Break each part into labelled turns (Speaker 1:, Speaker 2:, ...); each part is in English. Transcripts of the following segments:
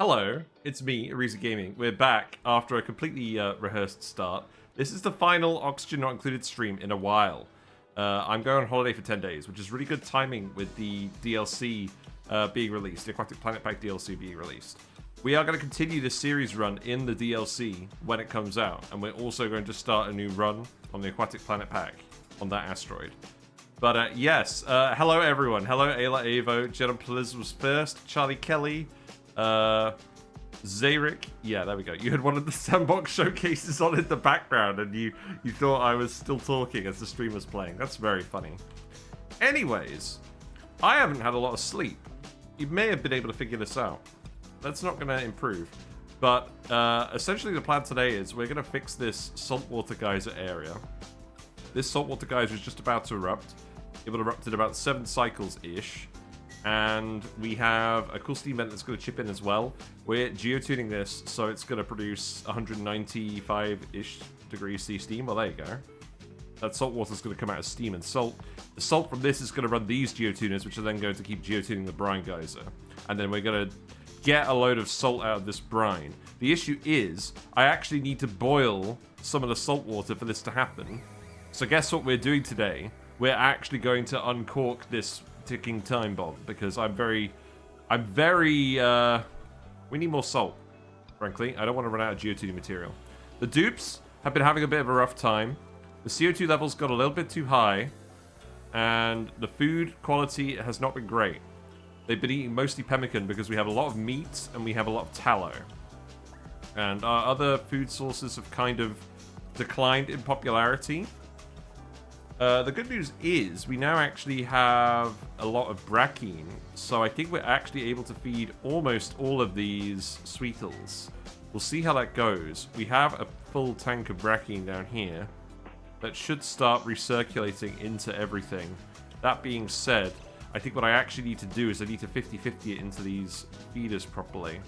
Speaker 1: Hello, it's me, Ariza Gaming. We're back after a completely rehearsed start. This is the final Oxygen Not Included stream in a while. I'm going on holiday for 10 days, which is really good timing with the DLC being released, the Aquatic Planet Pack DLC being released. We are going to continue this series run in the DLC when it comes out, and we're also going to start a new run on the Aquatic Planet Pack on that asteroid. But yes, hello everyone. Hello Ayla Avo, Jedam Pliz was first, Charlie Kelly, Zarek, yeah, there we go. You had one of the sandbox showcases on in the background and you thought I was still talking as the stream was playing. That's very funny. Anyways, I haven't had a lot of sleep. You may have been able to figure this out. That's not going to improve. But essentially the plan today is we're going to fix this Salt Water Geyser area. This Salt Water Geyser is just about to erupt. It will erupt in about 7 cycles-ish. And we have a cool steam vent that's going to chip in as well. We're geotuning this, so it's going to produce 195-ish degrees C steam. Well, there you go. That salt water is going to come out as steam and salt. The salt from this is going to run these geotuners, which are then going to keep geotuning the brine geyser. And then we're going to get a load of salt out of this brine. The issue is, I actually need to boil some of the salt water for this to happen. So guess what we're doing today? We're actually going to uncork this ticking time bomb because we need more salt, frankly. I don't want to run out of geotuning material. The dupes have been having a bit of a rough time. The CO2 levels got a little bit too high, and the food quality has not been great. They've been eating mostly pemmican because we have a lot of meat and we have a lot of tallow. And our other food sources have kind of declined in popularity. The good news is we now actually have a lot of Brackene, so I think we're actually able to feed almost all of these Sweetles. We'll see how that goes. We have a full tank of Brackene down here that should start recirculating into everything. That being said, I think what I actually need to do is I need to 50-50 it into these feeders properly.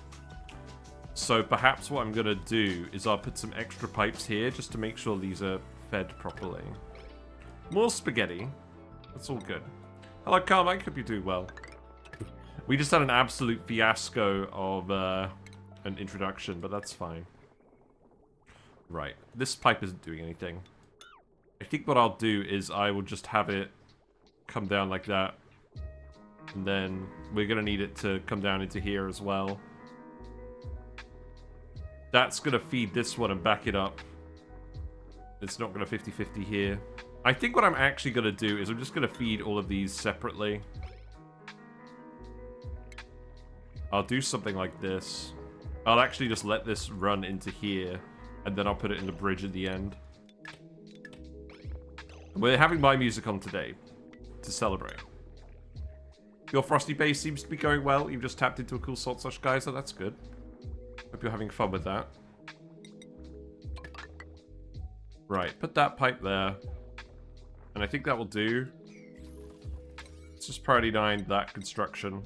Speaker 1: So perhaps what I'm going to do is I'll put some extra pipes here just to make sure these are fed properly. More spaghetti. That's all good. Hello, Carmine. Hope you do well. We just had an absolute fiasco of an introduction, but that's fine. Right. This pipe isn't doing anything. I think what I'll do is I will just have it come down like that. And then we're going to need it to come down into here as well. That's going to feed this one and back it up. It's not going to 50-50 here. I think what I'm actually going to do is I'm just going to feed all of these separately. I'll do something like this. I'll actually just let this run into here, and then I'll put it in the bridge at the end. We're having my music on today to celebrate. Your Frosty base seems to be going well. You've just tapped into a cool salt slush geyser. That's good. Hope you're having fun with that. Right, put that pipe there. And I think that will do. Let's just priority 9 that construction.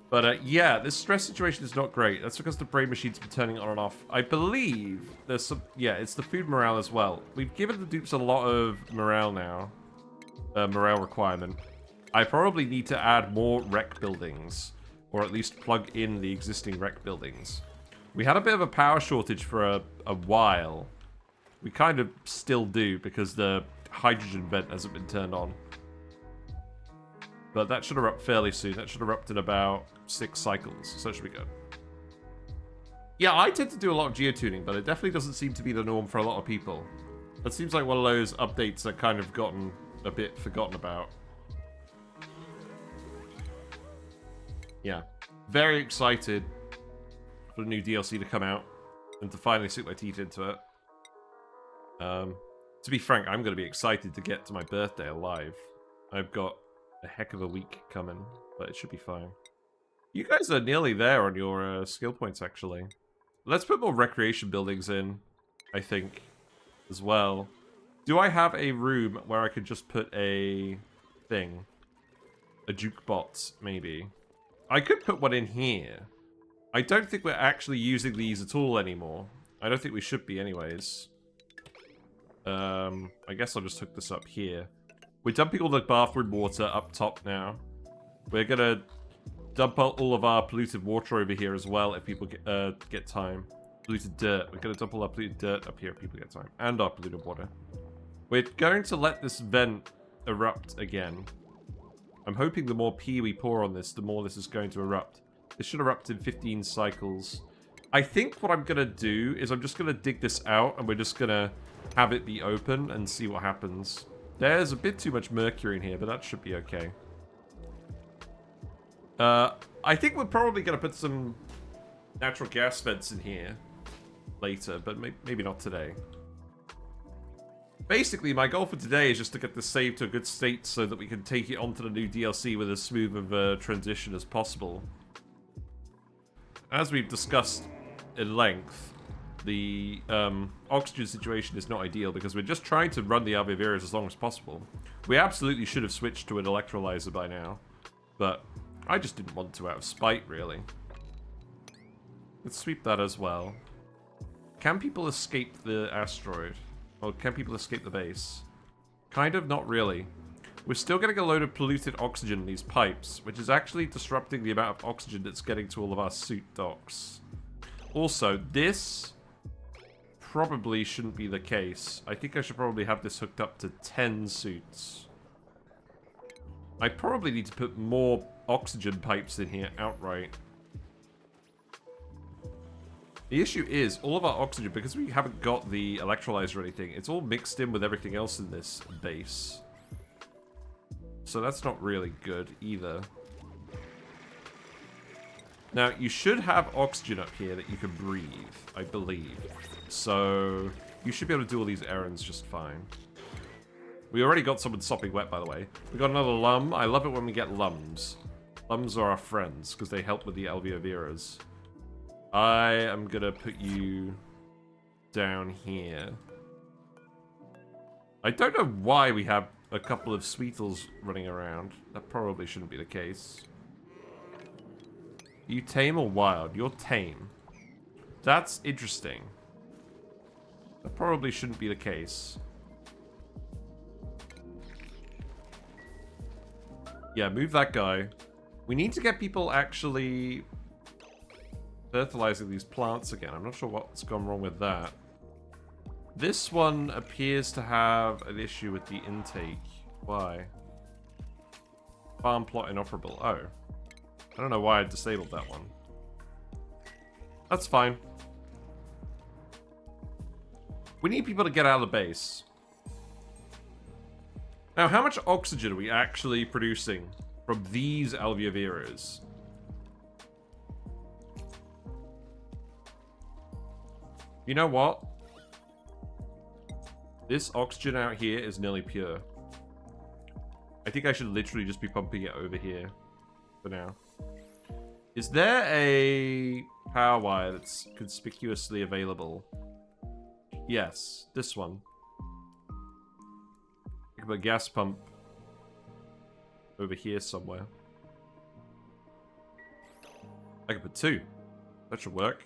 Speaker 1: But yeah, this stress situation is not great. That's because the brain machine's been turning on and off. I believe there's some... Yeah, it's the food morale as well. We've given the dupes a lot of morale now. Morale requirement. I probably need to add more rec buildings. Or at least plug in the existing rec buildings. We had a bit of a power shortage for a while. We kind of still do because the hydrogen vent hasn't been turned on. But that should erupt fairly soon. That should erupt in about 6 cycles. So it should be good. Yeah, I tend to do a lot of geotuning, but it definitely doesn't seem to be the norm for a lot of people. It seems like one of those updates that kind of gotten a bit forgotten about. Yeah. Very excited for the new DLC to come out and to finally sink my teeth into it. To be frank, I'm going to be excited to get to my birthday alive. I've got a heck of a week coming, but it should be fine. You guys are nearly there on your skill points, actually. Let's put more recreation buildings in, I think, as well. Do I have a room where I could just put a thing? A jukebox, maybe. I could put one in here. I don't think we're actually using these at all anymore. I don't think we should be anyways. I guess I'll just hook this up here. We're dumping all the bathroom water up top now. We're gonna dump all of our polluted water over here as well if people get time. Polluted dirt. We're going to dump all our polluted dirt up here if people get time. And our polluted water. We're going to let this vent erupt again. I'm hoping the more pee we pour on this, the more this is going to erupt. This should erupt in 15 cycles. I think what I'm going to do is I'm just going to dig this out and we're just going to have it be open and see what happens. There's a bit too much mercury in here, but that should be okay. I think we're probably going to put some natural gas vents in here later, but maybe not today. Basically, my goal for today is just to get this saved to a good state so that we can take it onto the new DLC with as smooth of a transition as possible. As we've discussed in length, the oxygen situation is not ideal because we're just trying to run the Alveoveras as long as possible. We absolutely should have switched to an electrolyzer by now, but I just didn't want to out of spite, really. Let's sweep that as well. Can people escape the asteroid? Or can people escape the base? Kind of, not really. We're still getting a load of polluted oxygen in these pipes, which is actually disrupting the amount of oxygen that's getting to all of our suit docks. Also, this probably shouldn't be the case. I think I should probably have this hooked up to 10 suits. I probably need to put more oxygen pipes in here outright. The issue is, all of our oxygen, because we haven't got the electrolyzer or anything, it's all mixed in with everything else in this base. So that's not really good either. Now, you should have oxygen up here that you can breathe, I believe. So, you should be able to do all these errands just fine. We already got someone sopping wet, by the way. We got another lum. I love it when we get lums. Lums are our friends, because they help with the Alveoveras. I am gonna put you down here. I don't know why we have a couple of Sweetles running around. That probably shouldn't be the case. Are you tame or wild? You're tame. That's interesting. That probably shouldn't be the case. Yeah, move that guy. We need to get people actually fertilizing these plants again. I'm not sure what's gone wrong with that. This one appears to have an issue with the intake. Why? Farm plot inoperable. Oh. I don't know why I disabled that one. That's fine. We need people to get out of the base. Now, how much oxygen are we actually producing from these Alveoveras? You know what? This oxygen out here is nearly pure. I think I should literally just be pumping it over here for now. Is there a power wire that's conspicuously available? Yes, this one. I can put a gas pump over here somewhere. I can put two. That should work.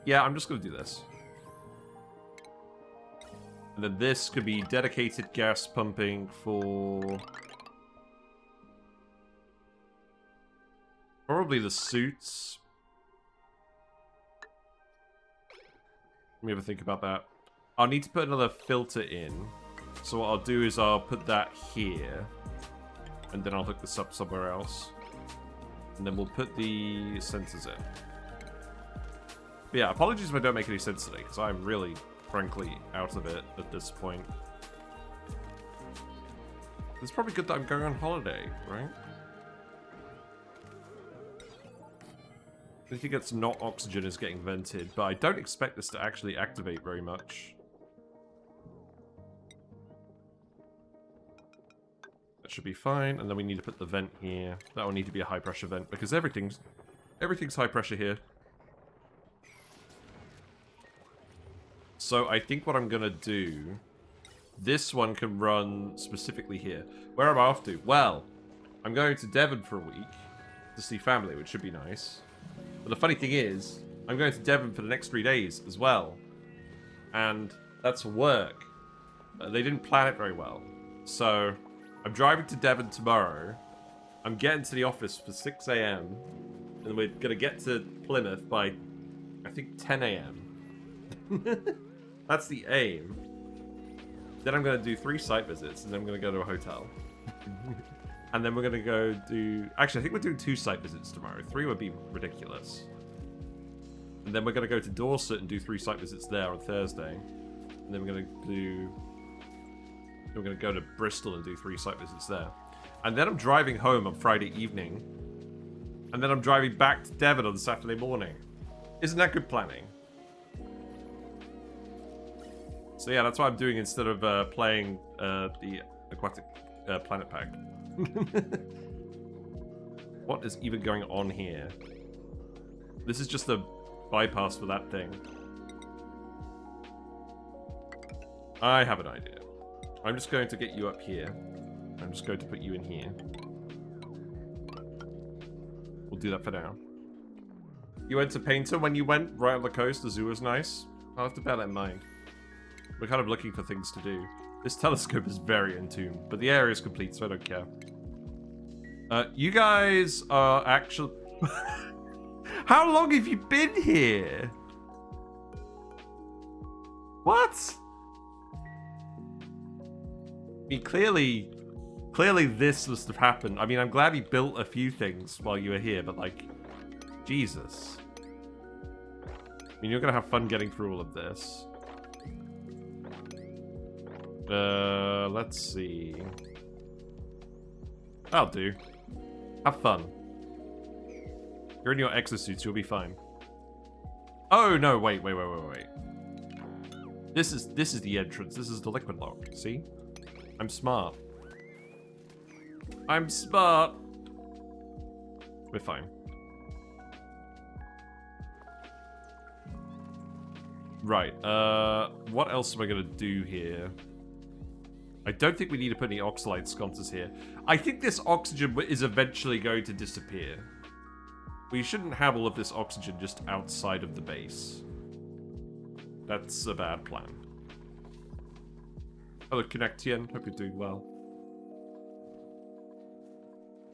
Speaker 1: Yeah, I'm just going to do this. And then this could be dedicated gas pumping for... probably the suits. Let me have a think about that. I'll need to put another filter in. So what I'll do is I'll put that here. And then I'll hook this up somewhere else. And then we'll put the sensors in. But yeah, apologies if I don't make any sense today, because I'm really, frankly, out of it at this point. It's probably good that I'm going on holiday, right? Anything that's not oxygen is getting vented, but I don't expect this to actually activate very much. That should be fine, and then we need to put the vent here. That will need to be a high pressure vent, because everything's high pressure here. So I think what I'm gonna do, this one can run specifically here. Where am I off to? Well, I'm going to Devon for a week to see family, which should be nice. But the funny thing is, I'm going to Devon for the next 3 days as well. And that's work. They didn't plan it very well. So I'm driving to Devon tomorrow. I'm getting to the office for 6 a.m. And we're going to get to Plymouth by, I think, 10 a.m. That's the aim. Then I'm going to do 3 site visits, and then I'm going to go to a hotel. And then we're going to go do... Actually, I think we're doing 2 site visits tomorrow. 3 would be ridiculous. And then we're going to go to Dorset and do 3 site visits there on Thursday. And then we're going to do... We're going to go to Bristol and do 3 site visits there. And then I'm driving home on Friday evening. And then I'm driving back to Devon on Saturday morning. Isn't that good planning? So yeah, that's what I'm doing instead of playing the Aquatic Planet Pack. What is even going on here? This is just a bypass for that thing. I have an idea. I'm just going to get you up here. I'm just going to put you in here. We'll do that for now. You went to Painter when you went right on the coast. The zoo was nice. I'll have to bear that in mind. We're kind of looking for things to do. This telescope is very entombed, but the area is complete, so I don't care. You guys are actually... How long have you been here? What? I mean, clearly this must have happened. I mean, I'm glad he built a few things while you were here, but like, Jesus. I mean, you're gonna have fun getting through all of this. Let's see. That'll do. Have fun. You're in your exosuits, you'll be fine. Oh no, wait. This is the entrance. This is the liquid lock. See? I'm smart. I'm smart. We're fine. Right, what else am I gonna do here? I don't think we need to put any oxalite sconces here. I think this oxygen is eventually going to disappear. We shouldn't have all of this oxygen just outside of the base. That's a bad plan. Hello, Connectian. Hope you're doing well.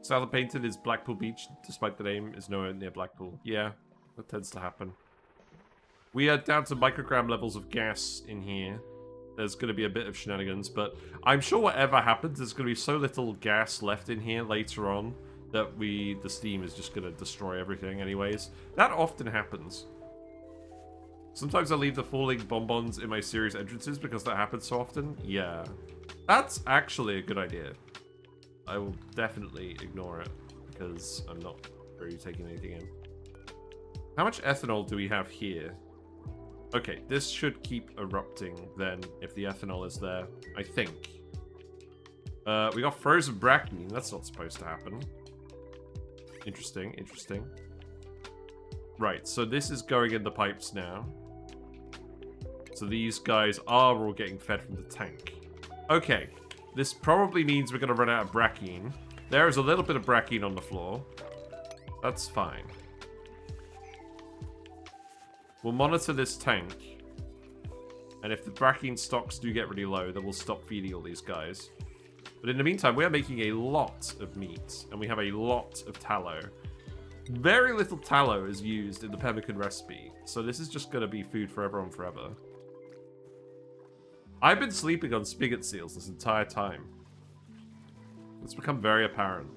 Speaker 1: Southern Painted is Blackpool Beach, despite the name, is nowhere near Blackpool. Yeah, that tends to happen. We are down to microgram levels of gas in here. There's going to be a bit of shenanigans, but I'm sure whatever happens, there's going to be so little gas left in here later on that the steam is just going to destroy everything anyways. That often happens. Sometimes I leave the falling bonbons in my Ceres entrances because that happens so often. Yeah. That's actually a good idea. I will definitely ignore it because I'm not really taking anything in. How much ethanol do we have here? Okay, this should keep erupting then if the ethanol is there, I think. We got frozen Brackene. That's not supposed to happen. Interesting, interesting. Right, so this is going in the pipes now. So these guys are all getting fed from the tank. Okay, this probably means we're going to run out of Brackene. There is a little bit of Brackene on the floor. That's fine. We'll monitor this tank. And if the Brackene stocks do get really low, then we'll stop feeding all these guys. But in the meantime, we are making a lot of meat. And we have a lot of tallow. Very little tallow is used in the pemmican recipe. So this is just going to be food for everyone forever. I've been sleeping on spigot seals this entire time. It's become very apparent.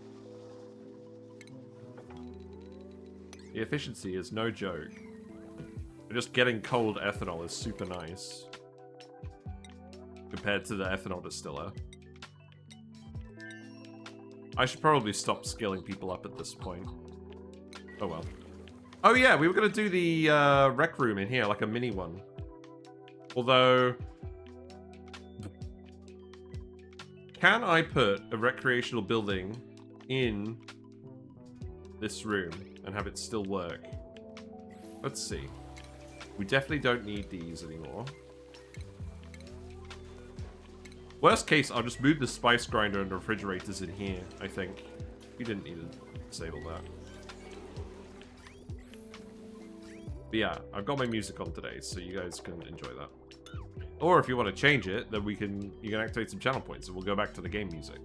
Speaker 1: The efficiency is no joke. Just getting cold ethanol is super nice. Compared to the ethanol distiller. I should probably stop skilling people up at this point. Oh well. Oh yeah, we were going to do the rec room in here, like a mini one. Although... Can I put a recreational building in this room and have it still work? Let's see. We definitely don't need these anymore. Worst case, I'll just move the spice grinder and refrigerators in here, I think. We didn't need to disable that. But yeah, I've got my music on today, so you guys can enjoy that. Or if you want to change it, then you can activate some channel points and we'll go back to the game music.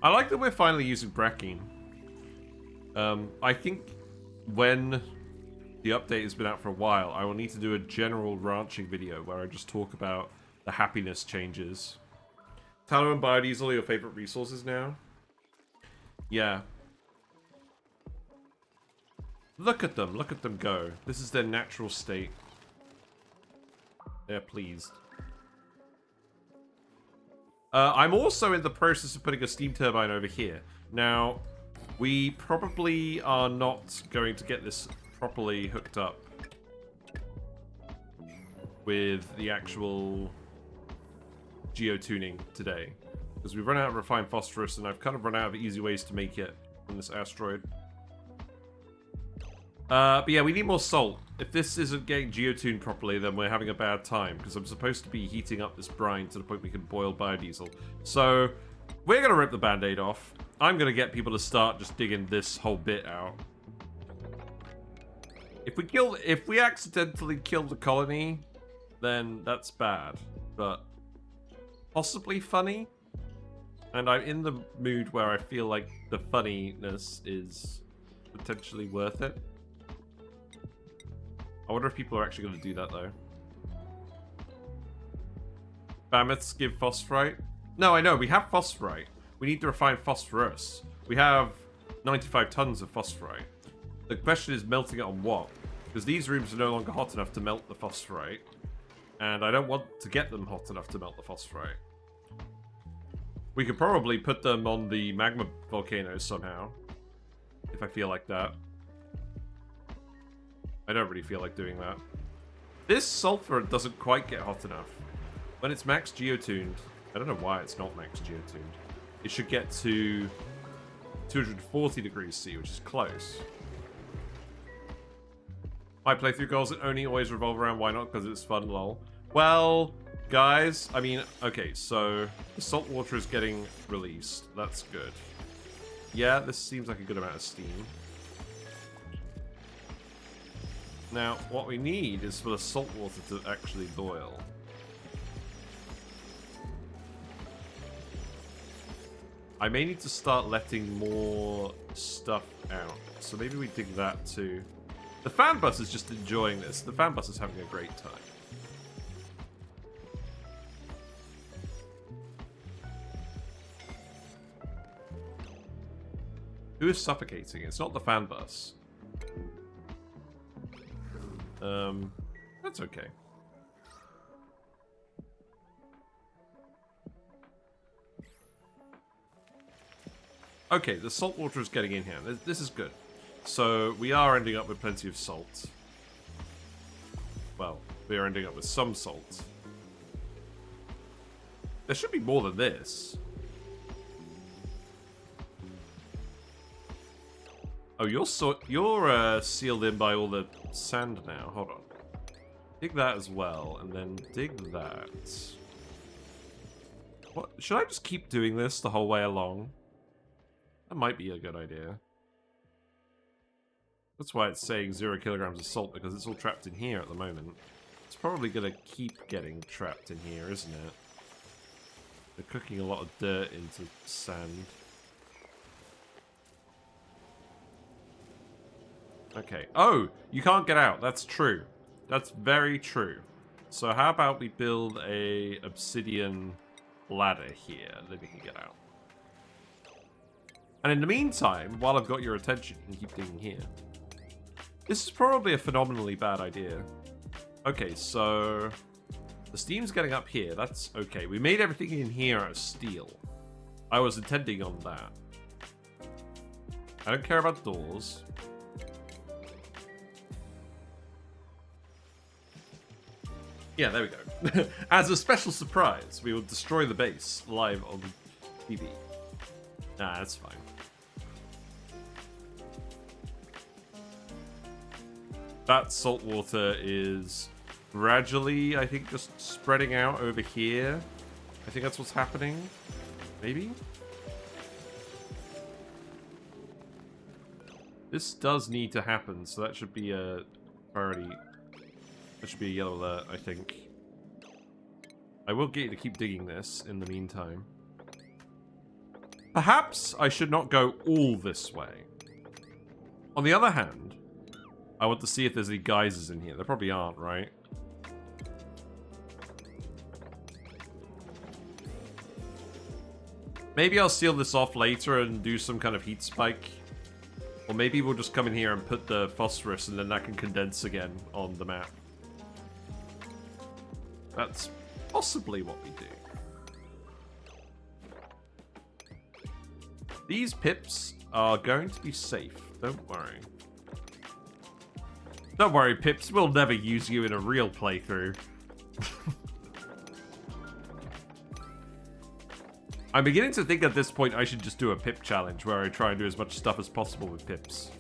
Speaker 1: I like that we're finally using Brackene. I think when the update has been out for a while, I will need to do a general ranching video where I just talk about the happiness changes. Tallow and biodiesel are your favorite resources now? Yeah. Look at them go. This is their natural state. They're pleased. I'm also in the process of putting a steam turbine over here. Now, we probably are not going to get this properly hooked up with the actual geotuning today. Because we've run out of refined phosphorus, and I've kind of run out of easy ways to make it on this asteroid. But yeah, we need more salt. If this isn't getting geotuned properly, then we're having a bad time, because I'm supposed to be heating up this brine to the point we can boil biodiesel. So, we're going to rip the band-aid off. I'm going to get people to start just digging this whole bit out. If we accidentally kill the colony, then that's bad. But possibly funny. And I'm in the mood where I feel like the funniness is potentially worth it. I wonder if people are actually going to do that, though. Mammoths give phosphorite? No, I know. We have phosphorite. We need to refine phosphorus. We have 95 tons of phosphorite. The question is melting it on what? Because these rooms are no longer hot enough to melt the phosphorite. And I don't want to get them hot enough to melt the phosphorite. We could probably put them on the Magma Volcano somehow. If I feel like that. I don't really feel like doing that. This sulfur doesn't quite get hot enough. When it's max geotuned, I don't know why it's not max geotuned. It should get to 240 degrees C, which is close. My playthrough goals only always revolve around why not, because it's fun, lol. Well, guys, I mean, okay, so the salt water is getting released. That's good. Yeah, this seems like a good amount of steam. Now, what we need is for the salt water to actually boil. I may need to start letting more stuff out. So maybe we dig that too. The fan bus is just enjoying this. The fan bus is having a great time. Who is suffocating? It's not the fan bus. That's okay. Okay, the salt water is getting in here. This is good. So, we are ending up with plenty of salt. Well, we are ending up with some salt. There should be more than this. Oh, you're sealed in by all the sand now. Hold on. Dig that as well, and then dig that. What? Should I just keep doing this the whole way along? That might be a good idea. That's why it's saying 0 kilograms of salt, because it's all trapped in here at the moment. It's probably going to keep getting trapped in here, isn't it? They're cooking a lot of dirt into sand. Okay. Oh, you can't get out. That's true. That's very true. So how about we build a obsidian ladder here, then we can get out. And in the meantime, while I've got your attention, you can keep digging here. This is probably a phenomenally bad idea. Okay, so the steam's getting up here. That's okay. We made everything in here out of steel. I was intending on that. I don't care about doors. Yeah, there we go. As a special surprise, we will destroy the base live on TV. Nah, that's fine. That salt water is gradually, I think, just spreading out over here. I think that's what's happening. Maybe? This does need to happen, so that should be a priority. That should be a yellow alert, I think. I will get you to keep digging this in the meantime. Perhaps I should not go all this way. On the other hand, I want to see if there's any geysers in here. There probably aren't, right? Maybe I'll seal this off later and do some kind of heat spike. Or maybe we'll just come in here and put the phosphorus and then that can condense again on the map. That's possibly what we do. These pips are going to be safe. Don't worry. Don't worry, pips. We'll never use you in a real playthrough. I'm beginning to think at this point I should just do a pip challenge where I try and do as much stuff as possible with pips.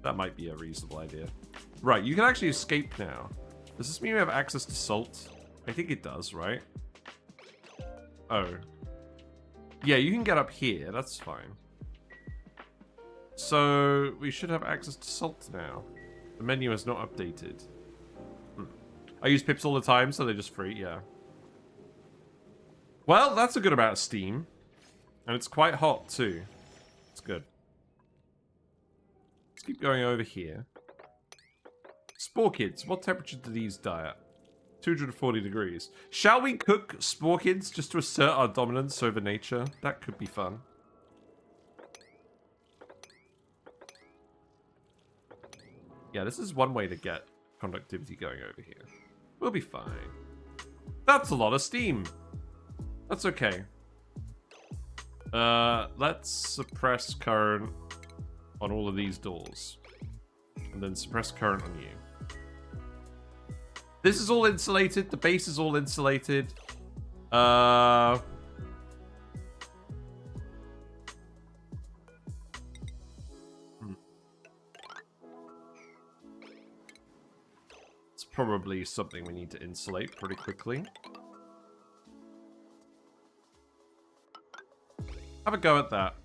Speaker 1: That might be a reasonable idea. Right, you can actually escape now. Does this mean we have access to salt? I think it does, right? Oh. Yeah, you can get up here. That's fine. So, we should have access to salt now. The menu is not updated. I use pips all the time, so they're just free, yeah. Well, that's a good amount of steam. And it's quite hot, too. It's good. Let's keep going over here. Spore kids. What temperature do these die at? 240 degrees. Shall we cook spore kids just to assert our dominance over nature? That could be fun. Yeah, this is one way to get conductivity going over here. We'll be fine. That's a lot of steam. That's okay. Let's suppress current on all of these doors. And then suppress current on you. This is all insulated. The base is all insulated. It's probably something we need to insulate pretty quickly. Have a go at that.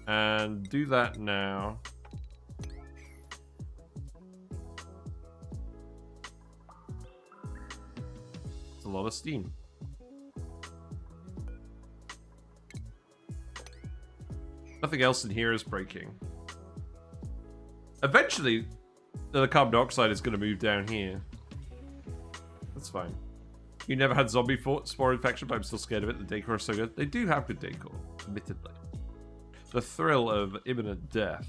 Speaker 1: And do that now. It's a lot of steam. Nothing else in here is breaking. Eventually, the carbon dioxide is going to move down here. That's fine. You never had zombie spore infection, but I'm still scared of it. The decor is so good. They do have good decor, admittedly. The thrill of imminent death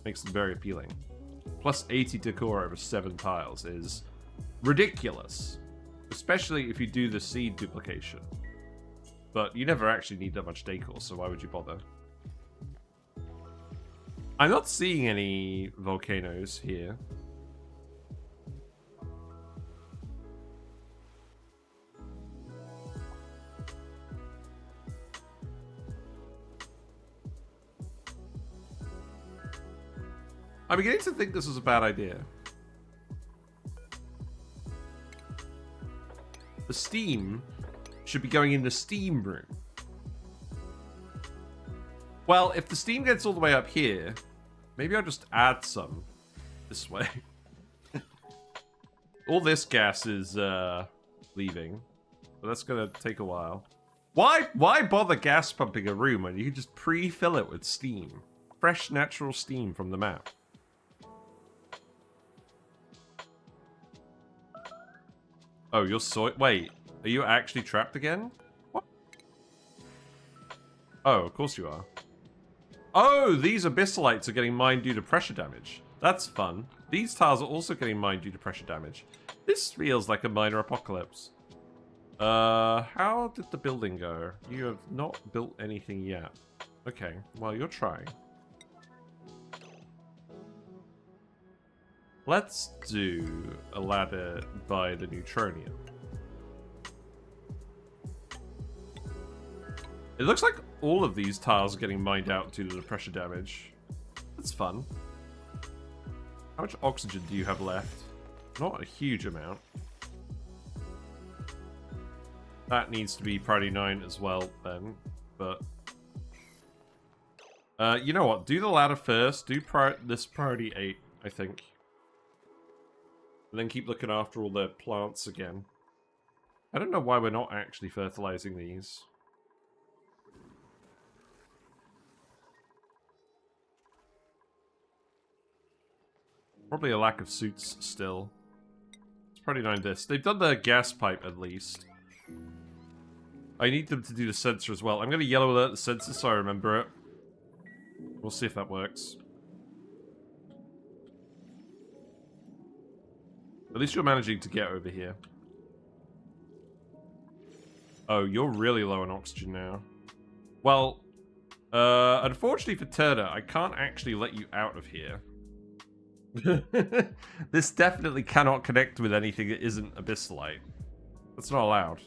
Speaker 1: makes them very appealing. Plus 80 decor over 7 tiles is ridiculous. Especially if you do the seed duplication. But you never actually need that much decor, so why would you bother? I'm not seeing any volcanoes here. I'm beginning to think this is a bad idea. The steam should be going in the steam room. Well, if the steam gets all the way up here, maybe I'll just add some this way. All this gas is leaving, but that's gonna take a while. Why bother gas pumping a room when you can just pre-fill it with steam? Fresh, natural steam from the map. Oh, you're wait, are you actually trapped again? What? Oh, of course you are. Oh, these abyssalites are getting mined due to pressure damage. That's fun. These tiles are also getting mined due to pressure damage. This feels like a minor apocalypse. How did the building go? You have not built anything yet. Okay, well, you're trying. Let's do a ladder by the neutronium. It looks like all of these tiles are getting mined out due to the pressure damage. That's fun. How much oxygen do you have left? Not a huge amount. That needs to be priority 9 as well then, but... you know what? Do the ladder first. Do this priority 8, I think. And then keep looking after all the plants again. I don't know why we're not actually fertilizing these. Probably a lack of suits still. It's probably not this. They've done the gas pipe at least. I need them to do the sensor as well. I'm going to yellow alert the sensor so I remember it. We'll see if that works. At least you're managing to get over here. Oh, you're really low on oxygen now. Well, unfortunately for Turner, I can't actually let you out of here. This definitely cannot connect with anything that isn't abyssalite. That's not allowed.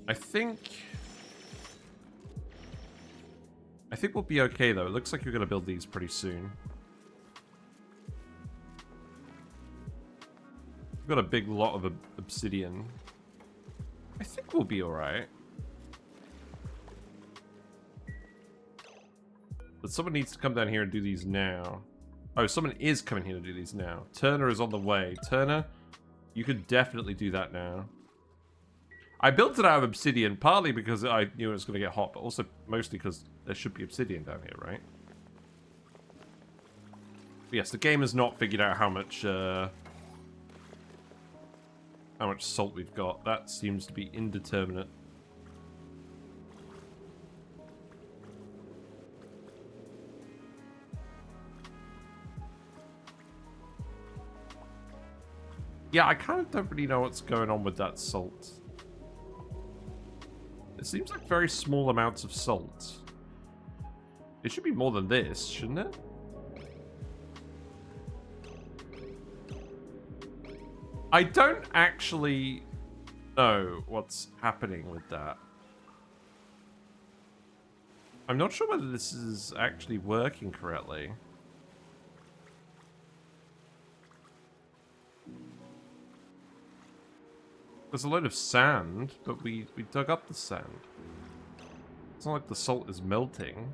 Speaker 1: I think we'll be okay though. It looks like you're going to build these pretty soon. We've got a big lot of obsidian. I think we'll be alright. But someone needs to come down here and do these now. Oh, someone is coming here to do these now. Turner is on the way. Turner, you could definitely do that now. I built it out of obsidian, partly because I knew it was going to get hot, but also mostly because there should be obsidian down here, right? But yes, the game has not figured out how much salt we've got. That seems to be indeterminate. Yeah, I kind of don't really know what's going on with that salt. It seems like very small amounts of salt. It should be more than this, shouldn't it? I don't actually know what's happening with that. I'm not sure whether this is actually working correctly. There's a load of sand, but we dug up the sand. It's not like the salt is melting.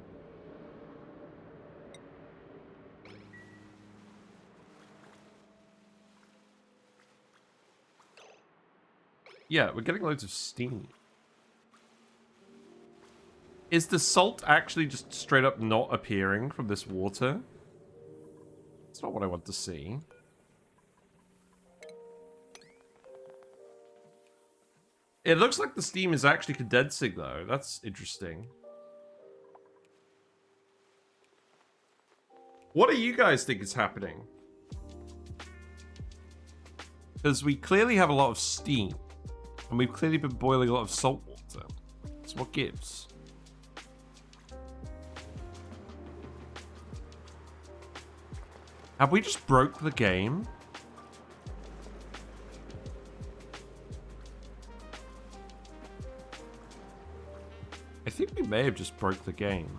Speaker 1: Yeah, we're getting loads of steam. Is the salt actually just straight up not appearing from this water? That's not what I want to see. It looks like the steam is actually condensing, though. That's interesting. What do you guys think is happening? Because we clearly have a lot of steam. And we've clearly been boiling a lot of salt water. So what gives? Have we just broke the game? I think we may have just broke the game.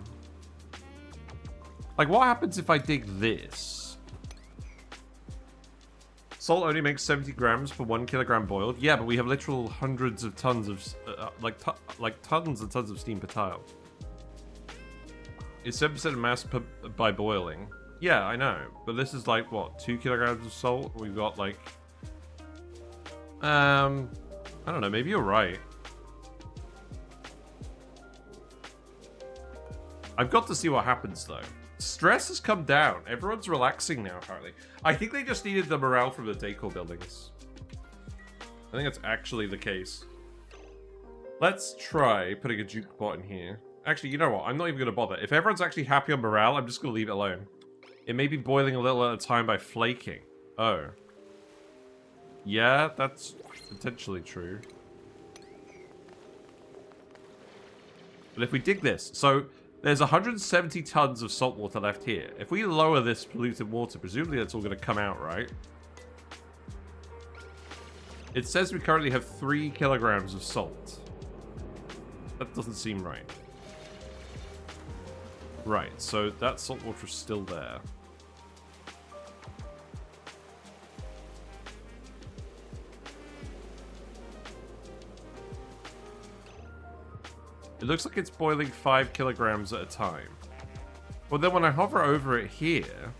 Speaker 1: Like, what happens if I dig this? Salt only makes 70 grams per 1 kilogram boiled. Yeah, but we have literal hundreds of tons of, like tons and tons of steam per tile. It's 7% of mass by boiling. Yeah, I know. But this is like, what, 2 kilograms of salt? We've got like... I don't know, maybe you're right. I've got to see what happens, though. Stress has come down. Everyone's relaxing now, apparently. I think they just needed the morale from the decor buildings. I think that's actually the case. Let's try putting a juke pot in here. Actually, you know what? I'm not even going to bother. If everyone's actually happy on morale, I'm just going to leave it alone. It may be boiling a little at a time by flaking. Oh. Yeah, that's potentially true. But if we dig this... So... There's 170 tons of salt water left here. If we lower this polluted water, presumably that's all going to come out, right? It says we currently have 3 kilograms of salt. That doesn't seem right. Right, so that salt water is still there. It looks like it's boiling 5 kilograms at a time. But then when I hover over it here...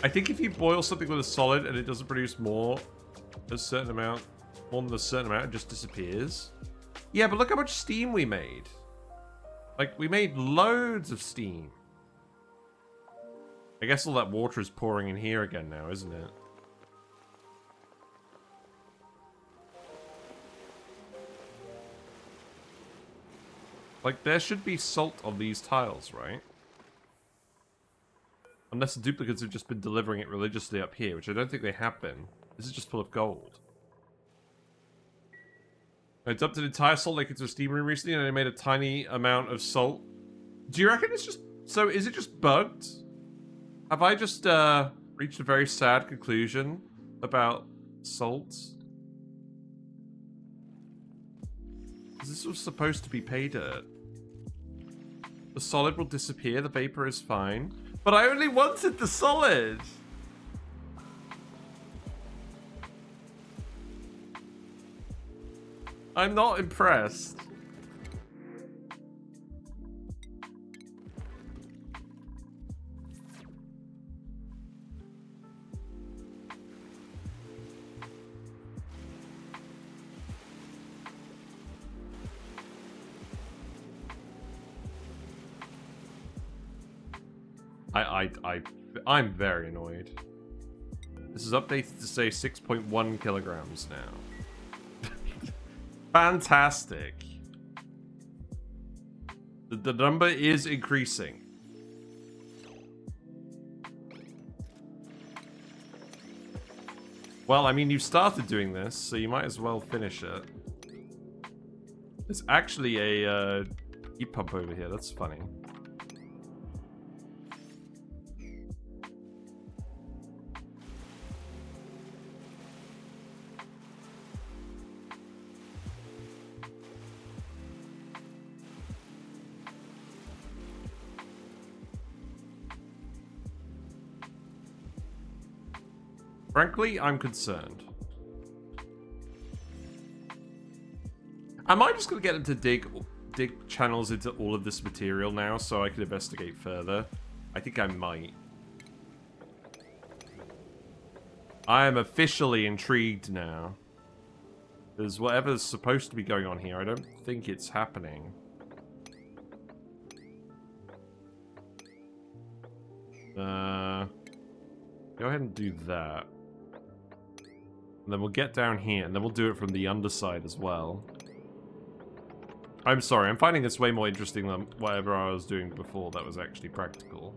Speaker 1: I think if you boil something with a solid and it doesn't produce more than a certain amount, it just disappears. Yeah, but look how much steam we made. Like, we made loads of steam. I guess all that water is pouring in here again now, isn't it? Like, there should be salt on these tiles, right? Unless the duplicates have just been delivering it religiously up here, which I don't think they have been. This is just full of gold. I dumped an entire salt lake into a steam room recently and I made a tiny amount of salt. Do you reckon it's just... So, is it just bugged? Have I just reached a very sad conclusion about salt? This was supposed to be pay dirt. The solid will disappear, the vapor is fine. But I only wanted the solid! I'm not impressed. I'm very annoyed. This is updated to say 6.1 kilograms now. Fantastic. The number is increasing. Well, I mean, you started doing this, so you might as well finish it. There's actually a heat pump over here. That's funny. Frankly, I'm concerned. Am I just going to get them to dig channels into all of this material now so I can investigate further? I think I might. I am officially intrigued now. Because whatever's supposed to be going on here, I don't think it's happening. Go ahead and do that. And then we'll get down here, and then we'll do it from the underside as well. I'm sorry, I'm finding this way more interesting than whatever I was doing before that was actually practical.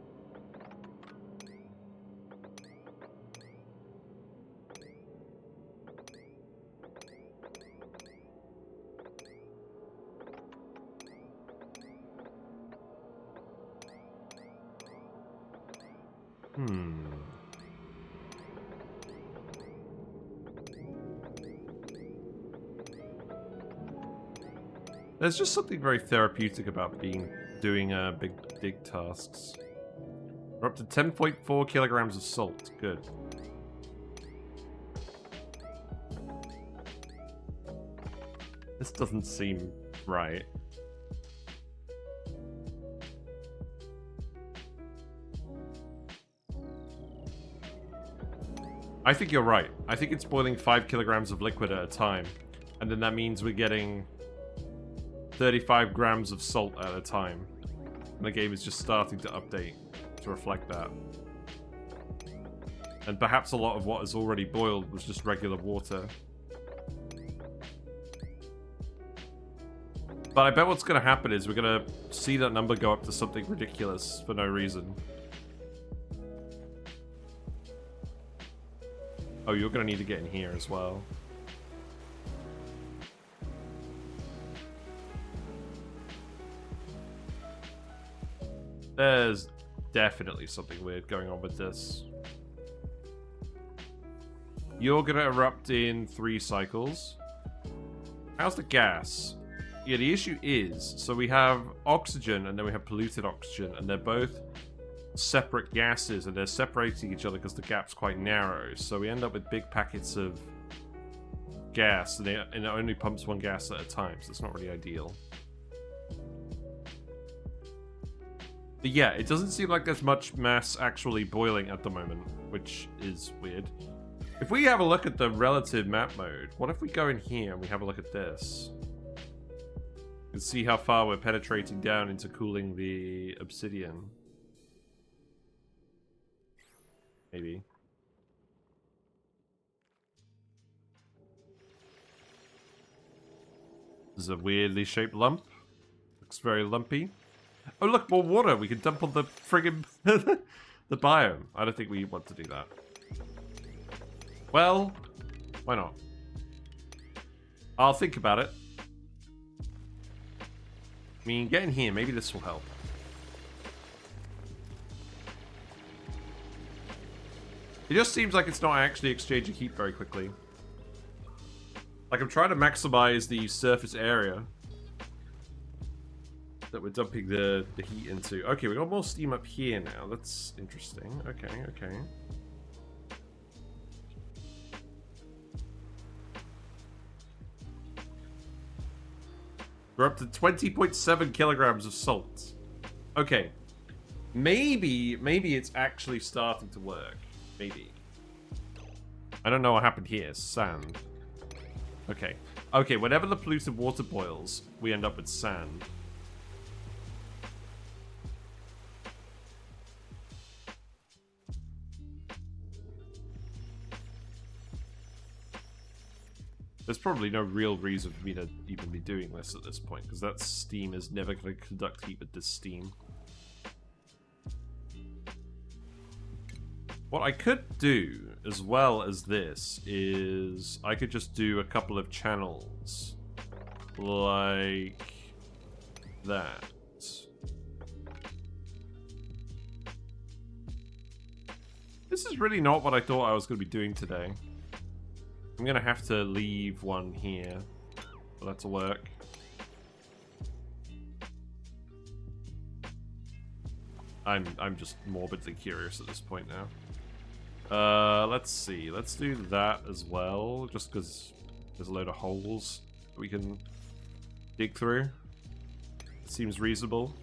Speaker 1: There's just something very therapeutic about doing big dig tasks. We're up to 10.4 kilograms of salt. Good. This doesn't seem right. I think you're right. I think it's boiling 5 kilograms of liquid at a time. And then that means we're getting 35 grams of salt at a time. And the game is just starting to update to reflect that. And perhaps a lot of what is already boiled was just regular water. But I bet what's going to happen is we're going to see that number go up to something ridiculous for no reason. Oh, you're going to need to get in here as well. There's definitely something weird going on with this. You're going to erupt in 3 cycles. How's the gas? Yeah, the issue is, so we have oxygen and then we have polluted oxygen, and they're both separate gases, and they're separating each other because the gap's quite narrow. So we end up with big packets of gas, and it only pumps 1 gas at a time, so it's not really ideal. But yeah, it doesn't seem like there's much mass actually boiling at the moment, which is weird. If we have a look at the relative map mode, what if we go in here and we have a look at this? Let's see how far we're penetrating down into cooling the obsidian. Maybe. This is a weirdly shaped lump. Looks very lumpy. Oh look, more water! We can dump on the friggin' the biome. I don't think we want to do that. Well, why not? I'll think about it. I mean, get in here. Maybe this will help. It just seems like it's not actually exchanging heat very quickly. Like, I'm trying to maximize the surface area that we're dumping the heat into. Okay, we got more steam up here now. That's interesting. Okay, okay. We're up to 20.7 kilograms of salt. Okay. Maybe it's actually starting to work. Maybe. I don't know what happened here. Sand. Okay. Okay, whenever the polluted water boils, we end up with sand. There's probably no real reason for me to even be doing this at this point, because that steam is never going to conduct heat with this steam. What I could do, as well as this, is I could just do a couple of channels. Like that. This is really not what I thought I was going to be doing today. I'm going to have to leave one here for that to work. I'm just morbidly curious at this point now. Let's see. Let's do that as well, just because there's a load of holes that we can dig through. It seems reasonable.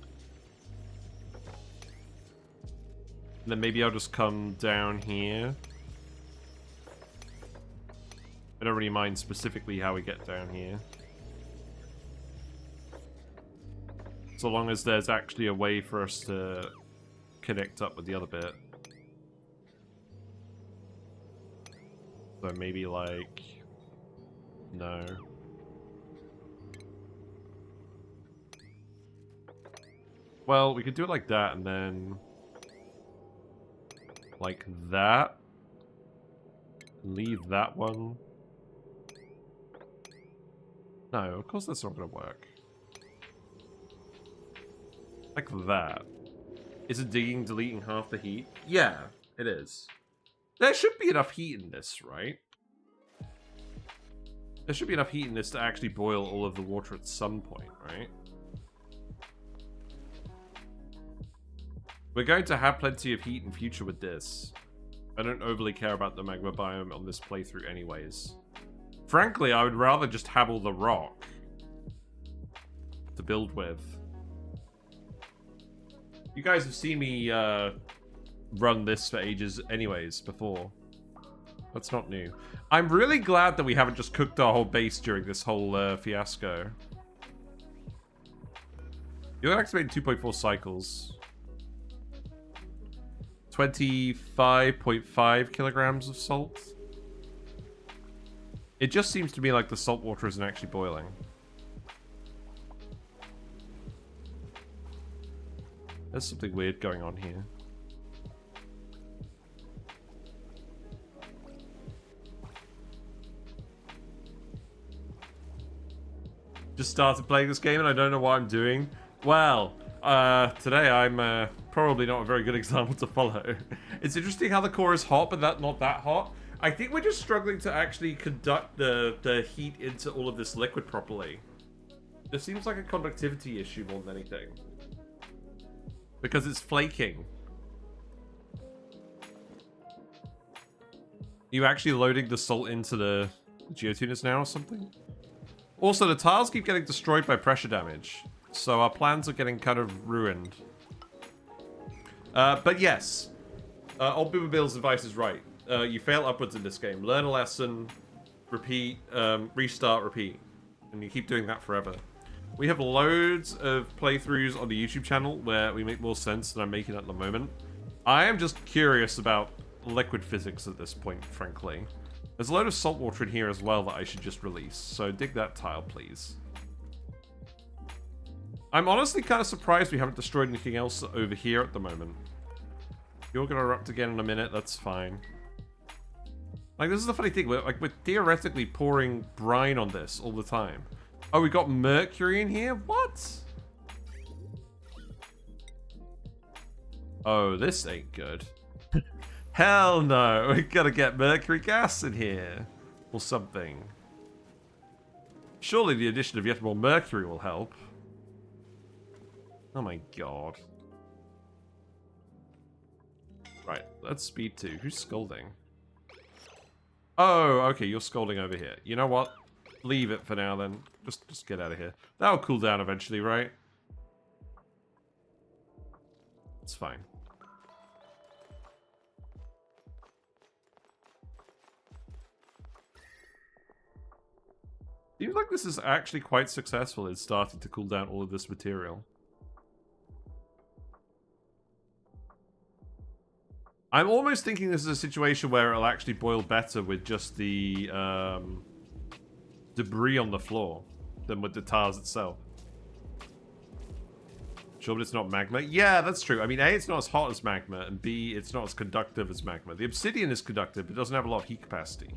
Speaker 1: And then maybe I'll just come down here. I don't really mind specifically how we get down here. So long as there's actually a way for us to connect up with the other bit. So maybe like... no. Well, we could do it like that and then... like that. Leave that one. No, of course that's not going to work. Like that. Is it digging, deleting half the heat? Yeah, it is. There should be enough heat in this, right? There should be enough heat in this to actually boil all of the water at some point, right? We're going to have plenty of heat in future with this. I don't overly care about the magma biome on this playthrough anyways. Frankly, I would rather just have all the rock to build with. You guys have seen me run this for ages anyways before. That's not new. I'm really glad that we haven't just cooked our whole base during this whole fiasco. You'll activate 2.4 cycles. 25.5 kilograms of salt. It just seems to me like the salt water isn't actually boiling. There's something weird going on here. Just started playing this game and I don't know what I'm doing. Well, today I'm probably not a very good example to follow. It's interesting how the core is hot, but not that hot. I think we're just struggling to actually conduct the heat into all of this liquid properly. There seems like a conductivity issue more than anything. Because it's flaking. You actually loading the salt into the geotuners now or something? Also, the tiles keep getting destroyed by pressure damage. So our plans are getting kind of ruined. But yes. Old Boomer Bill's advice is right. You fail upwards in this game. Learn a lesson, repeat, restart, repeat. And you keep doing that forever. We have loads of playthroughs on the YouTube channel where we make more sense than I'm making at the moment. I am just curious about liquid physics at this point, frankly. There's a load of salt water in here as well that I should just release, so dig that tile, please. I'm honestly kind of surprised we haven't destroyed anything else over here at the moment. You're gonna erupt again in a minute, that's fine. Like, this is the funny thing, we're theoretically pouring brine on this all the time. Oh, we got mercury in here? What? Oh, this ain't good. Hell no, we gotta get mercury gas in here. Or something. Surely the addition of yet more mercury will help. Oh my god. Right, let's speed 2. Who's scolding? Oh, okay, you're scolding over here. You know what? Leave it for now then. Just get out of here. That'll cool down eventually, right? It's fine. Seems like this is actually quite successful in starting to cool down all of this material. I'm almost thinking this is a situation where it'll actually boil better with just the debris on the floor than with the tiles itself. Sure, but it's not magma? Yeah, that's true. I mean, A, it's not as hot as magma, and B, it's not as conductive as magma. The obsidian is conductive, but it doesn't have a lot of heat capacity.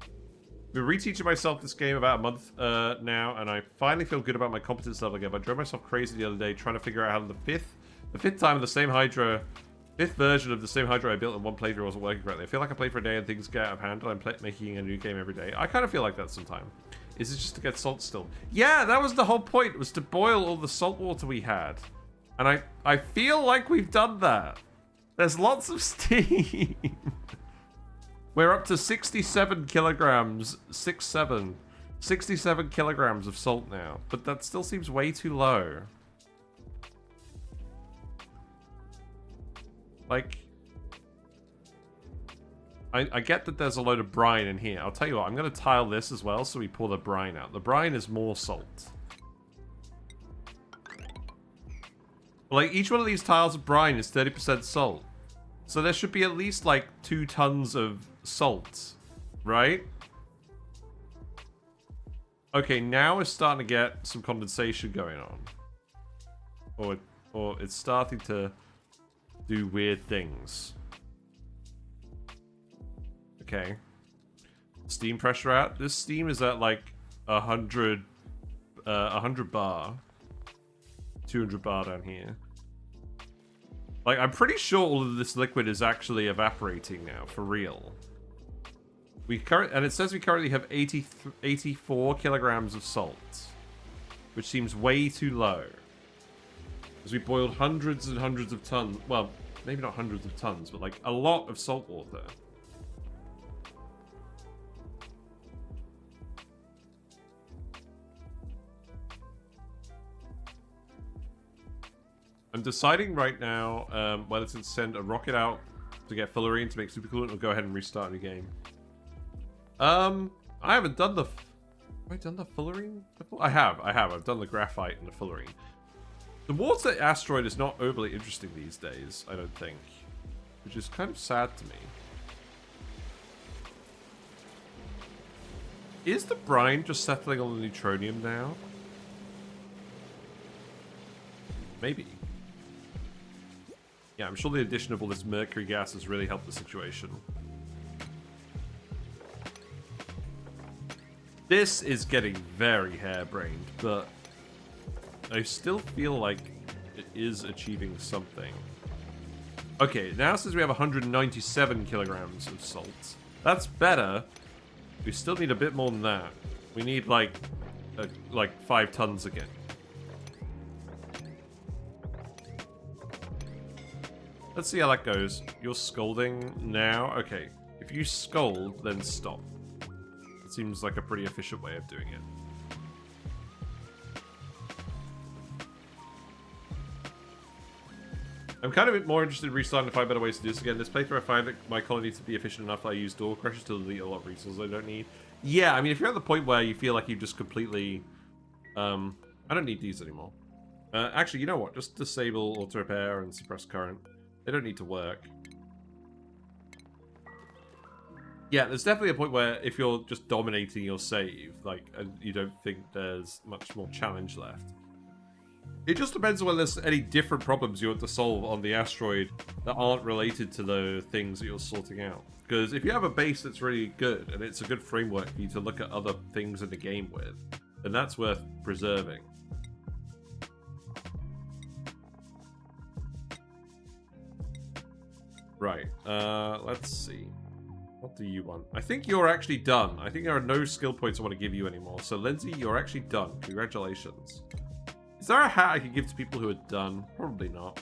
Speaker 1: I've been reteaching myself this game about a month now, and I finally feel good about my competence level again, but I drove myself crazy the other day trying to figure out how the fifth time of the same Hydra... Fifth version of the same Hydra I built in one playthrough wasn't working correctly. I feel like I play for a day and things get out of hand, and I'm making a new game every day. I kind of feel like that sometimes. Is it just to get salt still? Yeah, that was the whole point, was to boil all the salt water we had. And I feel like we've done that. There's lots of steam. We're up to 67 kilograms. 67 kilograms of salt now. But that still seems way too low. Like, I get that there's a load of brine in here. I'll tell you what, I'm going to tile this as well so we pour the brine out. The brine is more salt. Like, each one of these tiles of brine is 30% salt. So there should be at least, like, 2 tons of salt. Right? Okay, now we're starting to get some condensation going on. Or it's starting to do weird things. Okay. Steam pressure out. This steam is at like 100 bar. 200 bar down here. Like, I'm pretty sure all of this liquid is actually evaporating now, for real. And it says we currently have 84 kilograms of salt, which seems way too low. Because we boiled hundreds and hundreds of tons. Well, maybe not hundreds of tons, but like a lot of salt water. I'm deciding right now whether to send a rocket out to get fullerene to make supercoolant or go ahead and restart the game. I haven't done the... Have I done the fullerene before? I have. I've done the graphite and the fullerene. The water asteroid is not overly interesting these days, I don't think. Which is kind of sad to me. Is the brine just settling on the neutronium now? Maybe. Yeah, I'm sure the addition of all this mercury gas has really helped the situation. This is getting very harebrained, but I still feel like it is achieving something. Okay, now since we have 197 kilograms of salt, that's better. We still need a bit more than that. We need like 5 tons again. Let's see how that goes. You're scolding now? Okay. If you scold, then stop. It seems like a pretty efficient way of doing it. I'm kind of more interested in restarting to find better ways to do this again. This playthrough, I find that my colony to be efficient enough that I use door crushes to delete a lot of resources I don't need. Yeah, I mean, if you're at the point where you feel like you've just completely I don't need these anymore. Actually, you know what? Just disable auto repair and suppress current. They don't need to work. Yeah, there's definitely a point where if you're just dominating your save, like, you don't think there's much more challenge left. It just depends on whether there's any different problems you want to solve on the asteroid that aren't related to the things that you're sorting out. Because if you have a base that's really good, and it's a good framework for you to look at other things in the game with, then that's worth preserving. Right, let's see. What do you want? I think you're actually done. I think there are no skill points I want to give you anymore. So, Lindsay, you're actually done. Congratulations. Is there a hat I could give to people who are done? Probably not.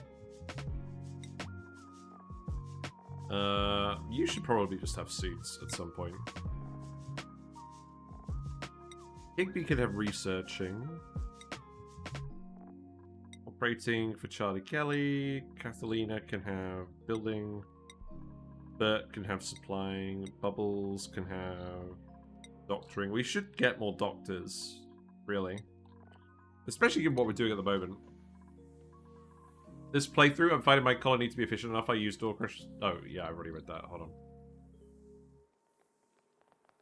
Speaker 1: You should probably just have suits at some point. Higby can have researching. Operating for Charlie Kelly. Catalina can have building. Bert can have supplying. Bubbles can have doctoring. We should get more doctors, really. Especially given what we're doing at the moment. This playthrough, I'm finding my colony to be efficient enough. I used door crush. Oh, yeah, I've already read that. Hold on.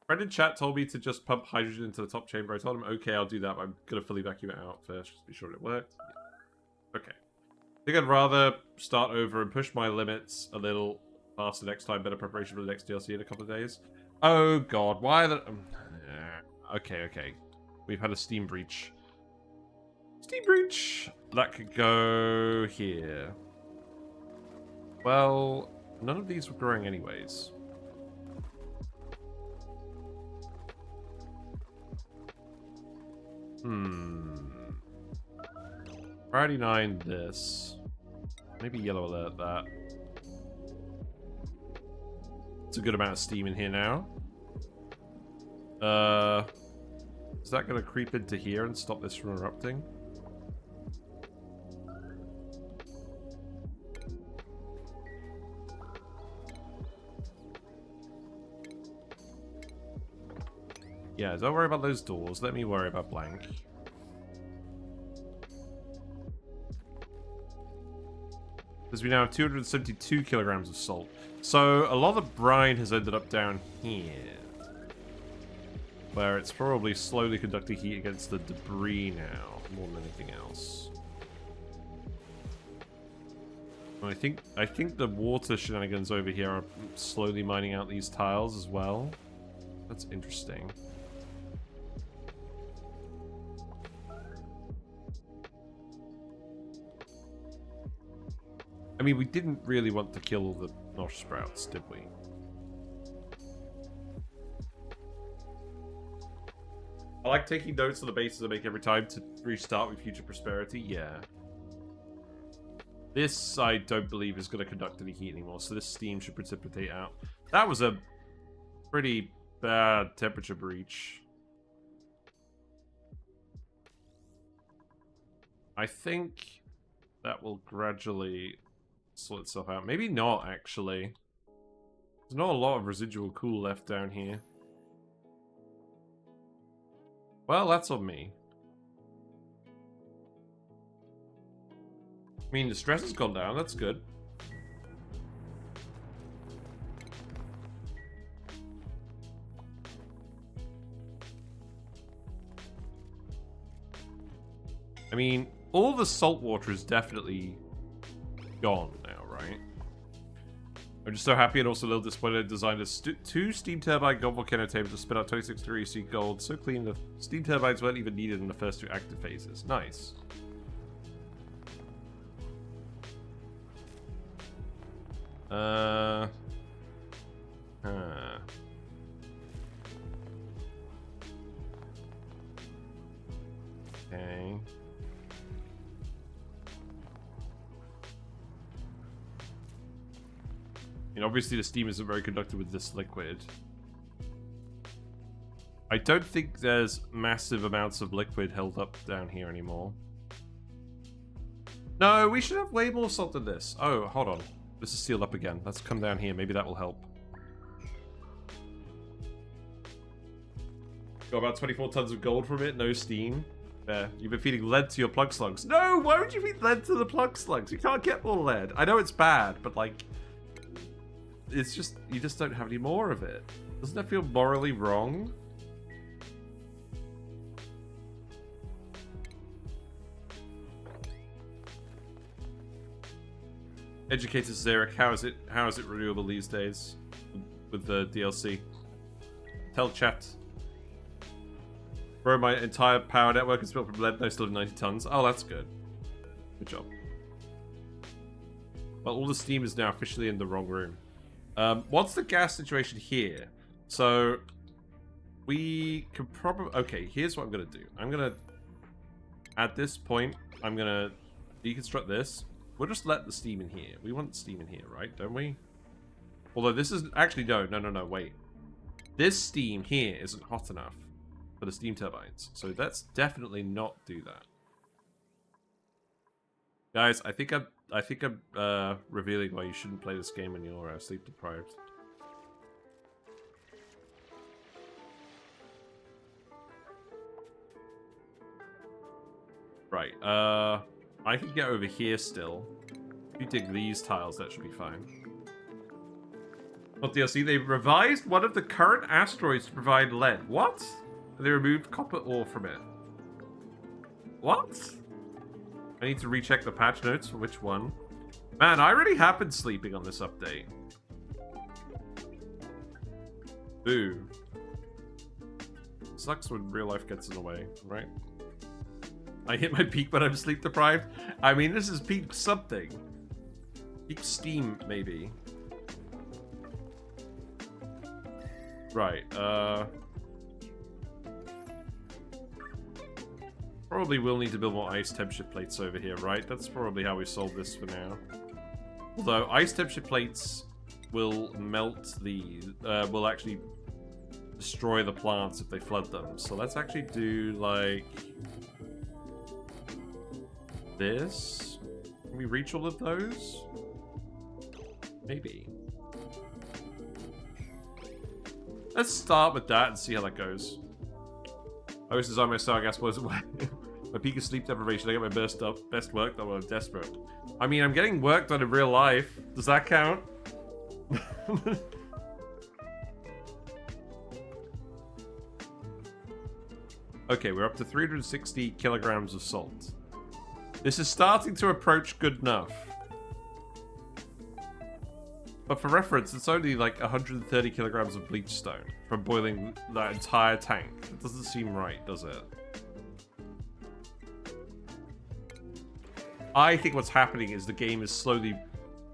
Speaker 1: Friend in chat told me to just pump hydrogen into the top chamber. I told him, okay, I'll do that, but I'm going to fully vacuum it out first, just to be sure it worked. Yeah. Okay. I think I'd rather start over and push my limits a little faster next time. Better preparation for the next DLC in a couple of days. Oh, God. Why the... Okay, okay. We've had a steam breach. Steam breach! That could go here. Well, none of these were growing anyways. Priority 9 this. Maybe yellow alert that. It's a good amount of steam in here now. Is that going to creep into here and stop this from erupting? Yeah, don't worry about those doors. Let me worry about blank. Because we now have 272 kilograms of salt. So a lot of the brine has ended up down here. Where it's probably slowly conducting heat against the debris now, more than anything else. I think the water shenanigans over here are slowly mining out these tiles as well. That's interesting. I mean, we didn't really want to kill the nosh sprouts, did we? I like taking notes on the bases I make every time to restart with future prosperity. Yeah. This, I don't believe, is going to conduct any heat anymore, so this steam should precipitate out. That was a pretty bad temperature breach. I think that will gradually sort itself out. Maybe not, actually. There's not a lot of residual cool left down here. Well, that's on me. I mean, the stress has gone down. That's good. I mean, all the salt water is definitely gone now, right? I'm just so happy and also a little disappointed I designed two steam turbine gold volcano tables to spit out 26 degrees C gold. So clean the steam turbines weren't even needed in the first two active phases. Nice. Okay. And obviously the steam isn't very conductive with this liquid. I don't think there's massive amounts of liquid held up down here anymore. No, we should have way more salt than this. Oh, hold on. This is sealed up again. Let's come down here. Maybe that will help. Got about 24 tons of gold from it. No steam. Fair. You've been feeding lead to your plug slugs. No, why would you feed lead to the plug slugs? You can't get more lead. I know it's bad, but like, it's just, you just don't have any more of it. Doesn't that feel morally wrong? Educator Zarek, how is it renewable these days with the DLC? Tell chat. Bro, my entire power network is built from lead and I still have 90 tons. Oh, that's good. Good job. Well, all the steam is now officially in the wrong room. What's the gas situation here? So, we could probably... Okay, here's what I'm going to do. I'm going to... At this point, I'm going to deconstruct this. We'll just let the steam in here. We want steam in here, right? Don't we? Although this is... Actually, no, wait. This steam here isn't hot enough for the steam turbines. So let's definitely not do that. Guys, I think I'm revealing why you shouldn't play this game when you're sleep deprived. Right, I can get over here still. If you dig these tiles, that should be fine. What DLC? They revised one of the current asteroids to provide lead. What? They removed copper ore from it. What? I need to recheck the patch notes for which one. Man, I really have been sleeping on this update. Boo. Sucks when real life gets in the way, right? I hit my peak when I'm sleep deprived. I mean, this is peak something. Peak steam, maybe. Right, probably will need to build more ice temperature plates over here, right? That's probably how we solve this for now. Although, ice temperature plates will melt the... will actually destroy the plants if they flood them. So let's actually do, like... this? Can we reach all of those? Maybe. Let's start with that and see how that goes. I wish design my star gas wasn't my peak of sleep deprivation. I get my best work done when I'm desperate. I mean, I'm getting work done in real life. Does that count? Okay, we're up to 360 kilograms of salt. This is starting to approach good enough. But for reference, it's only like 130 kilograms of bleach stone from boiling that entire tank. It doesn't seem right, does it? I think what's happening is the game is slowly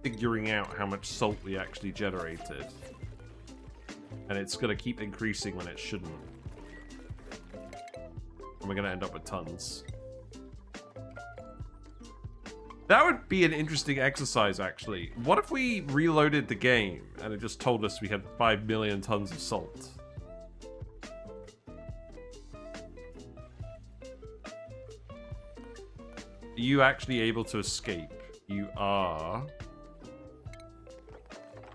Speaker 1: figuring out how much salt we actually generated. And it's going to keep increasing when it shouldn't. And we're going to end up with tons. That would be an interesting exercise, actually. What if we reloaded the game and it just told us we had 5 million tons of salt? Are you actually able to escape? You are.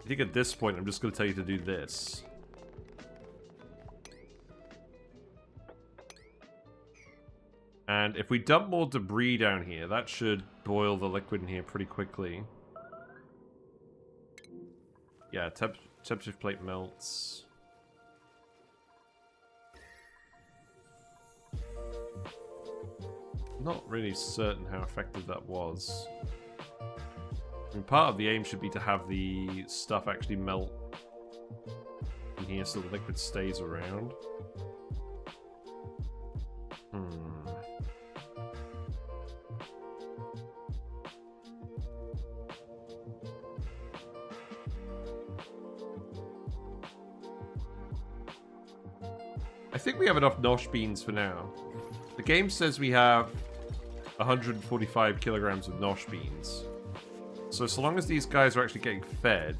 Speaker 1: I think at this point, I'm just going to tell you to do this. And if we dump more debris down here, that should boil the liquid in here pretty quickly. Yeah, temperature plate melts. Not really certain how effective that was. I mean, part of the aim should be to have the stuff actually melt in here so the liquid stays around. I think we have enough nosh beans for now. The game says we have 145 kilograms of nosh beans. So long as these guys are actually getting fed,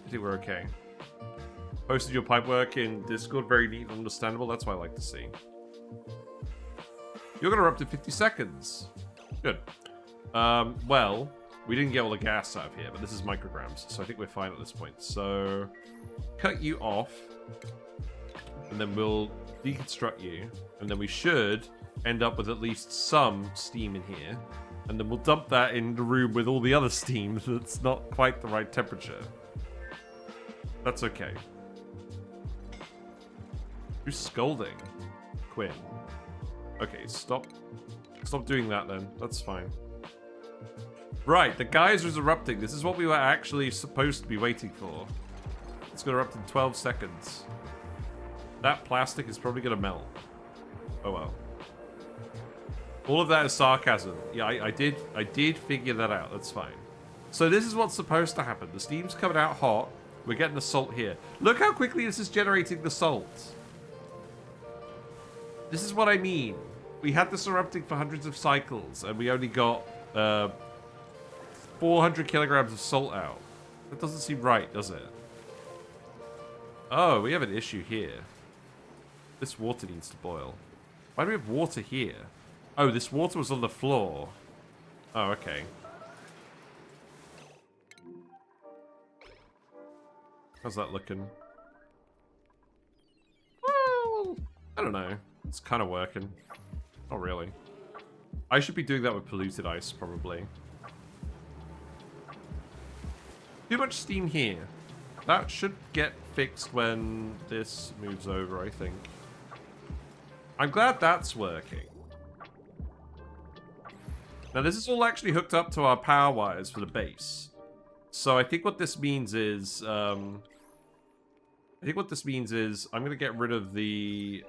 Speaker 1: I think we're okay. Posted your pipework in Discord, very neat and understandable. That's what I like to see. You're gonna up to 50 seconds. Good. Well, we didn't get all the gas out of here, but this is micrograms, so I think we're fine at this point. So, cut you off, and then we'll deconstruct you, and then we should end up with at least some steam in here. And then we'll dump that in the room with all the other steam that's not quite the right temperature. That's okay. Who's scolding? Quinn. Okay, stop doing that then. That's fine. Right, the geyser's erupting. This is what we were actually supposed to be waiting for. It's gonna erupt in 12 seconds. That plastic is probably gonna melt. Oh well. All of that is sarcasm. Yeah, I did figure that out. That's fine. So this is what's supposed to happen. The steam's coming out hot. We're getting the salt here. Look how quickly this is generating the salt. This is what I mean. We had this erupting for hundreds of cycles, and we only got 400 kilograms of salt out. That doesn't seem right, does it? Oh, we have an issue here. This water needs to boil. Why do we have water here? Oh, this water was on the floor. Oh, okay. How's that looking? Well, I don't know. It's kind of working. Not really. I should be doing that with polluted ice, probably. Too much steam here. That should get fixed when this moves over, I think. I'm glad that's working. Now, this is all actually hooked up to our power wires for the base. So I think what this means is... I'm going to get rid of the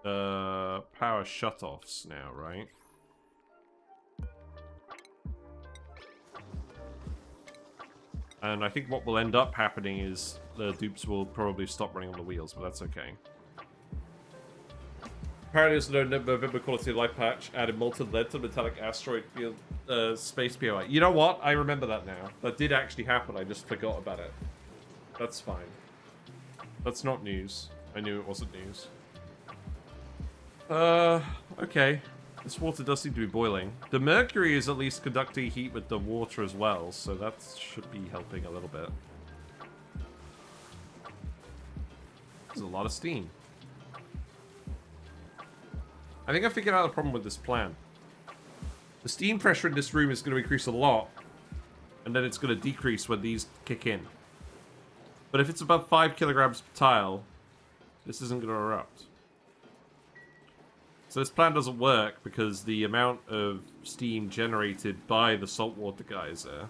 Speaker 1: power shutoffs now, right? And I think what will end up happening is the dupes will probably stop running on the wheels, but that's okay. Apparently there's no November quality of life patch added molten lead to the metallic asteroid field space POI. You know what? I remember that now. That did actually happen. I just forgot about it. That's fine. That's not news. I knew it wasn't news. Okay. This water does seem to be boiling. The mercury is at least conducting heat with the water as well, so that should be helping a little bit. There's a lot of steam. I think I figured out the problem with this plan. The steam pressure in this room is going to increase a lot, and then it's going to decrease when these kick in. But if it's above 5 kilograms per tile, this isn't going to erupt. So this plan doesn't work because the amount of steam generated by the Salt Water Geyser...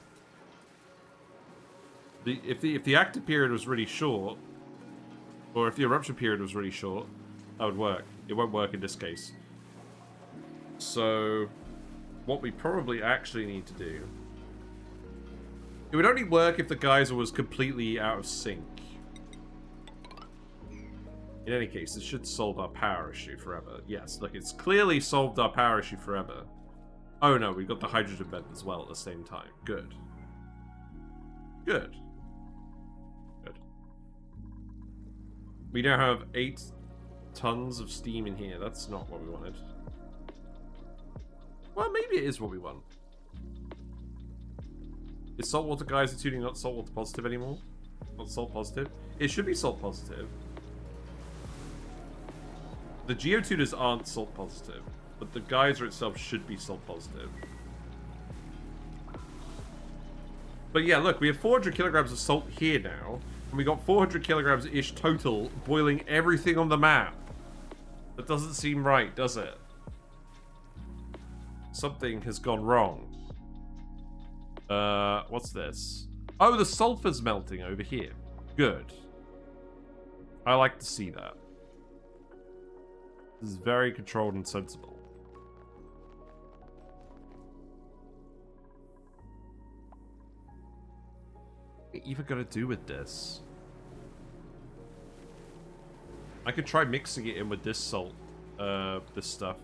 Speaker 1: If the active period was really short, or if the eruption period was really short, that would work. It won't work in this case. So, what we probably actually need to do... It would only work if the geyser was completely out of sync. In any case, this should solve our power issue forever. Yes, look, it's clearly solved our power issue forever. Oh no, we've got the hydrogen vent as well at the same time. Good. Good. Good. We now have 8 tons of steam in here. That's not what we wanted. Well, maybe it is what we want. Is saltwater geyser tuning not saltwater positive anymore? Not salt positive? It should be salt positive. The geotuners aren't salt positive, but the geyser itself should be salt positive. But yeah, look, we have 400 kilograms of salt here now, and we got 400 kilograms-ish total, boiling everything on the map. That doesn't seem right, does it? Something has gone wrong. What's this? Oh, the sulfur's melting over here. Good. I like to see that. This is very controlled and sensible. What are you even gonna do with this? I could try mixing it in with this salt, this stuff.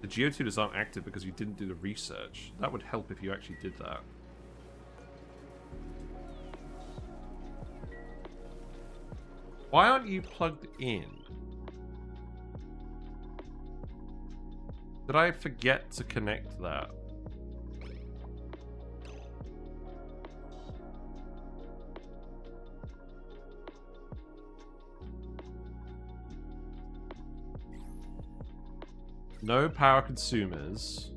Speaker 1: The geotuners aren't active because you didn't do the research. That would help if you actually did that. Why aren't you plugged in? Did I forget to connect that? No power consumers.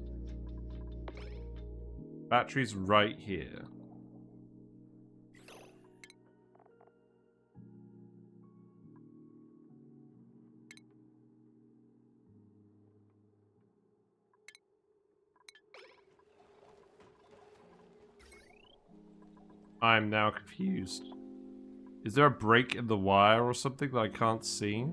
Speaker 1: Batteries right here. I'm now confused. Is there a break in the wire or something that I can't see?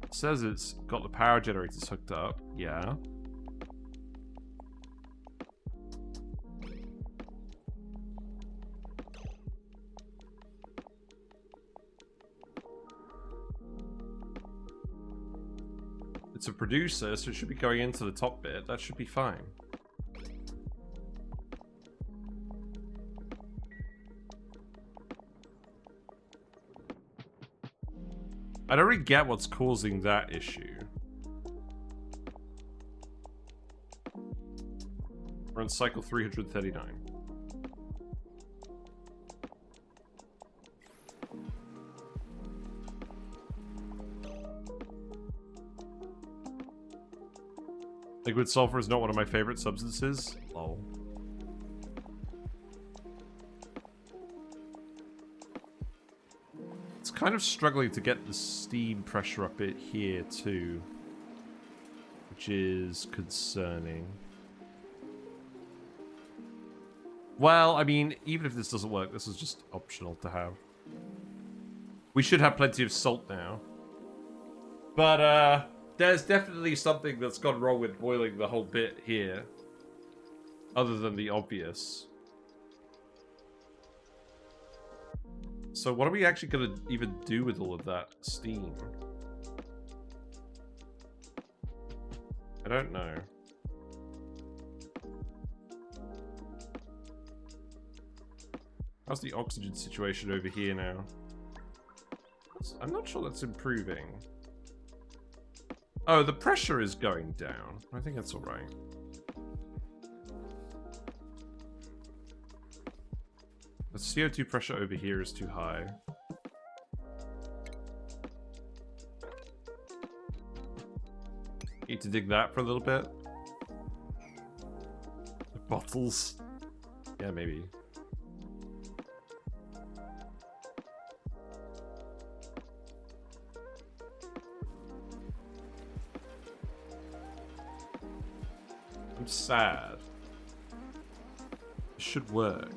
Speaker 1: It says it's got the power generators hooked up. Yeah. It's a producer, so it should be going into the top bit. That should be fine. I don't really get what's causing that issue. We're on cycle 339. Liquid sulfur is not one of my favorite substances. Lol. It's kind of struggling to get the steam pressure up it here too, which is concerning. Well, I mean, even if this doesn't work, this is just optional to have. We should have plenty of salt now. But, there's definitely something that's gone wrong with boiling the whole bit here. Other than the obvious. So what are we actually going to even do with all of that steam? I don't know. How's the oxygen situation over here now? I'm not sure that's improving. Oh, the pressure is going down. I think that's alright. The CO2 pressure over here is too high. Need to dig that for a little bit. The bottles. Yeah, maybe. I'm sad. It should work.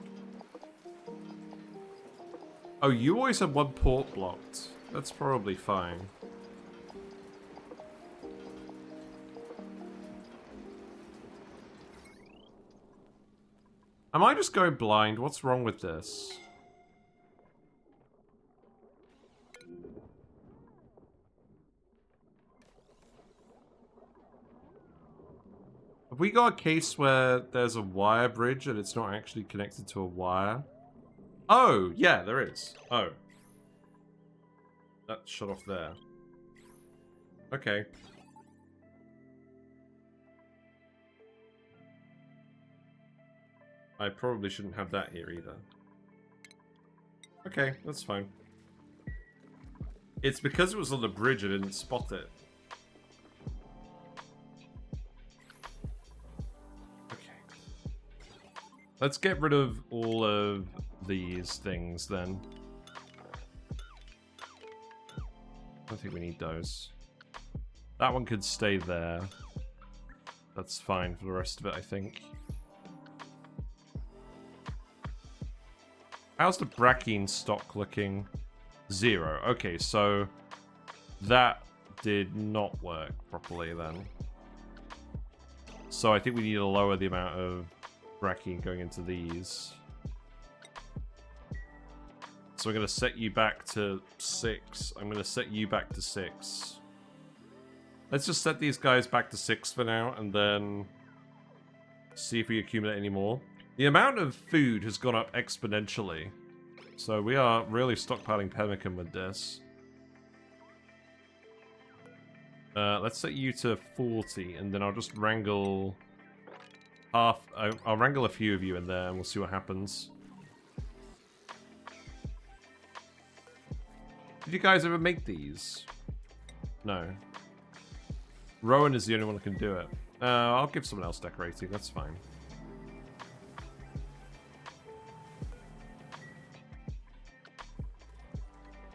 Speaker 1: Oh, you always have one port blocked. That's probably fine. Am I just going blind? What's wrong with this? Have we got a case where there's a wire bridge and it's not actually connected to a wire? Oh, yeah, there is. Oh. That shut off there. Okay. I probably shouldn't have that here either. Okay, that's fine. It's because it was on the bridge I didn't spot it. Let's get rid of all of these things then. I don't think we need those. That one could stay there. That's fine for the rest of it, I think. How's the Brackene stock looking? 0. Okay, so that did not work properly then. So I think we need to lower the amount of Brackene going into these. So we're going to set you back to 6. I'm going to set you back to 6. Let's just set these guys back to 6 for now, and then see if we accumulate any more. The amount of food has gone up exponentially. So we are really stockpiling pemmican with this. Let's set you to 40, and then I'll just wrangle half. I'll wrangle a few of you in there, and we'll see what happens. Did you guys ever make these? No. Rowan is the only one who can do it. I'll give someone else decorating, that's fine.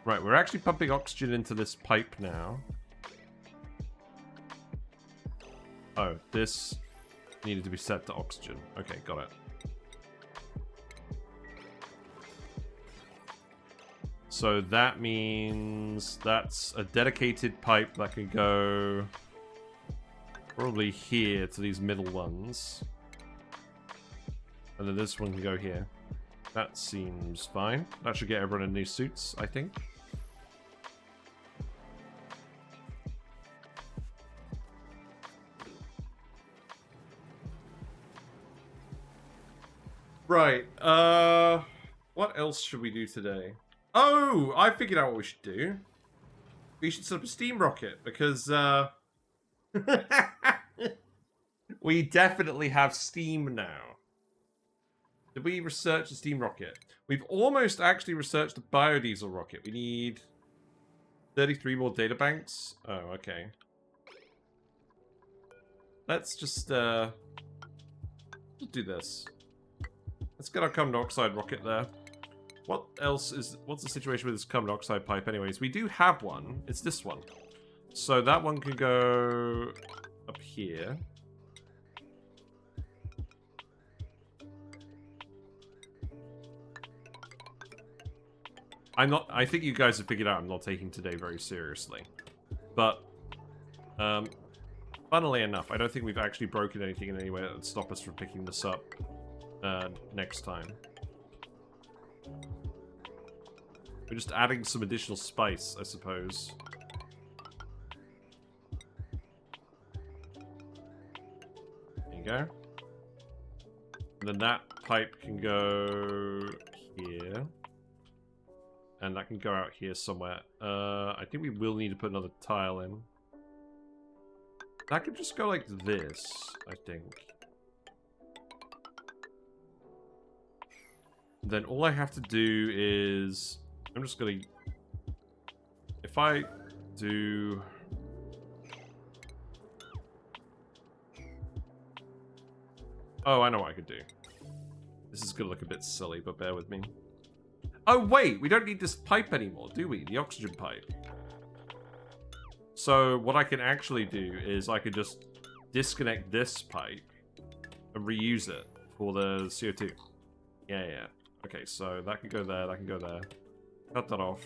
Speaker 1: Right, we're actually pumping oxygen into this pipe now. Oh, this needed to be set to oxygen. Okay, got it. So that means that's a dedicated pipe that can go probably here to these middle ones. And then this one can go here. That seems fine. That should get everyone in new suits, I think. Right, what else should we do today? Oh, I figured out what we should do. We should set up a steam rocket, because, we definitely have steam now. Did we research the steam rocket? We've almost actually researched the biodiesel rocket. We need 33 more data banks. Oh, okay. Let's just do this. Let's get our carbon dioxide rocket there. What else is... What's the situation with this carbon dioxide pipe anyways? We do have one. It's this one. So that one can go up here. I think you guys have figured out I'm not taking today very seriously. But, funnily enough, I don't think we've actually broken anything in any way that would stop us from picking this up next time. We're just adding some additional spice, I suppose. There you go. And then that pipe can go here. And that can go out here somewhere. I think we will need to put another tile in. That could just go like this, I think. Then all I have to do is... I'm just gonna... If I do... Oh, I know what I could do. This is gonna look a bit silly, but bear with me. Oh, wait! We don't need this pipe anymore, do we? The oxygen pipe. So, what I can actually do is I could just disconnect this pipe and reuse it for the CO2. Yeah. Okay, so that can go there, that can go there. Cut that off.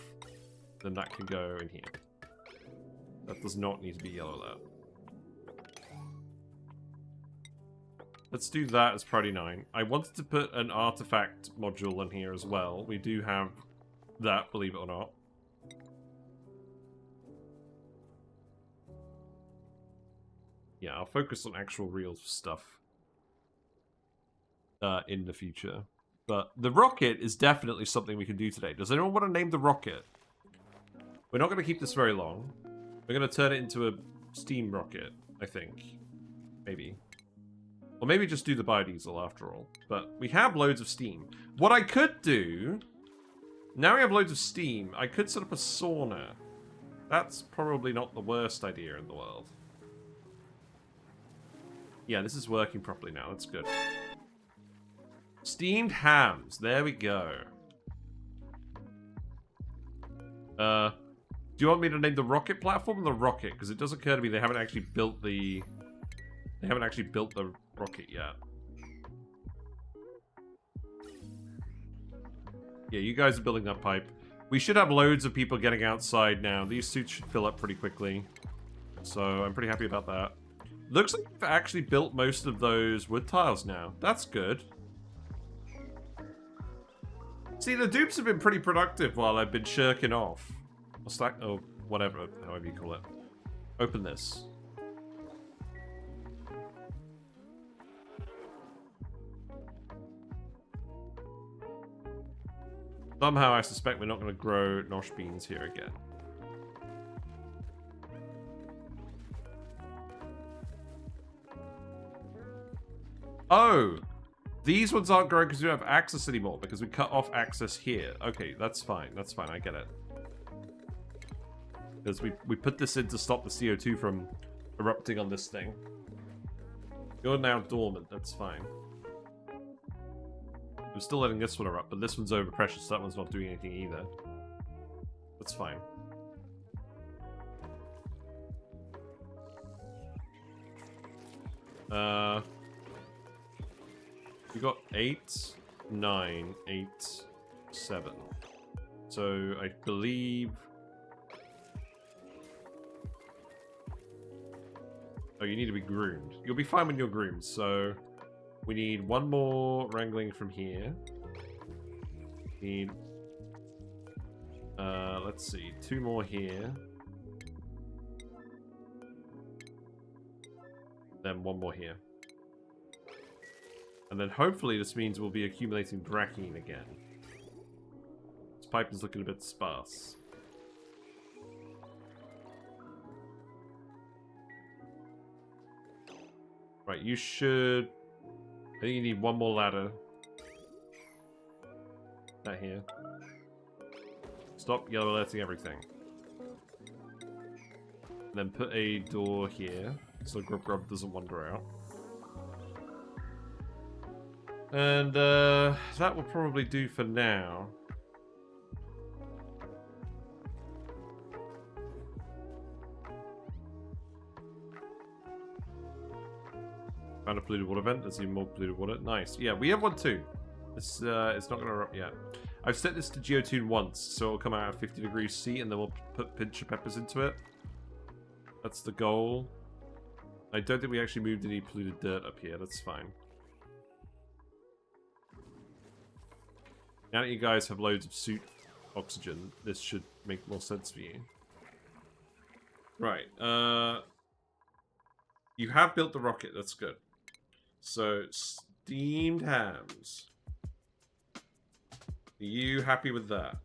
Speaker 1: Then that can go in here. That does not need to be yellow there. Let's do that as priority 9. I wanted to put an artifact module in here as well. We do have that, believe it or not. Yeah, I'll focus on actual real stuff in the future. But the rocket is definitely something we can do today. Does anyone want to name the rocket? We're not going to keep this very long. We're going to turn it into a steam rocket, I think. Maybe. Or maybe just do the biodiesel after all. But we have loads of steam. What I could do... Now we have loads of steam, I could set up a sauna. That's probably not the worst idea in the world. Yeah, this is working properly now. That's good. Steamed hams. There we go. Do you want me to name the rocket platform or the rocket? Because it does occur to me they haven't actually built the... They haven't actually built the rocket yet. Yeah, you guys are building that pipe. We should have loads of people getting outside now. These suits should fill up pretty quickly. So I'm pretty happy about that. Looks like we've actually built most of those wood tiles now. That's good. See, the dupes have been pretty productive while I've been shirking off. What's that? Oh, whatever, however you call it. Open this. Somehow I suspect we're not going to grow nosh beans here again. Oh! These ones aren't growing because we don't have access anymore, because we cut off access here. Okay, that's fine, I get it. Because we put this in to stop the CO2 from erupting on this thing. You're now dormant, that's fine. I'm still letting this one erupt, but this one's overpressured, so that one's not doing anything either. That's fine. We got 8, 9, 8, 7. So I believe... Oh, you need to be groomed. You'll be fine when you're groomed, so... We need one more wrangling from here. Need... let's see, 2 more here. Then 1 more here. And then hopefully this means we'll be accumulating Brackene again. This pipe is looking a bit sparse. Right, you should... I think you need 1 more ladder. That here. Stop yellow alerting everything. And then put a door here, so Grubgrub doesn't wander out. And that will probably do for now. Found a polluted water vent. There's even more polluted water. Nice. Yeah, we have one too. It's not going to erupt yet. I've set this to geotune once, so it'll come out at 50 degrees C, and then we'll put pinch of peppers into it. That's the goal. I don't think we actually moved any polluted dirt up here. That's fine. Now that you guys have loads of suit oxygen, this should make more sense for you. Right. You have built the rocket. That's good. So, steamed hams. Are you happy with that?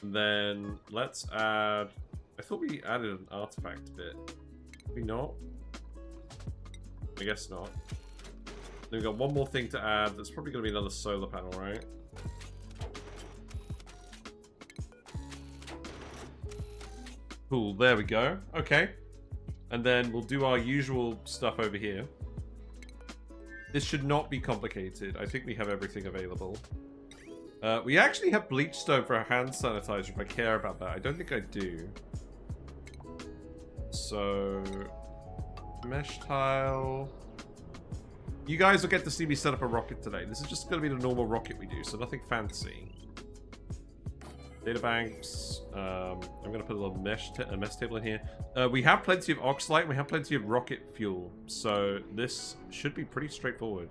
Speaker 1: And then let's add... I thought we added an artifact bit. Did we not? I guess not. Then we've got one more thing to add. There's probably going to be another solar panel, right? Cool, there we go. Okay. And then we'll do our usual stuff over here. This should not be complicated. I think we have everything available. We actually have bleach stone for a hand sanitizer if I care about that. I don't think I do. So... mesh tile... You guys will get to see me set up a rocket today. This is just going to be the normal rocket we do, so nothing fancy. Data banks. I'm going to put a little mesh table in here. We have plenty of oxalite and we have plenty of rocket fuel. So this should be pretty straightforward.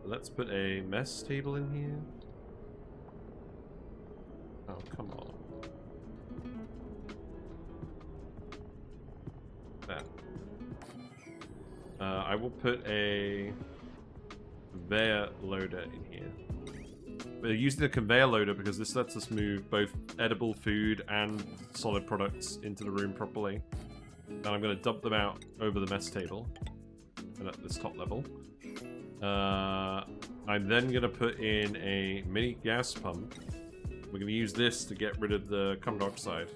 Speaker 1: Let's put a mess table in here. Oh, come on. There. I will put a conveyor loader in here. We're using the conveyor loader because this lets us move both edible food and solid products into the room properly. And I'm going to dump them out over the mess table and at this top level. I'm then going to put in a mini gas pump. We're going to use this to get rid of the carbon dioxide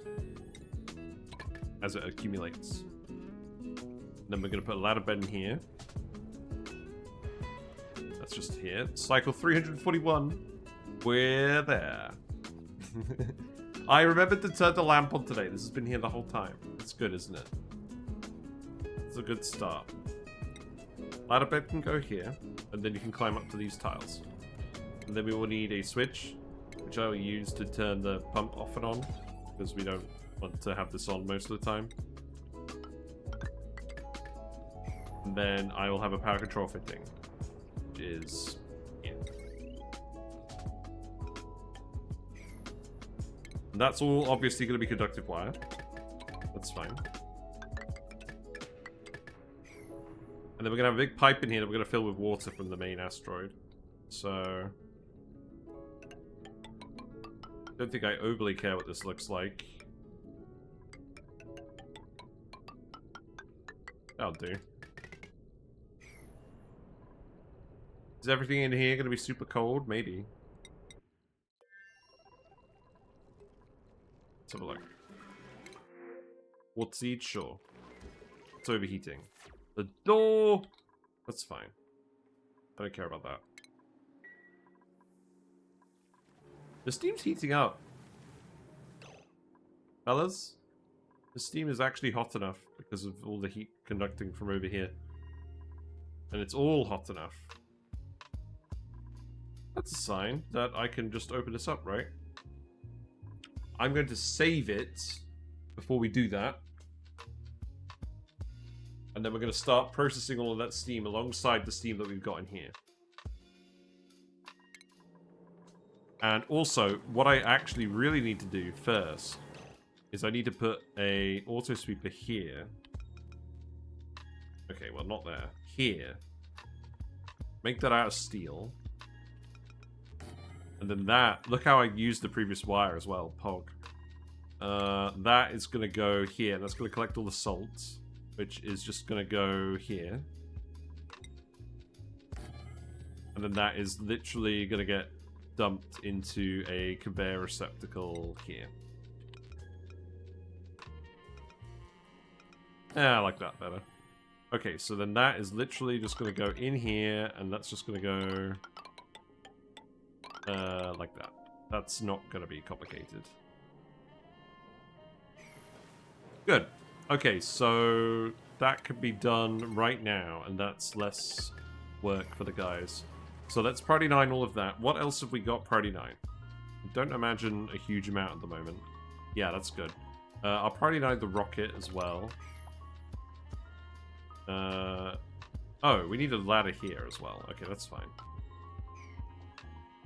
Speaker 1: as it accumulates. Then we're going to put a ladder bed in here. That's just here. Cycle 341. We're there. I remembered to turn the lamp on today. This has been here the whole time. It's good, isn't it? It's a good start. Ladder bed can go here, and then you can climb up to these tiles. And then we will need a switch, which I will use to turn the pump off and on, because we don't want to have this on most of the time. And then I will have a power control fitting, which is here. And that's all obviously going to be conductive wire. That's fine. And then we're going to have a big pipe in here that we're going to fill with water from the main asteroid. So... I don't think I overly care what this looks like. That'll do. Is everything in here going to be super cold? Maybe. Let's have a look. What's seed? Sure. It's overheating. The door... That's fine. I don't care about that. The steam's heating up. Fellas, the steam is actually hot enough because of all the heat conducting from over here. And it's all hot enough. That's a sign that I can just open this up, right? I'm going to save it before we do that. And then we're going to start processing all of that steam alongside the steam that we've got in here. And also, what I actually really need to do first is I need to put a auto sweeper here. Okay, well, not there. Here. Make that out of steel. And then that, look how I used the previous wire as well, Pog. That is going to go here, and that's going to collect all the salt, which is just going to go here. And then that is literally going to get dumped into a conveyor receptacle here. Yeah, I like that better. Okay, so then that is literally just going to go in here, and that's just going to go like that. That's not going to be complicated. Good. Okay, so that could be done right now, and that's less work for the guys. So let's priority 9 all of that. What else have we got priority 9? Don't imagine a huge amount at the moment. Yeah, that's good. I'll priority 9 the rocket as well. Oh, we need a ladder here as well. Okay, that's fine.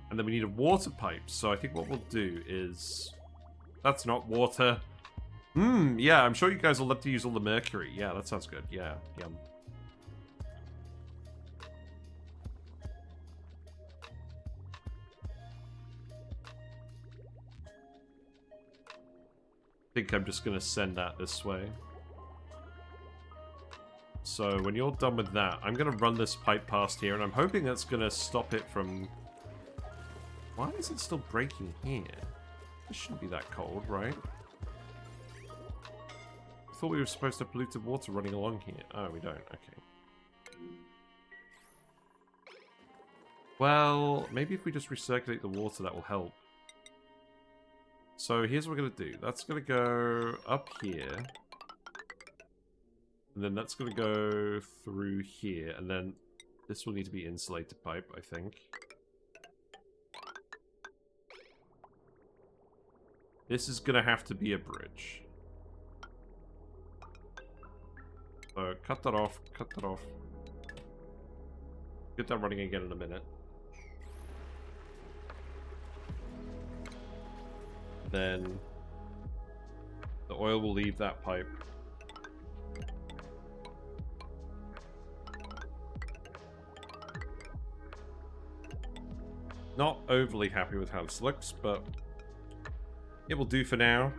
Speaker 1: And then we need a water pipe. So I think what we'll do is... That's not water. Yeah, I'm sure you guys will love to use all the mercury. Yeah, that sounds good. Yeah, yum. I think I'm just going to send that this way. So when you're done with that, I'm going to run this pipe past here, and I'm hoping that's going to stop it from... Why is it still breaking here? This shouldn't be that cold, right? I thought we were supposed to have polluted water running along here. Oh, we don't. Okay. Well, maybe if we just recirculate the water, that will help. So here's what we're going to do. That's going to go up here. And then that's going to go through here. And then this will need to be insulated pipe, I think. This is going to have to be a bridge. So cut that off, cut that off. Get that running again in a minute. Then the oil will leave that pipe. Not overly happy with how this looks, but it will do for now.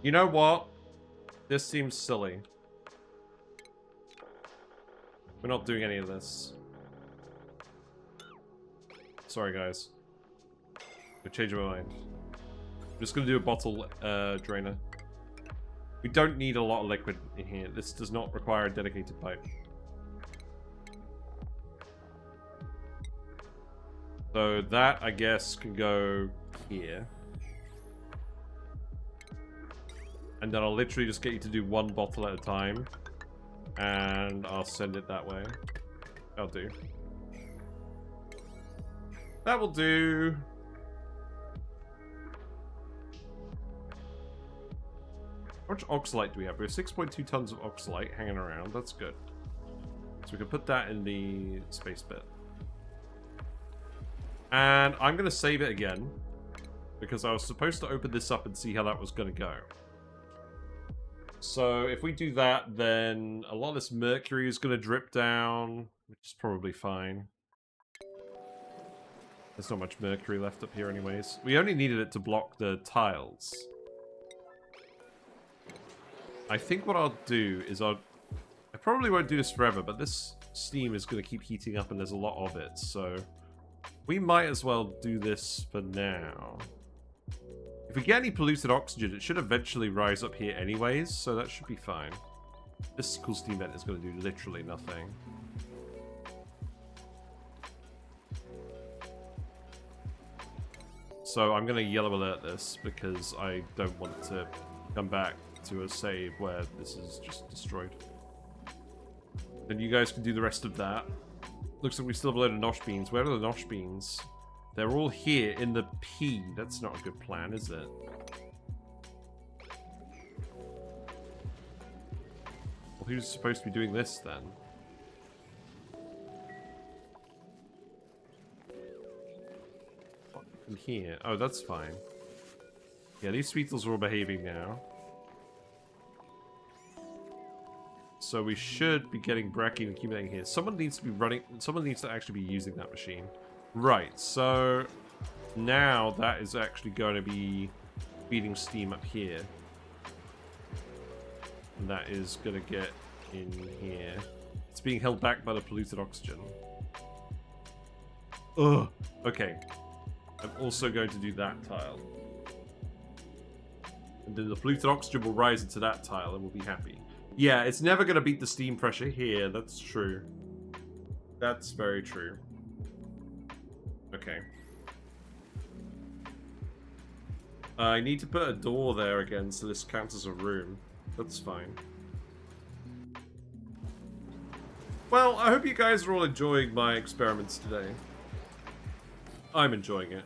Speaker 1: You know what? This seems silly. We're not doing any of this. Sorry, guys. We're changing my mind. I'm just going to do a bottle drainer. We don't need a lot of liquid in here. This does not require a dedicated pipe. So that, I guess, can go here. And then I'll literally just get you to do one bottle at a time. And I'll send it that way. That'll do. That will do. How much oxalite do we have? We have 6.2 tons of oxalite hanging around. That's good. So we can put that in the space bit. And I'm going to save it again. Because I was supposed to open this up and see how that was going to go. So if we do that, then a lot of this mercury is going to drip down. Which is probably fine. There's not much mercury left up here anyways. We only needed it to block the tiles. I think what I'll do is I probably won't do this forever, but this steam is going to keep heating up and there's a lot of it, so we might as well do this for now. If we get any polluted oxygen, it should eventually rise up here anyways, so that should be fine. This cool steam vent is going to do literally nothing. So I'm going to yellow alert this because I don't want to come back to a save where this is just destroyed. Then you guys can do the rest of that. Looks like we still have a load of nosh beans. Where are the nosh beans? They're all here in the P. That's not a good plan, is it? Well, who's supposed to be doing this then? In here. Oh, that's fine. Yeah, these Sweetles are all behaving now. So we should be getting Brackene accumulating here. Someone needs to be running... Someone needs to actually be using that machine. Right, so... Now that is actually going to be feeding steam up here. And that is going to get in here. It's being held back by the polluted oxygen. Ugh. Okay. I'm also going to do that tile. And then the polluted oxygen will rise into that tile and we'll be happy. Yeah, it's never going to beat the steam pressure here. That's true. That's very true. Okay. I need to put a door there again so this counts as a room. That's fine. Well, I hope you guys are all enjoying my experiments today. I'm enjoying it.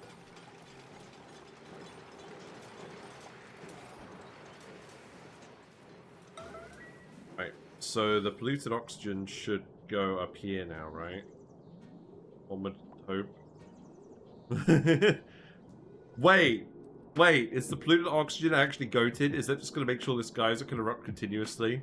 Speaker 1: Right, so the polluted oxygen should go up here now, right? One would hope. Wait, is the polluted oxygen actually goated? Is that just going to make sure this geyser can erupt continuously?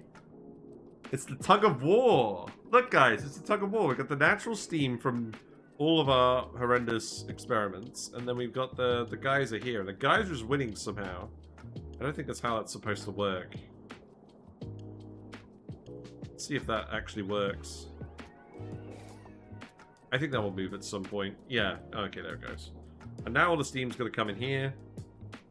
Speaker 1: It's the tug of war! Look guys, it's the tug of war. We've got the natural steam from all of our horrendous experiments, and then we've got the geyser here. And the geyser's winning somehow. I don't think that's how that's supposed to work. Let's see if that actually works. I think that will move at some point. Yeah, okay, there it goes. And now all the steam's going to come in here.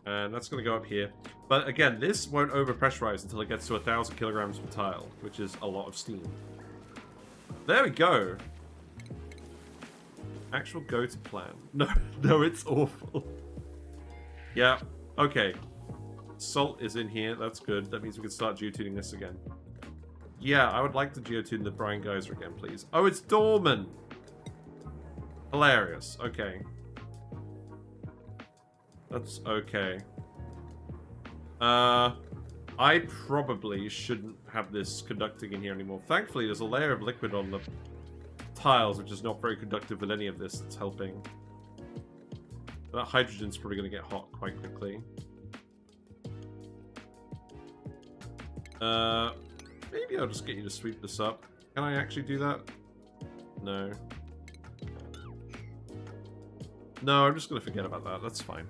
Speaker 1: And that's going to go up here. But again, this won't overpressurize until it gets to 1,000 kilograms per tile, which is a lot of steam. There we go. Actual go-to plan. No, no, it's awful. Yeah, okay. Salt is in here, that's good. That means we can start geotuning this again. Yeah, I would like to geotune the brine geyser again, please. Oh, it's dormant! Hilarious, okay. That's okay. I probably shouldn't have this conducting in here anymore. Thankfully, there's a layer of liquid on the tiles, which is not very conductive with any of this that's helping. That hydrogen's probably going to get hot quite quickly. Maybe I'll just get you to sweep this up. Can I actually do that? No. No, I'm just going to forget about that. That's fine.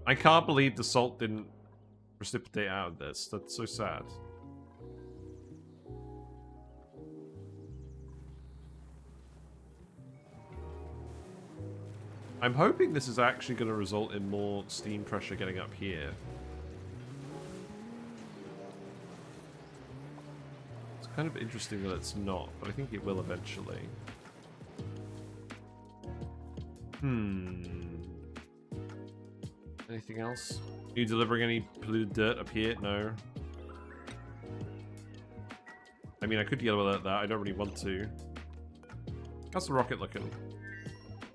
Speaker 1: I can't believe the salt didn't precipitate out of this. That's so sad. I'm hoping this is actually going to result in more steam pressure getting up here. It's kind of interesting that it's not, but I think it will eventually. Anything else? Are you delivering any polluted dirt up here? No. I mean, I could yellow alert that. I don't really want to. How's the rocket looking?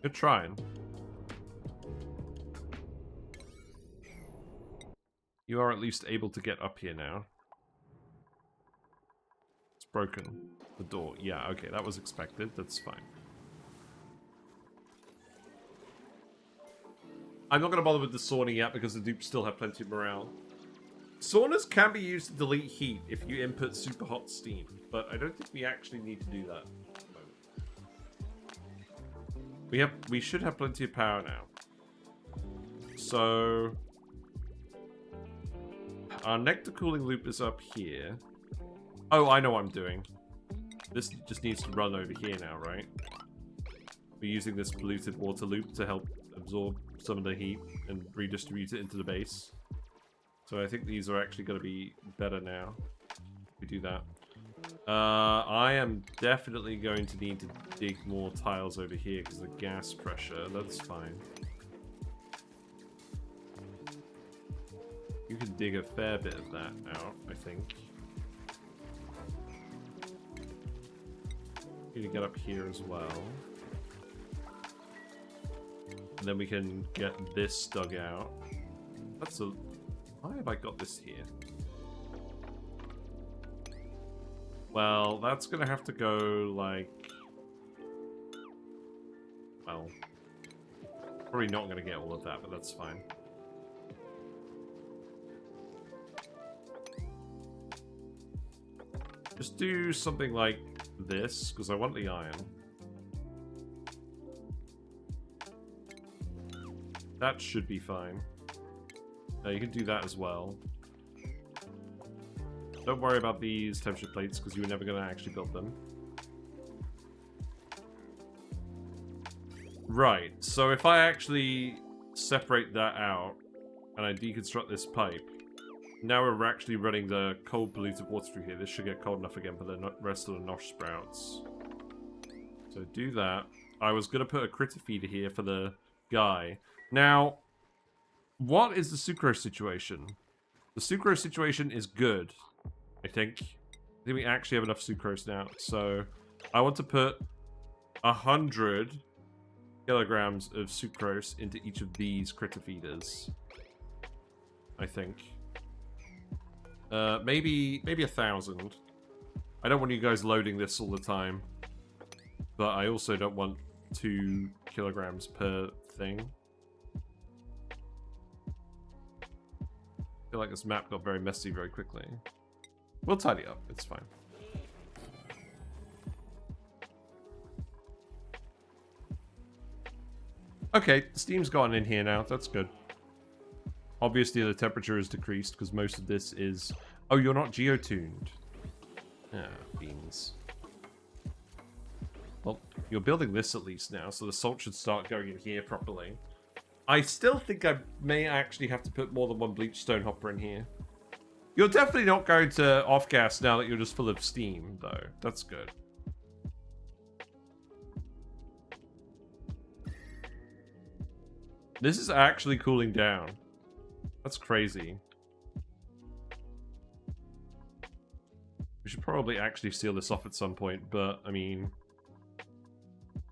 Speaker 1: Good trying. You are at least able to get up here now. It's broken. The door. Yeah, okay, that was expected. That's fine. I'm not going to bother with the sauna yet because the dupes still have plenty of morale. Saunas can be used to delete heat if you input super hot steam, but I don't think we actually need to do that at the moment. We should have plenty of power now. So our nectar cooling loop is up here. Oh, I know what I'm doing. This just needs to run over here now, right? We're using this polluted water loop to help absorb some of the heat and redistribute it into the base. So I think these are actually going to be better now. If we do that. I am definitely going to need to dig more tiles over here because of the gas pressure. That's fine. You can dig a fair bit of that out, I think. Need to get up here as well. And then we can get this dug out. That's a... Why have I got this here? Well, that's gonna have to go, like... Well... Probably not gonna get all of that, but that's fine. Just do something like this, because I want the iron. That should be fine. You can do that as well. Don't worry about these temperature plates, because you were never going to actually build them. Right, so if I actually separate that out, and I deconstruct this pipe, now we're actually running the cold polluted water through here. This should get cold enough again for the rest of the nosh sprouts. So do that. I was going to put a critter feeder here for the guy. Now, what is the sucrose situation? The sucrose situation is good, I think. I think we actually have enough sucrose now. So I want to put 100 kilograms of sucrose into each of these critter feeders. I think. Maybe 1,000. I don't want you guys loading this all the time. But I also don't want 2 kilograms per thing. I feel like this map got very messy very quickly. We'll tidy up, it's fine. Okay, steam's gone in here now, that's good. Obviously the temperature is decreased because most of this is... Oh, you're not geotuned. Ah, beans. Well, you're building this at least now, so the salt should start going in here properly. I still think I may actually have to put more than one bleach stone hopper in here. You're definitely not going to off-gas now that you're just full of steam, though. That's good. This is actually cooling down. That's crazy. We should probably actually seal this off at some point, but, I mean...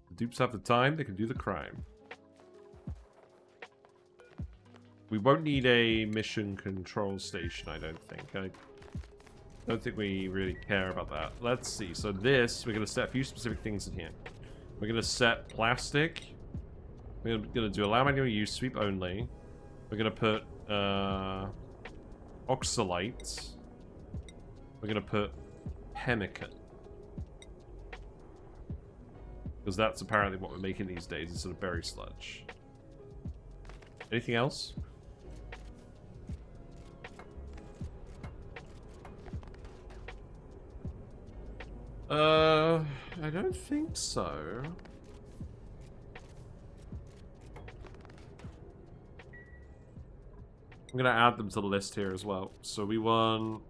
Speaker 1: The dupes have the time, they can do the crime. We won't need a mission control station, I don't think. I don't think we really care about that. Let's see. So this, we're going to set a few specific things in here. We're going to set plastic. We're going to do allow manual use, sweep only. We're going to put oxalite. We're going to put pemmican. Because that's apparently what we're making these days instead of berry sludge. Anything else? I don't think so. I'm gonna add them to the list here as well. So we want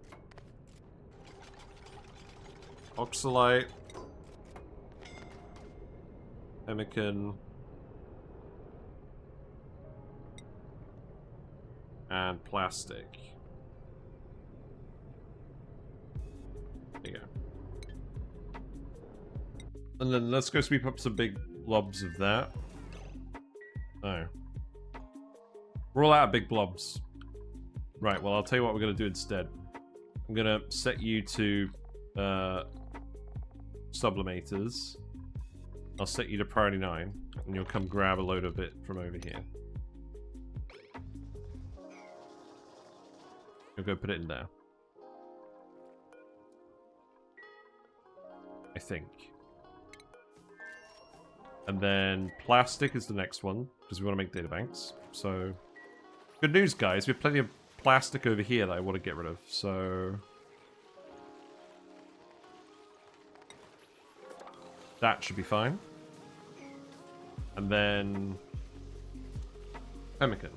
Speaker 1: oxalite, pemmican, and plastic. There you go. And then let's go sweep up some big blobs of that. Oh. We're all out of big blobs. Right, well, I'll tell you what we're going to do instead. I'm going to set you to sublimators. I'll set you to priority 9, and you'll come grab a load of it from over here. You'll go put it in there. I think. And then plastic is the next one, because we want to make databanks. So, good news, guys. We have plenty of plastic over here that I want to get rid of. So, That should be fine. And then pemmican,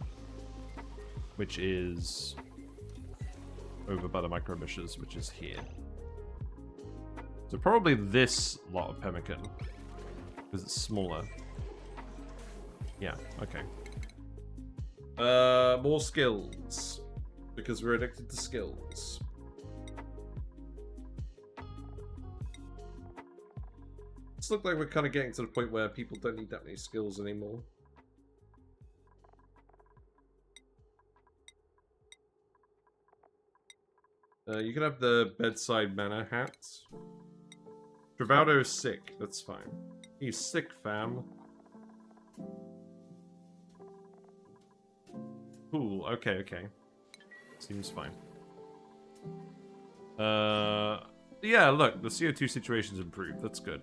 Speaker 1: which is over by the micro emissions, which is here. So probably this lot of pemmican, because it's smaller. Yeah, okay. More skills, because we're addicted to skills. It's look like we're kind of getting to the point where people don't need that many skills anymore. You can have the bedside manor hat. Travaldo is sick, that's fine. He's sick, fam. Cool, okay, okay. Seems fine. Yeah, look, the CO2 situation's improved, that's good.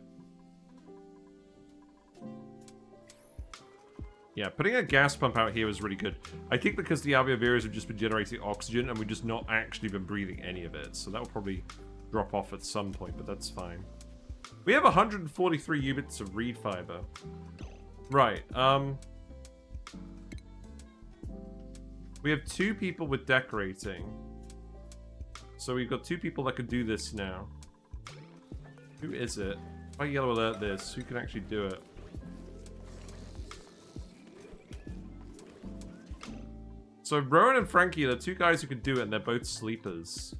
Speaker 1: Yeah, putting a gas pump out here was really good. I think because the alveolators have just been generating oxygen and we've just not actually been breathing any of it. So that will probably drop off at some point, but that's fine. We have 143 units of reed fiber. Right, we have 2 people with decorating. So we've got 2 people that can do this now. Who is it? If I yellow alert this, who can actually do it? So Rowan and Frankie are the 2 guys who can do it, and they're both sleepers.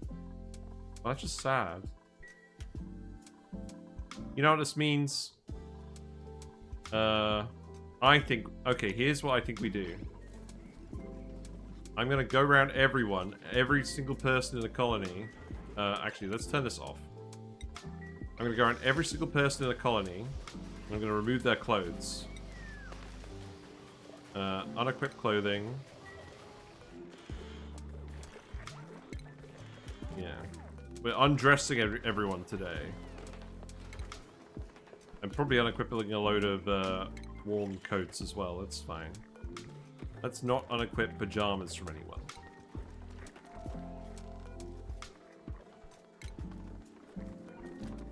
Speaker 1: Well, that's just sad. You know what this means? I think... Okay, here's what I think we do. I'm gonna go around everyone, every single person in the colony. Actually, let's turn this off. I'm gonna go around every single person in the colony. I'm gonna remove their clothes. Unequipped clothing. Yeah. We're undressing everyone today. And probably unequipping a load of warm coats as well. That's fine. Let's not unequip pajamas from anyone.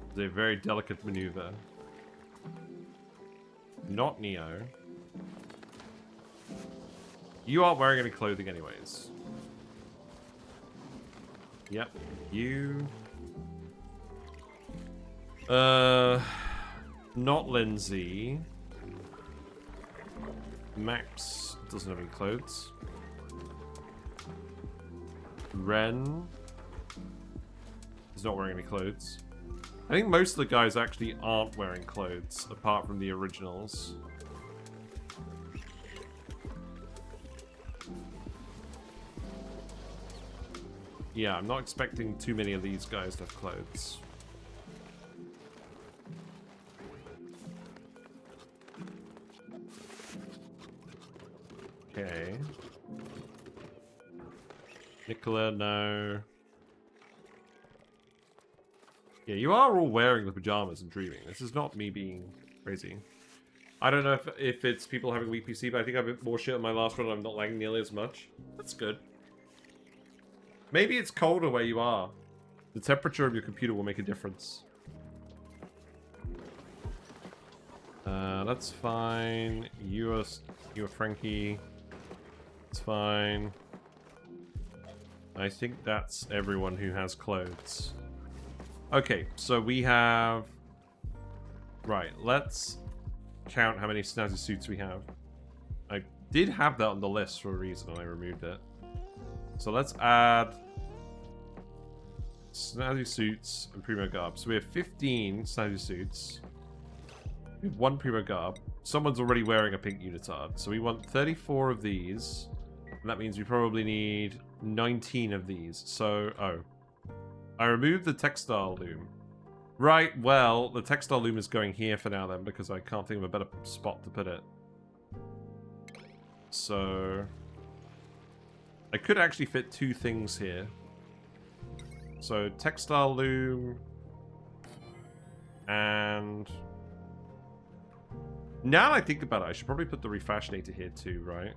Speaker 1: It's a very delicate maneuver. Not Neo. You aren't wearing any clothing anyways. Yep. You... Not Lindsay. Max doesn't have any clothes. Ren is not wearing any clothes. I think most of the guys actually aren't wearing clothes, apart from the originals. Yeah, I'm not expecting too many of these guys to have clothes. Okay. Nicola, no. Yeah, you are all wearing the pajamas and dreaming. This is not me being crazy. I don't know if it's people having weak PC, but I think I have a bit more shit on my last run and I'm not lagging nearly as much. That's good. Maybe it's colder where you are. The temperature of your computer will make a difference. That's fine. You are Frankie. It's fine. I think that's everyone who has clothes. Okay, so we have... Right, let's count how many snazzy suits we have. I did have that on the list for a reason and I removed it. So let's add snazzy suits and primo garb. So we have 15 snazzy suits. We have 1 primo garb. Someone's already wearing a pink unitard. So we want 34 of these. And that means we probably need 19 of these. So, oh. I removed the textile loom. Right, well, the textile loom is going here for now then, because I can't think of a better spot to put it. So... I could actually fit 2 things here. So, textile loom... And... Now that I think about it, I should probably put the refashionator here too, right?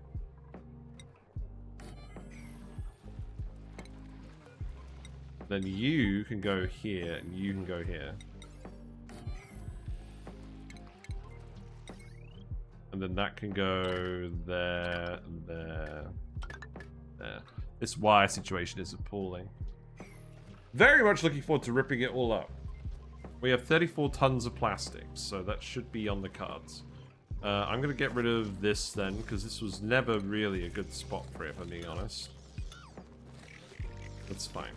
Speaker 1: Then you can go here, and you can go here. And then that can go there, there, there. This wire situation is appalling. Very much looking forward to ripping it all up. We have 34 tons of plastic, so that should be on the cards. I'm going to get rid of this then, because this was never really a good spot for it, if I'm being honest. That's fine.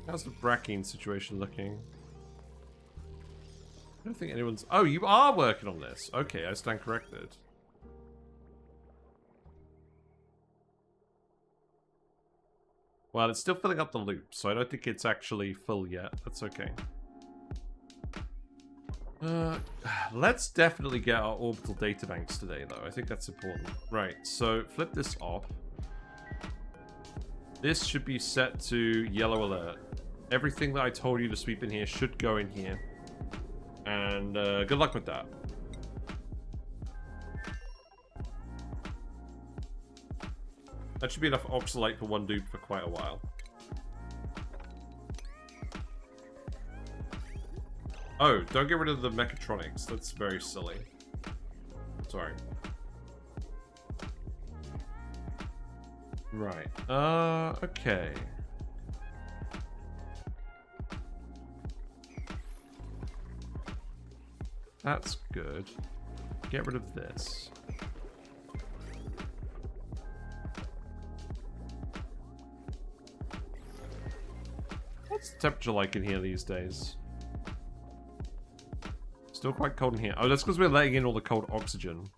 Speaker 1: How's the Brackene situation looking? I don't think anyone's... Oh, you are working on this. Okay, I stand corrected. Well, it's still filling up the loop, so I don't think it's actually full yet. That's okay. Let's definitely get our orbital databanks today, though. I think that's important. Right, so flip this off. This should be set to yellow alert. Everything that I told you to sweep in here should go in here. And good luck with that. That should be enough oxalate for one dupe for quite a while. Oh, don't get rid of the mechatronics. That's very silly. Sorry. Right. Okay. That's good. Get rid of this. What's the temperature like in here these days? Still quite cold in here. Oh, that's because we're letting in all the cold oxygen.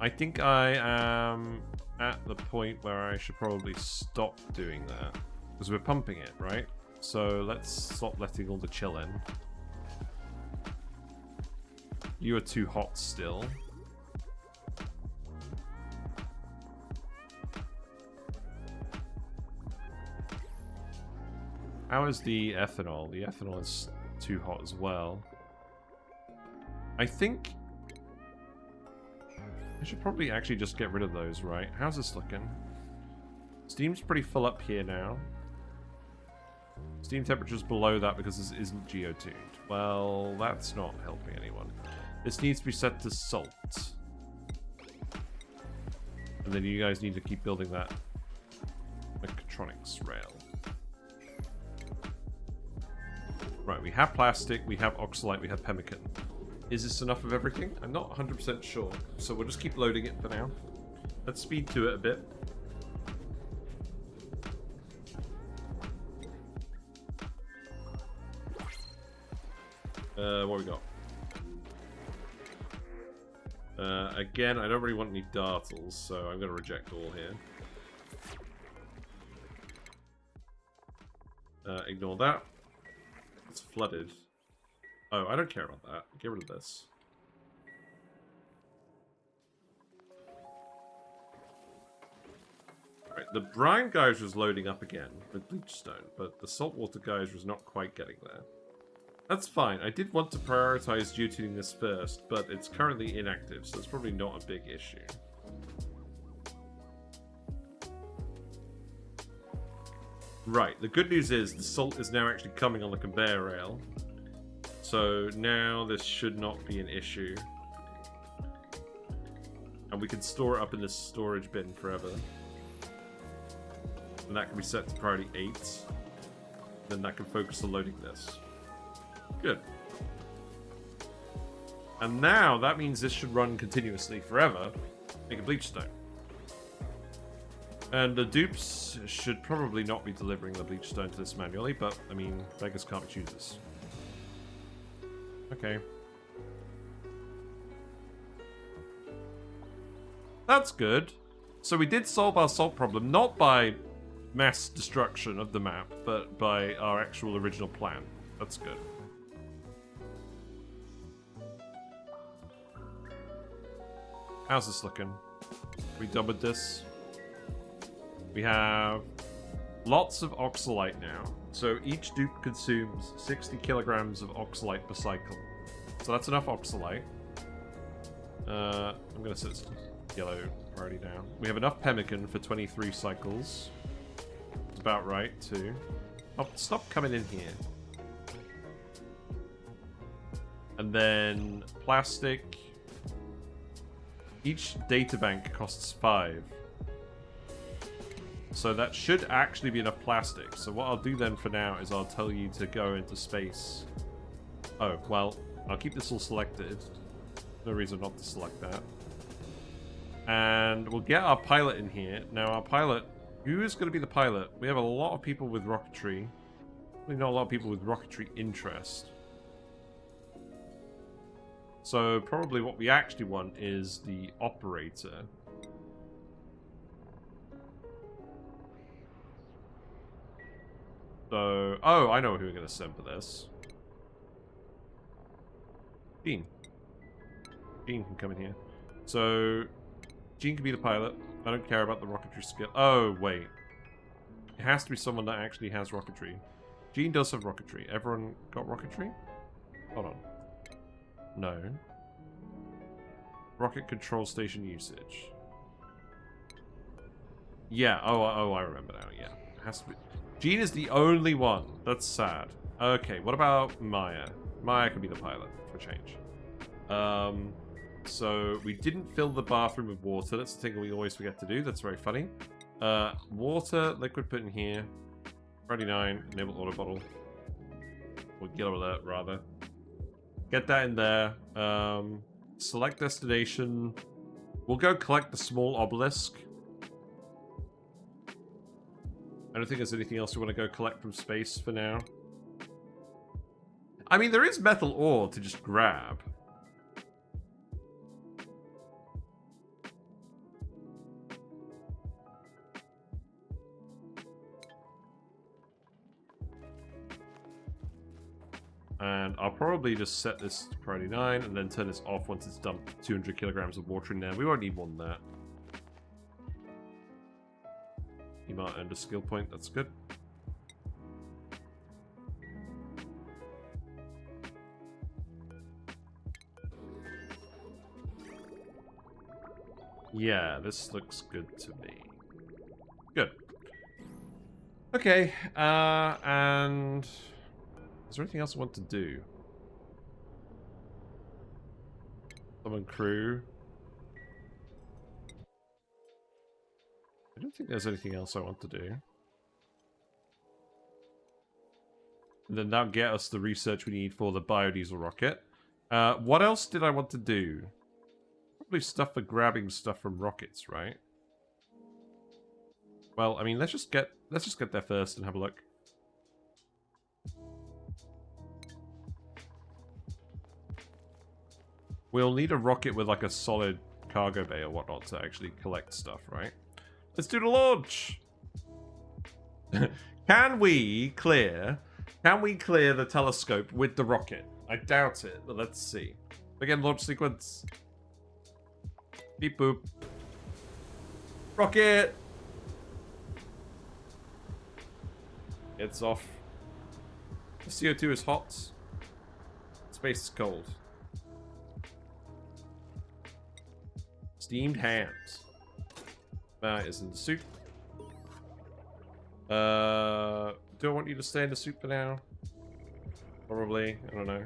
Speaker 1: I think I am at the point where I should probably stop doing that. Because we're pumping it, right? So let's stop letting all the chill in. You are too hot still. How is the ethanol? The ethanol is too hot as well. I think I should probably actually just get rid of those, right? How's this looking? Steam's pretty full up here now. Steam temperature's below that because this isn't geotuned. Well, that's not helping anyone. This needs to be set to salt. And then you guys need to keep building that mechatronics rail. Right, we have plastic, we have oxalate, we have pemmican. Is this enough of everything? I'm not 100% sure, so we'll just keep loading it for now. Let's speed to it a bit. What we got? Again, I don't really want any dartles, so I'm going to reject all here. Ignore that. It's flooded. Oh, I don't care about that. Get rid of this. Alright, the brine geyser is loading up again with bleachstone, but the saltwater geyser is not quite getting there. That's fine. I did want to prioritize geotuning this first, but it's currently inactive, so it's probably not a big issue. Right, the good news is the salt is now actually coming on the conveyor rail. So now this should not be an issue. And we can store it up in this storage bin forever. And that can be set to priority 8. Then that can focus on loading this. Good. And now that means this should run continuously forever. Make a bleachstone. And the dupes should probably not be delivering the bleachstone to this manually, but I mean, beggars can't be choosers. Okay. That's good. So we did solve our salt problem, not by mass destruction of the map, but by our actual original plan. That's good. How's this looking? We done with this? We have lots of oxalate now. So each dupe consumes 60 kilograms of oxalate per cycle. So that's enough oxalate. I'm going to set this yellow priority now. We have enough pemmican for 23 cycles. It's about right, too. Oh, stop coming in here. And then plastic. Each databank costs 5. So that should actually be enough plastic. So what I'll do then for now is I'll tell you to go into space. Oh, well, I'll keep this all selected. No reason not to select that. And we'll get our pilot in here. Now, our pilot, who is going to be the pilot? We have a lot of people with rocketry. We know a lot of people with rocketry interest. So probably what we actually want is the operator. So, oh, I know who we're going to send for this. Gene. Gene can come in here. So, Gene can be the pilot. I don't care about the rocketry skill. Oh, wait. It has to be someone that actually has rocketry. Gene does have rocketry. Everyone got rocketry? Hold on. No. Rocket control station usage. Yeah, oh, I remember now, yeah. It has to be. Gene is the only one. That's sad. Okay, what about Maya? Maya can be the pilot, for change. So, we didn't fill the bathroom with water. That's the thing we always forget to do. That's very funny. Water, liquid put in here. 39, enable auto bottle. Or yellow alert, rather. Get that in there. Select destination. We'll go collect the small obelisk. I don't think there's anything else we want to go collect from space for now. I mean, there is metal ore to just grab. And I'll probably just set this to priority 9 and then turn this off once it's dumped 200 kilograms of water in there. We won't need more than that. You might earn a skill point, that's good. Yeah, this looks good to me. Good. Okay, and... is there anything else I want to do? Summon crew. I don't think there's anything else I want to do. And then that'll get us the research we need for the biodiesel rocket. What else did I want to do? Probably stuff for grabbing stuff from rockets, right? Well, I mean, let's just get there first and have a look. We'll need a rocket with like a solid cargo bay or whatnot to actually collect stuff, right? Let's do the launch! Can we clear the telescope with the rocket? I doubt it, but let's see. Begin launch sequence. Beep boop. Rocket! It's off. The CO2 is hot. Space is cold. Steamed hams. That is in the soup. Do I want you to stay in the soup for now? Probably. I don't know.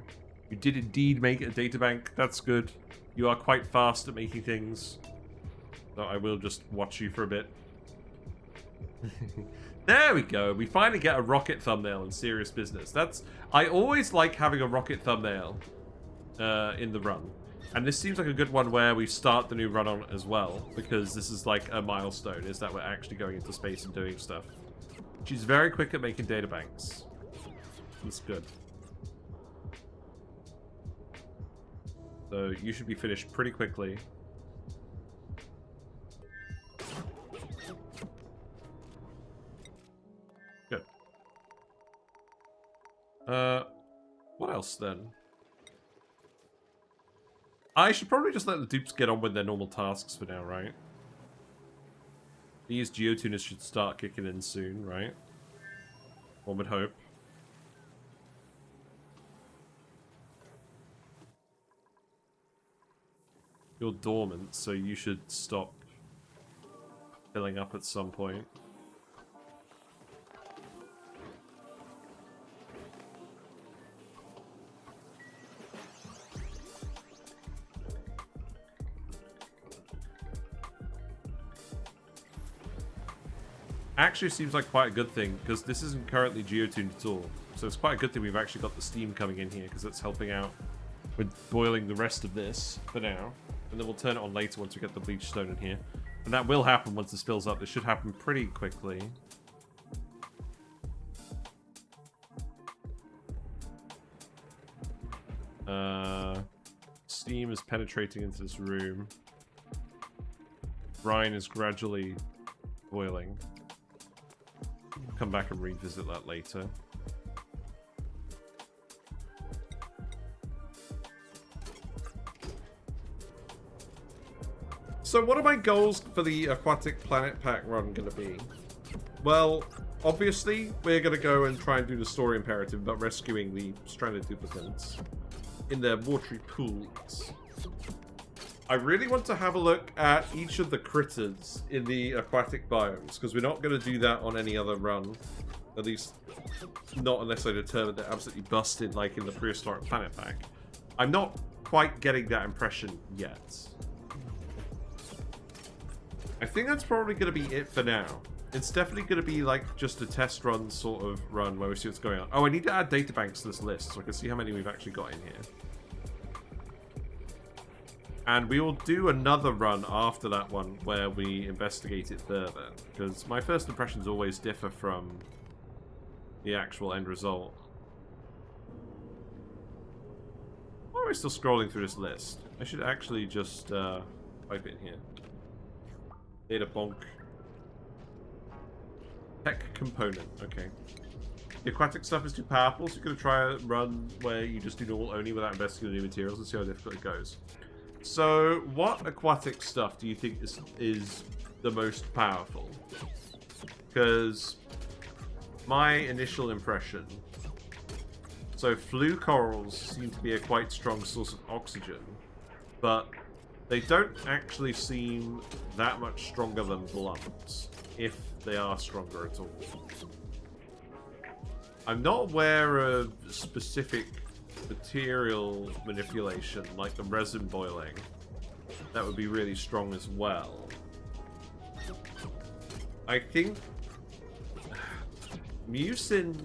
Speaker 1: You did indeed make a databank. That's good. You are quite fast at making things. So I will just watch you for a bit. There we go. We finally get a rocket thumbnail in serious business. I always like having a rocket thumbnail in the run. And this seems like a good one where we start the new run on as well, because this is like a milestone, is that we're actually going into space and doing stuff. She's very quick at making databanks. That's good. So you should be finished pretty quickly. Good. What else then? I should probably just let the dupes get on with their normal tasks for now, right? These geotuners should start kicking in soon, right? One would hope. You're dormant, so you should stop filling up at some point. Actually seems like quite a good thing, because this isn't currently geotuned at all. So it's quite a good thing we've actually got the steam coming in here, because it's helping out with boiling the rest of this for now. And then we'll turn it on later once we get the bleach stone in here. And that will happen once this fills up. This should happen pretty quickly. Steam is penetrating into this room. Brine is gradually boiling. Come back and revisit that later. So what are my goals for the Aquatic Planet Pack run going to be? Well, obviously, we're going to go and try and do the story imperative about rescuing the stranded duplicants in their watery pools. I really want to have a look at each of the critters in the aquatic biomes, because we're not going to do that on any other run. At least, not unless I determine they're absolutely busted like in the Prehistoric Planet Pack. I'm not quite getting that impression yet. I think that's probably going to be it for now. It's definitely going to be like just a test run sort of run where we see what's going on. Oh, I need to add databanks to this list so I can see how many we've actually got in here. And we will do another run after that one where we investigate it further. Because my first impressions always differ from the actual end result. Why am I still scrolling through this list? I should actually just type it in here. Data bonk. Tech component. Okay. The aquatic stuff is too powerful, so you're going to try a run where you just do normal only without investigating new materials and see how difficult it goes. So, what aquatic stuff do you think is the most powerful? Because my initial impression... So, flue corals seem to be a quite strong source of oxygen, but they don't actually seem that much stronger than blumps, if they are stronger at all. I'm not aware of specific material manipulation, like the resin boiling. That would be really strong as well. I think mucin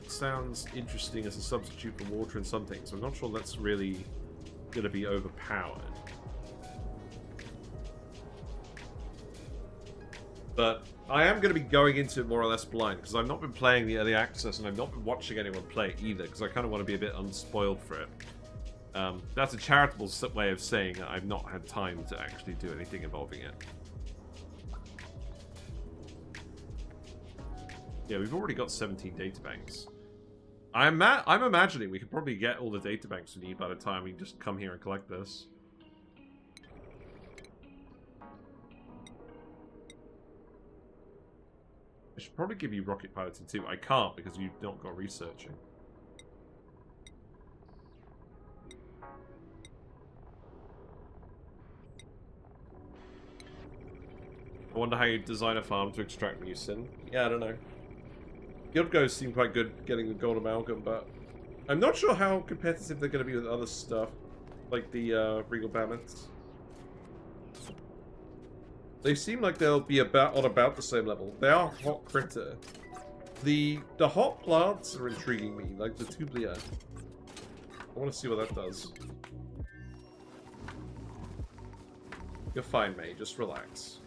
Speaker 1: sounds interesting as a substitute for water in some things. I'm not sure that's really going to be overpowered. But I am going to be going into it more or less blind, because I've not been playing the early access, and I've not been watching anyone play it either, because I kind of want to be a bit unspoiled for it. That's a charitable way of saying that I've not had time to actually do anything involving it. Yeah, we've already got 17 databanks. I'm imagining we could probably get all the databanks we need by the time we just come here and collect this. I should probably give you rocket piloting too. I can't because you've not got researching. I wonder how you design a farm to extract mucin. Yeah, I don't know. Guild Ghosts seem quite good getting the gold amalgam, but I'm not sure how competitive they're going to be with other stuff, like the regal mammoths. They seem like they'll be on about the same level. They are hot critter. The hot plants are intriguing me, like the tublia. I want to see what that does. You're fine, mate. Just relax.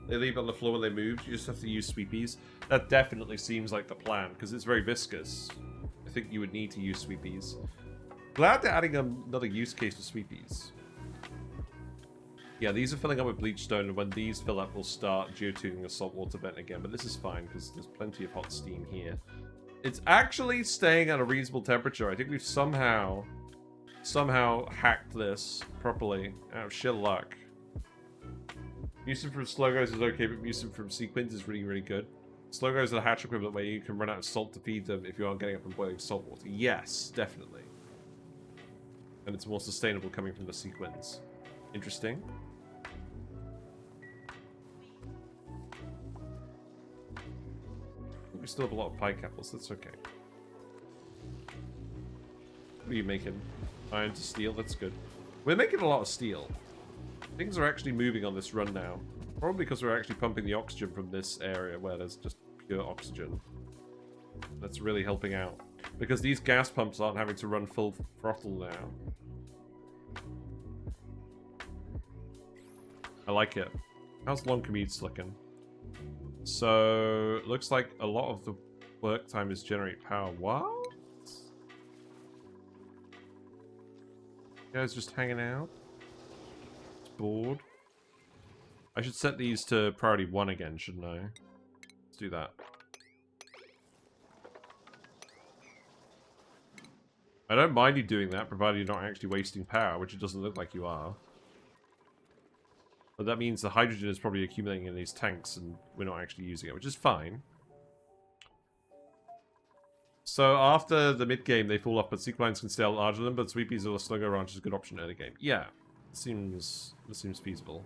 Speaker 1: They leave on the floor when they move. You just have to use sweepies. That definitely seems like the plan, because it's very viscous. I think you would need to use sweepies. Glad they're adding another use case for sweepies. Yeah, these are filling up with bleach stone, and when these fill up, we'll start geotuning the saltwater vent again. But this is fine, because there's plenty of hot steam here. It's actually staying at a reasonable temperature. I think we've somehow hacked this properly out of sheer luck. Mucin from Slogos is okay, but mucin from Sequins is really, really good. Slow goes to the hatch equivalent where you can run out of salt to feed them if you aren't getting up from boiling salt water. Yes, definitely. And it's more sustainable coming from the sequence. Interesting. We still have a lot of pike apples, that's okay. What are you making? Iron to steel, that's good. We're making a lot of steel. Things are actually moving on this run now. Probably because we're actually pumping the oxygen from this area where there's just pure oxygen. That's really helping out. Because these gas pumps aren't having to run full throttle now. I like it. How's long commutes looking? So, looks like a lot of the work time is generate power. What? You guys just hanging out? It's bored. I should set these to priority 1 again, shouldn't I? Let's do that. I don't mind you doing that, provided you're not actually wasting power, which it doesn't look like you are. But that means the hydrogen is probably accumulating in these tanks, and we're not actually using it, which is fine. So after the mid-game, they fall off, but sequel lines can stay larger than them, but Sweepies or the Sluggo Ranch is a good option early game. Yeah, this seems feasible.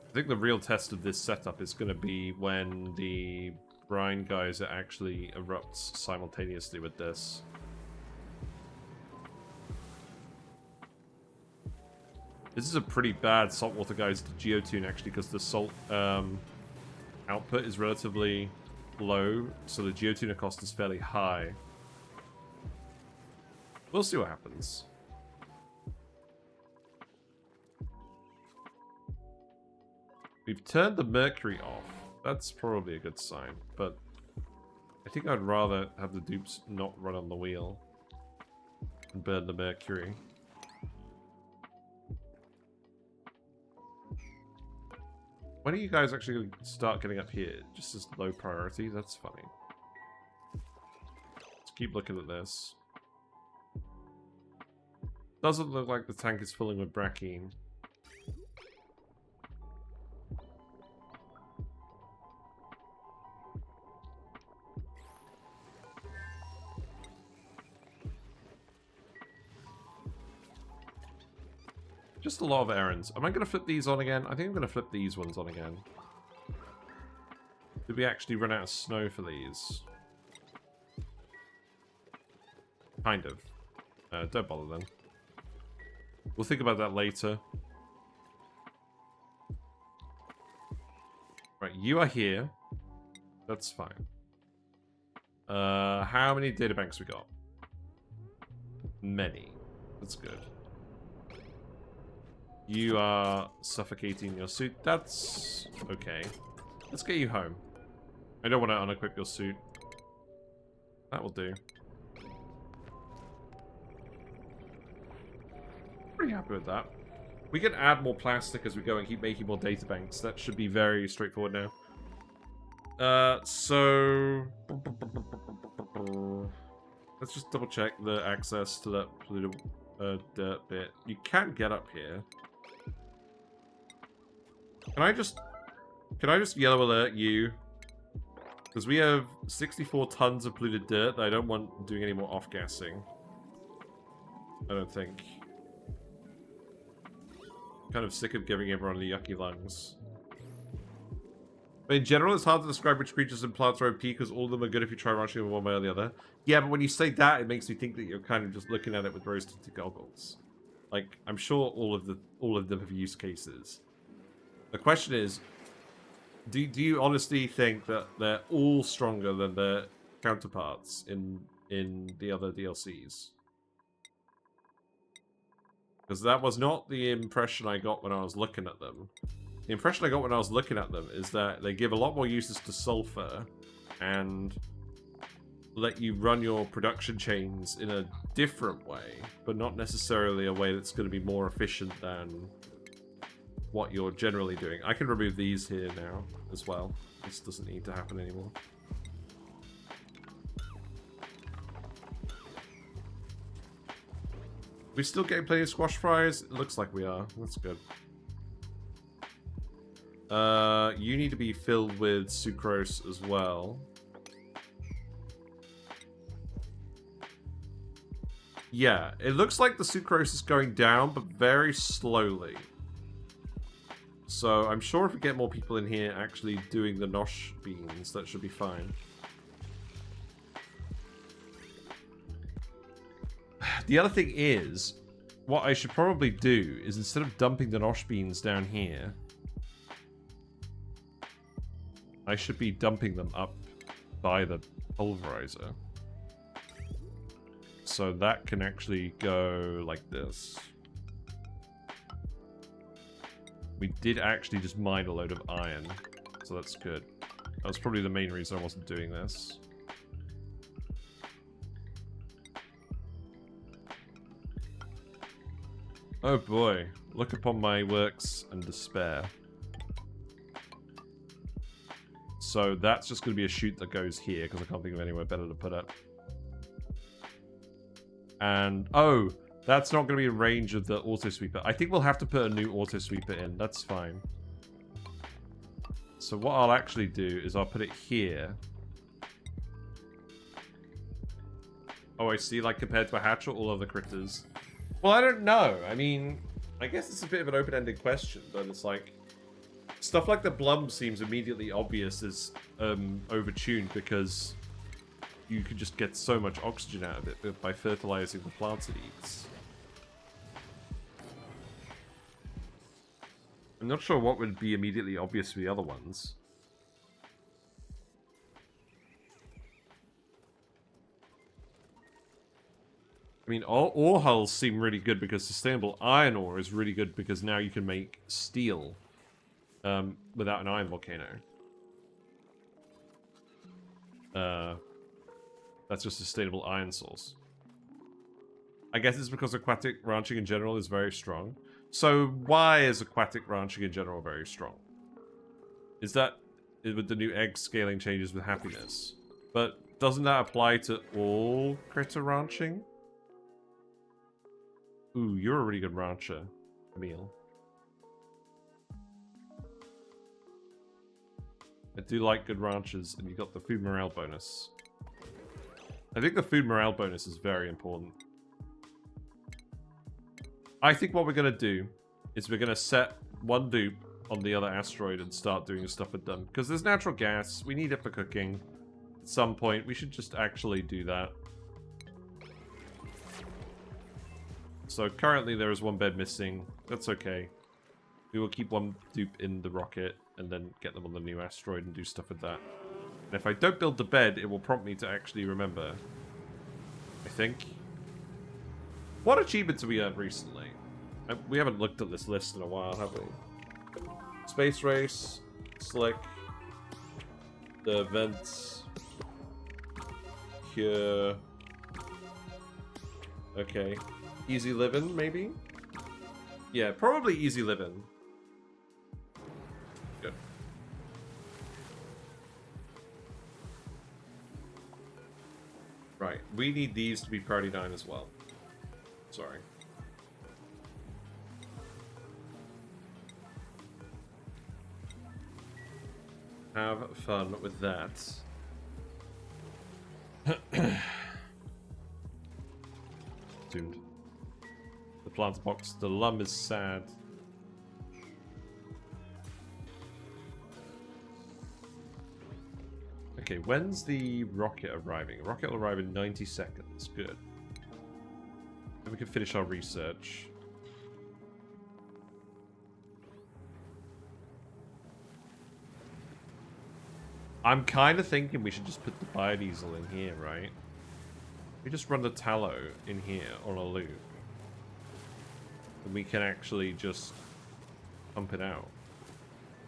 Speaker 1: I think the real test of this setup is going to be when the brine geyser actually erupts simultaneously with this. This is a pretty bad saltwater geyser to geotune actually, because the salt output is relatively low, so the geotuner cost is fairly high. We'll see what happens. We've turned the mercury off. That's probably a good sign, but I think I'd rather have the dupes not run on the wheel and burn the mercury. When are you guys actually going to start getting up here? Just as low priority? That's funny. Let's keep looking at this. Doesn't look like the tank is filling with Brackene. Just a lot of errands. Am I going to flip these on again? I think I'm going to flip these ones on again. Did we actually run out of snow for these? Kind of. Don't bother then. We'll think about that later. Right, you are here. That's fine. How many databanks we got? Many. That's good. You are suffocating your suit. That's okay. Let's get you home. I don't want to unequip your suit. That will do. Pretty happy with that. We can add more plastic as we go and keep making more databanks. That should be very straightforward now. So let's just double check the access to that polluted dirt bit. You can get up here. Can I just yellow alert you? Because we have 64 tons of polluted dirt that I don't want doing any more off-gassing. I don't think. I'm kind of sick of giving everyone the yucky lungs. But in general, it's hard to describe which creatures and plants are OP because all of them are good if you try rushing them one way or the other. Yeah, but when you say that, it makes me think that you're kind of just looking at it with rose-tinted goggles. Like, I'm sure all of them have use cases. The question is, do you honestly think that they're all stronger than their counterparts in the other DLCs? Because that was not the impression I got when I was looking at them. The impression I got when I was looking at them is that they give a lot more uses to sulfur and let you run your production chains in a different way, but not necessarily a way that's going to be more efficient than what you're generally doing. I can remove these here now as well. This doesn't need to happen anymore. We still getting plenty of squash fries? It looks like we are. That's good. You need to be filled with sucrose as well. Yeah, it looks like the sucrose is going down, but very slowly. So I'm sure if we get more people in here actually doing the nosh beans, that should be fine. The other thing is, what I should probably do is instead of dumping the nosh beans down here, I should be dumping them up by the pulverizer. So that can actually go like this. We did actually just mine a load of iron, so that's good. That was probably the main reason I wasn't doing this. Oh boy, look upon my works and despair. So that's just going to be a chute that goes here, because I can't think of anywhere better to put it. And, oh, that's not going to be in range of the auto sweeper. I think we'll have to put a new auto sweeper in. That's fine. So what I'll actually do is I'll put it here. Oh, I see, like compared to a hatch or all other critters. Well, I don't know. I mean, I guess it's a bit of an open-ended question, but it's like... Stuff like the blum seems immediately obvious as overtuned because you can just get so much oxygen out of it by fertilizing the plants it eats. I'm not sure what would be immediately obvious for the other ones. I mean, ore hulls seem really good because sustainable iron ore is really good because now you can make steel without an iron volcano. That's just a sustainable iron source. I guess it's because aquatic ranching in general is very strong. So why is aquatic ranching in general very strong? Is that with the new egg scaling changes with happiness? But doesn't that apply to all critter ranching? Ooh, you're a really good rancher, Emil. I do like good ranchers, and you got the food morale bonus. I think the food morale bonus is very important. I think what we're going to do is we're going to set one dupe on the other asteroid and start doing the stuff with them. Because there's natural gas. We need it for cooking. At some point, we should just actually do that. So currently there is one bed missing. That's okay. We will keep one dupe in the rocket and then get them on the new asteroid and do stuff with that. And if I don't build the bed, it will prompt me to actually remember. I think. What achievements have we earned recently? We haven't looked at this list in a while, have we? Space Race, Slick, the events, Cure. Okay. Easy Living, maybe? Yeah, probably Easy Living. Good. Right, we need these to be priority 9 as well. Sorry. Have fun with that. Doomed. The plant box. The lum is sad. Okay, when's the rocket arriving? Rocket will arrive in 90 seconds. Good. Then we can finish our research. I'm kind of thinking we should just put the biodiesel in here, right? We just run the tallow in here on a loop. And we can actually just pump it out.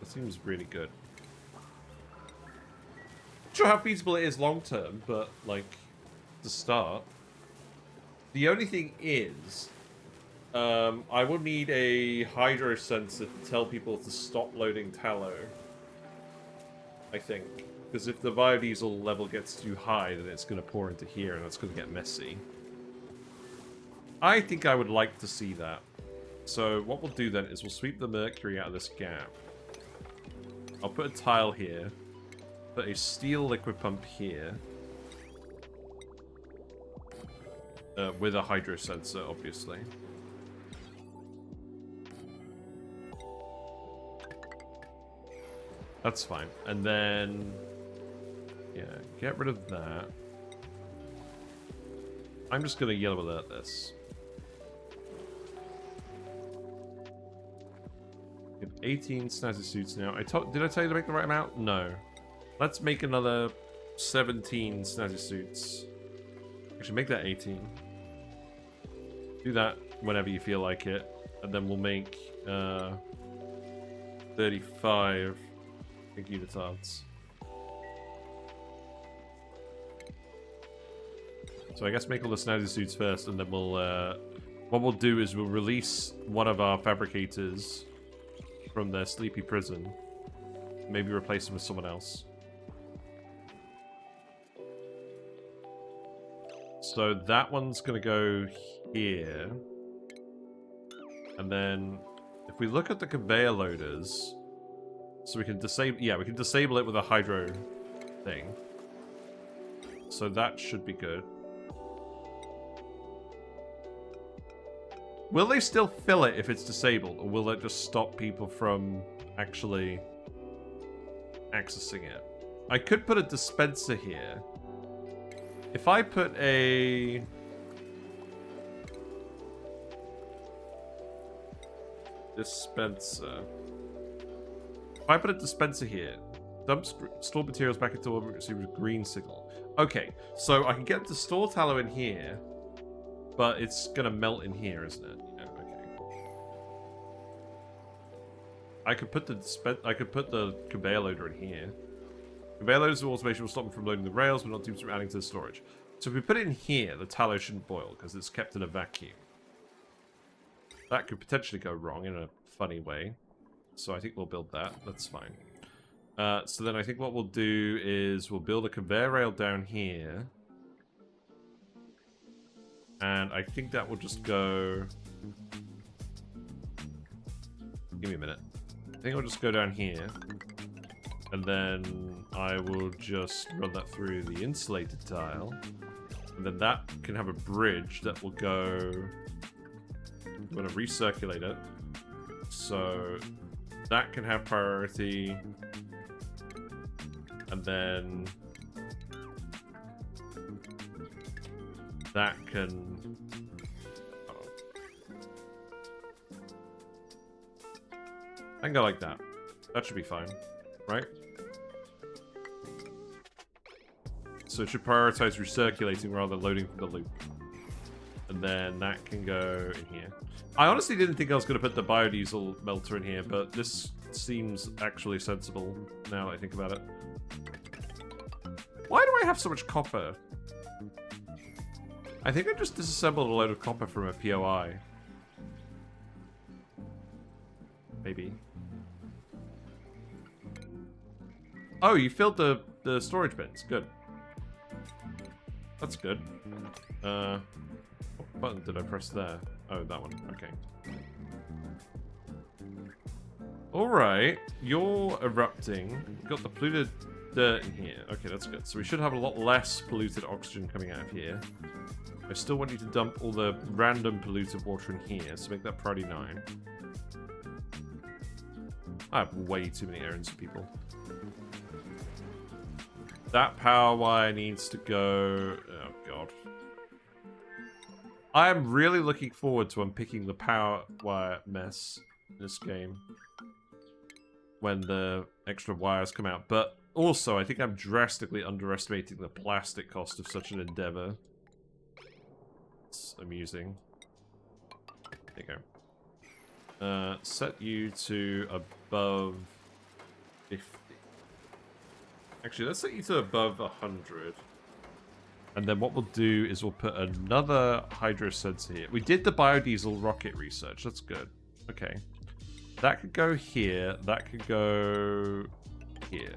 Speaker 1: That seems really good. Not sure how feasible it is long term, but like to start. The only thing is, I will need a hydro sensor to tell people to stop loading tallow. I think. Because if the biodiesel level gets too high, then it's going to pour into here and it's going to get messy. I think I would like to see that. So what we'll do then is we'll sweep the mercury out of this gap. I'll put a tile here. Put a steel liquid pump here. With a hydro sensor, obviously. That's fine. And then... yeah, get rid of that. I'm just going to yellow alert this. We have 18 snazzy suits now. Did I tell you to make the right amount? No. Let's make another 17 snazzy suits. Actually, make that 18. Do that whenever you feel like it. And then we'll make 35 big unitards. So I guess make all the snazzy suits first, and then we'll... what we'll do is we'll release one of our fabricators from their sleepy prison. Maybe replace them with someone else. So that one's going to go here. And then if we look at the conveyor loaders, so we can disable... yeah, we can disable it with a hydro thing. So that should be good. Will they still fill it if it's disabled, or will that just stop people from actually accessing it? I could put a dispenser here. If I put a... dispenser... if I put a dispenser here, dumps stored materials back into orbit, receive a green signal. Okay, so I can get the store tallow in here, but it's gonna melt in here, isn't it? Yeah, okay. I could put the conveyor loader in here. Conveyor loaders of automation will stop them from loading the rails, but not keep from adding to the storage. So if we put it in here, the tallow shouldn't boil because it's kept in a vacuum. That could potentially go wrong in a funny way. So I think we'll build that. That's fine. So then I think what we'll do is we'll build a conveyor rail down here. And I think that will just go... give me a minute. I think I'll just go down here. And then I will just run that through the insulated tile. And then that can have a bridge that will go... I'm going to recirculate it. So that can have priority. And then... that can... oh. I can go like that. That should be fine, right? So it should prioritize recirculating rather than loading from the loop. And then that can go in here. I honestly didn't think I was going to put the biodiesel melter in here, but this seems actually sensible now that I think about it. Why do I have so much copper? I think I just disassembled a load of copper from a POI. Maybe. Oh, you filled the storage bins. Good. That's good. What button did I press there? Oh, that one. Okay. Alright. You're erupting. You've got the polluted dirt in here. Okay, that's good. So we should have a lot less polluted oxygen coming out of here. I still want you to dump all the random polluted water in here, so make that priority 9. I have way too many errands for people. That power wire needs to go... oh, God. I am really looking forward to unpicking the power wire mess in this game. When the extra wires come out. But also, I think I'm drastically underestimating the plastic cost of such an endeavor. It's amusing. There you go. Set you to above 50. Actually, let's set you to above 100. And then what we'll do is we'll put another hydro sensor here. We did the biodiesel rocket research. That's good. Okay. That could go here. That could go here.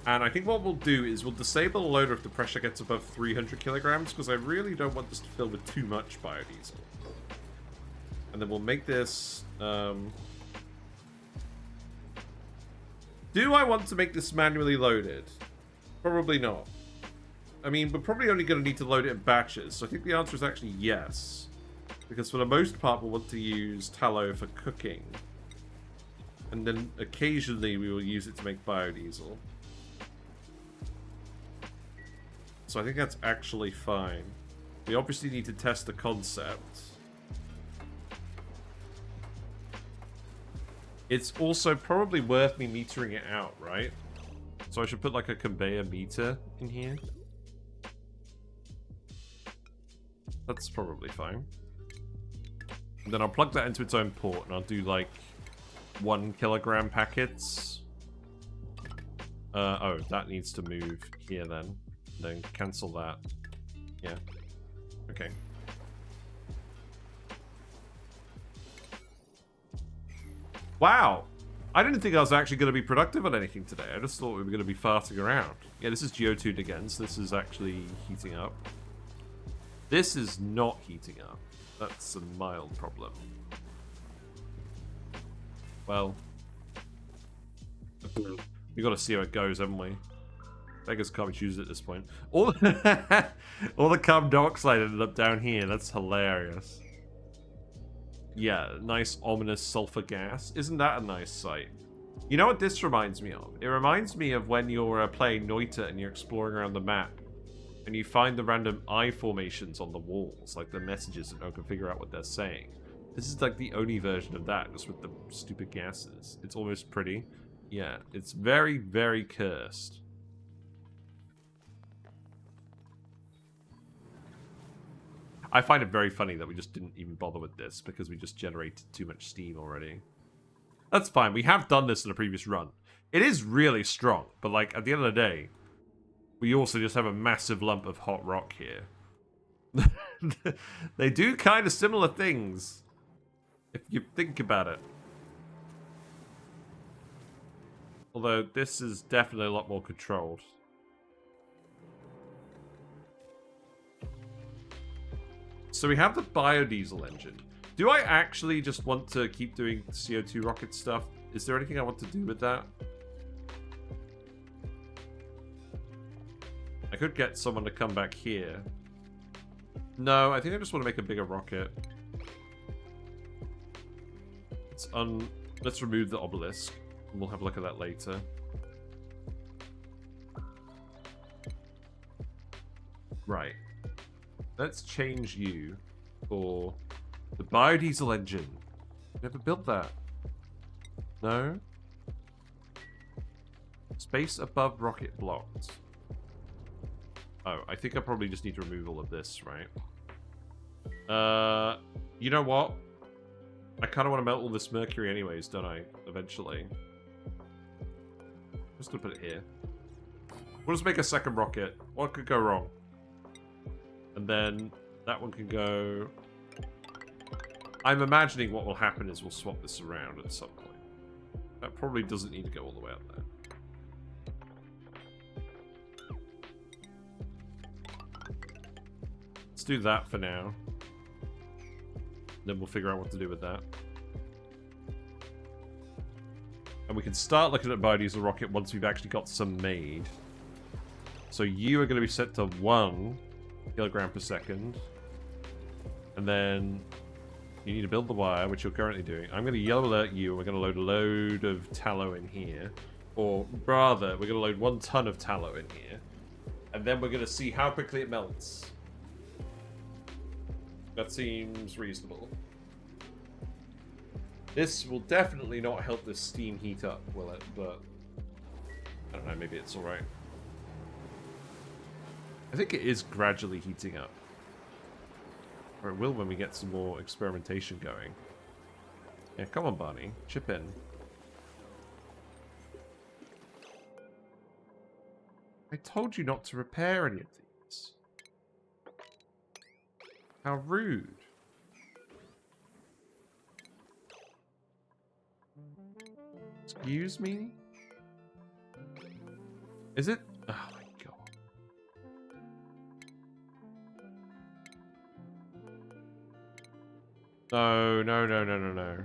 Speaker 1: And I think what we'll do is we'll disable the loader if the pressure gets above 300 kilograms, because I really don't want this to fill with too much biodiesel. And And then we'll make this... Do I want to make this manually loaded? Probably not. I mean, we're probably only going to need to load it in batches. So I think the answer is actually yes. Because for the most part, we'll want to use tallow for cooking. And then occasionally we will use it to make biodiesel. So I think that's actually fine. We obviously need to test the concept. It's also probably worth me metering it out, right? So I should put like a conveyor meter in here. That's probably fine. And then I'll plug that into its own port and I'll do like 1 kilogram packets. Oh, that needs to move here then. Then cancel that. Yeah. Okay. Wow! I didn't think I was actually going to be productive on anything today. I just thought we were going to be farting around. Yeah, this is geotuned again, so this is actually heating up. This is not heating up. That's a mild problem. Well, we got to see how it goes, haven't we? Beggars can't be choosers at this point. All the carbon dioxide ended up down here. That's hilarious. Yeah, nice ominous sulfur gas. Isn't that a nice sight? You know what this reminds me of? It reminds me of when you're playing Noita and you're exploring around the map and you find the random eye formations on the walls, like the messages, and no one can figure out what they're saying. This is like the only version of that, just with the stupid gases. It's almost pretty. Yeah, it's very, very cursed. I find it very funny that we just didn't even bother with this because we just generated too much steam already. That's fine. We have done this in a previous run. It is really strong, but like at the end of the day, we also just have a massive lump of hot rock here. They do kind of similar things, if you think about it. Although this is definitely a lot more controlled. So we have the biodiesel engine. Do I actually just want to keep doing CO2 rocket stuff? Is there anything I want to do with that? I could get someone to come back here. No, I think I just want to make a bigger rocket. Let's remove the obelisk. And we'll have a look at that later. Right. Let's change you for the biodiesel engine. Never built that. No? Space above rocket blocks. Oh, I think I probably just need to remove all of this, right? You know what? I kind of want to melt all this mercury anyways, don't I? Eventually. I'm just going to put it here. We'll just make a second rocket. What could go wrong? And then that one can go... I'm imagining what will happen is we'll swap this around at some point. That probably doesn't need to go all the way up there. Let's do that for now. Then we'll figure out what to do with that. And we can start looking at biodiesel rocket once we've actually got some made. So you are going to be set to 1 kilogram per second. And then you need to build the wire, which you're currently doing. I'm going to yellow alert you, and we're going to load a load of tallow in here. Or rather, we're going to load 1 ton of tallow in here. And then we're going to see how quickly it melts. That seems reasonable. This will definitely not help the steam heat up, will it? But I don't know, maybe it's alright. I think it is gradually heating up. Or it will when we get some more experimentation going. Yeah, come on, Barney. Chip in. I told you not to repair any of these. How rude. Excuse me? Is it? Oh my god. No, no, no, no, no, no.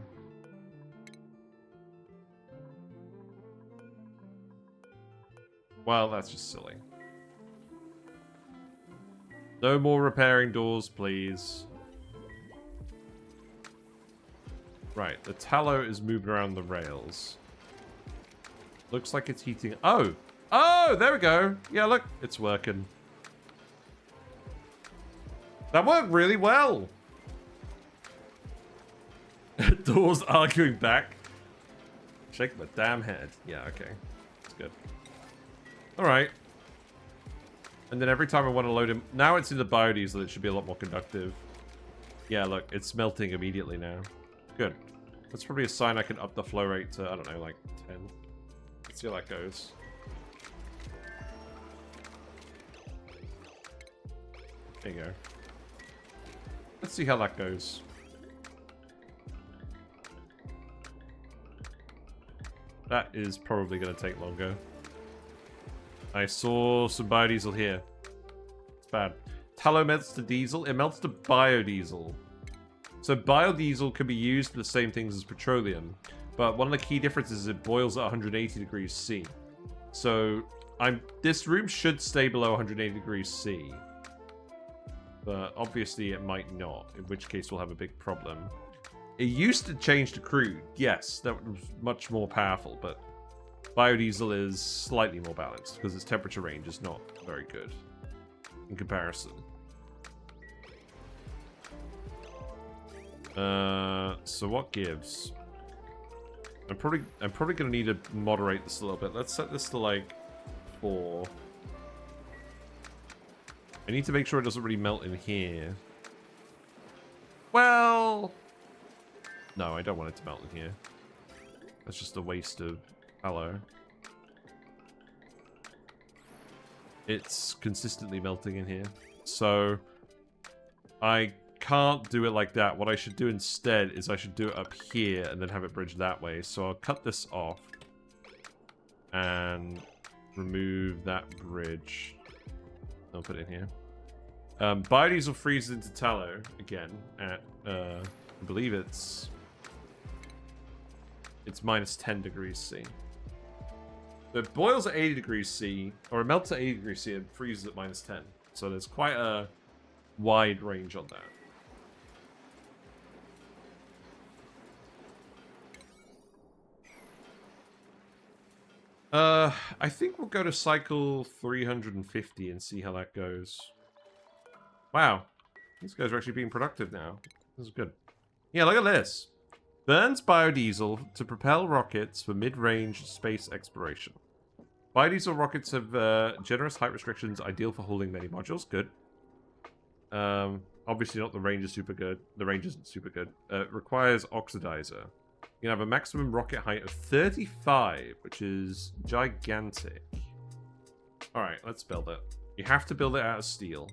Speaker 1: Well, that's just silly. No more repairing doors, please. Right, the tallow is moving around the rails. Looks like it's heating. Oh! Oh, there we go. Yeah, look, it's working. That worked really well. Doors arguing back. Shake my damn head. Yeah, okay. That's good. Alright. And then every time I want to load him... Now it's in the biodiesel, it should be a lot more conductive. Yeah, look, it's melting immediately now. Good. That's probably a sign I can up the flow rate to, I don't know, like 10. Let's see how that goes. There you go. Let's see how that goes. That is probably going to take longer. I saw some biodiesel here. It's bad. Tallow melts to diesel. It melts to biodiesel. So biodiesel can be used for the same things as petroleum. But one of the key differences is it boils at 180 degrees C. So this room should stay below 180 degrees C. But obviously it might not, in which case we'll have a big problem. It used to change to crude. Yes, that was much more powerful, but biodiesel is slightly more balanced because its temperature range is not very good in comparison. So what gives? I'm probably gonna need to moderate this a little bit. Let's set this to like 4. I need to make sure it doesn't really melt in here. Well, no, I don't want it to melt in here. That's just a waste of tallow. It's consistently melting in here. So I can't do it like that. What I should do instead is I should do it up here and then have it bridge that way. So I'll cut this off and remove that bridge. I'll put it in here. Biodiesel freezes into tallow again at I believe it's minus 10 degrees C. So it boils at 80 degrees C, or it melts at 80 degrees C and freezes at minus 10. So there's quite a wide range on that. I think we'll go to cycle 350 and see how that goes. Wow. These guys are actually being productive now. This is good. Yeah, look at this. Burns biodiesel to propel rockets for mid-range space exploration. Biodiesel rockets have generous height restrictions, ideal for holding many modules. Good. Obviously not the range is super good. The range isn't super good. It requires oxidizer. You can have a maximum rocket height of 35, which is gigantic. Alright, let's build it. You have to build it out of steel.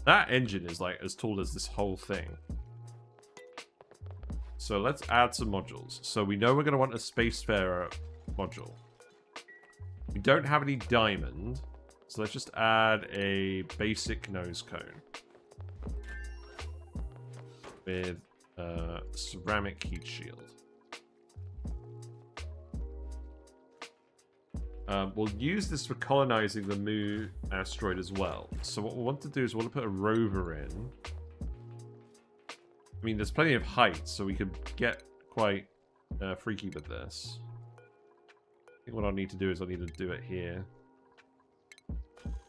Speaker 1: That engine is like as tall as this whole thing. So let's add some modules. So we know we're going to want a Spacefarer module. We don't have any diamond. So let's just add a basic nose cone. With ceramic heat shield. We'll use this for colonizing the Moo asteroid as well. So what we want to do is we want to put a rover in. I mean, there's plenty of height, so we could get quite freaky with this. I think what I'll need to do is I'll need to do it here.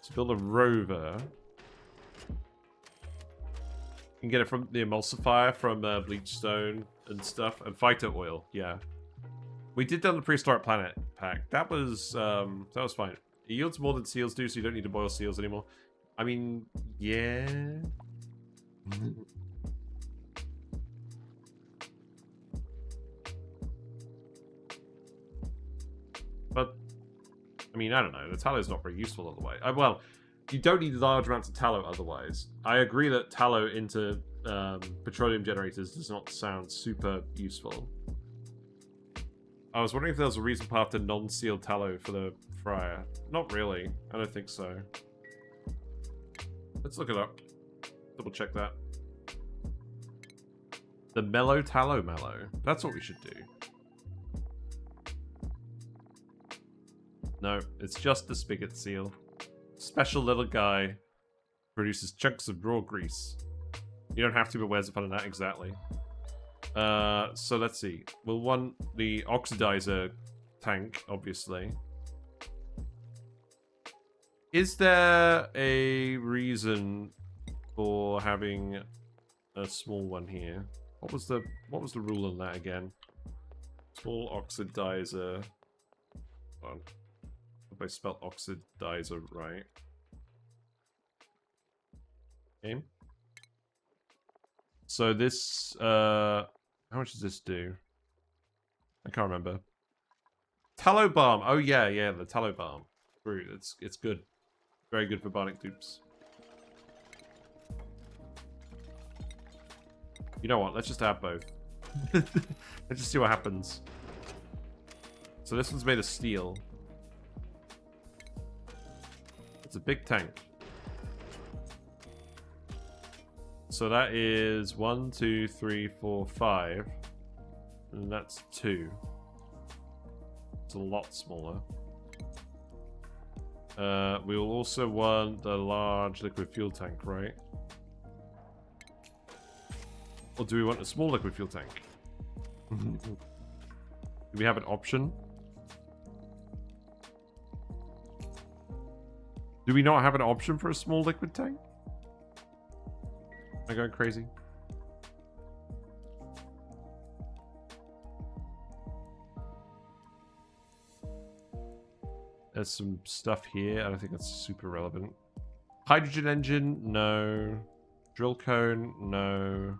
Speaker 1: So build a rover. You can get it from the emulsifier from bleachstone and stuff, and phyto oil. Yeah, we did that on the prehistoric planet pack. That was fine. It yields more than seals do, so you don't need to boil seals anymore. I mean, yeah. But I mean, I don't know. The tallow is not very useful otherwise. Well, you don't need large amounts of tallow otherwise. I agree that tallow into petroleum generators does not sound super useful. I was wondering if there was a reason path to non-sealed tallow for the fryer. Not really. I don't think so. Let's look it up. Double check that. The mellow tallow mallow. That's what we should do. No, it's just the spigot seal. Special little guy. Produces chunks of raw grease. You don't have to, but where's the fun in that exactly? So let's see. We'll want the oxidizer tank, obviously. Is there a reason for having a small one here? What was the rule on that again? Small oxidizer. Hold on. Hope I spelled oxidizer right. Game. So this how much does this do? I can't remember. Tallow balm. Oh yeah, the tallow balm. True, it's good. Very good for bionic dupes. You know what? Let's just add both. Let's just see what happens. So this one's made of steel. It's a big tank. So that is 1, 2, 3, 4, 5. And that's 2. It's a lot smaller. We will also want the large liquid fuel tank, right? Or do we want a small liquid fuel tank? Do we have an option? Do we not have an option for a small liquid tank? Am I going crazy? There's some stuff here. I don't think that's super relevant. Hydrogen engine? No. Drill cone? No.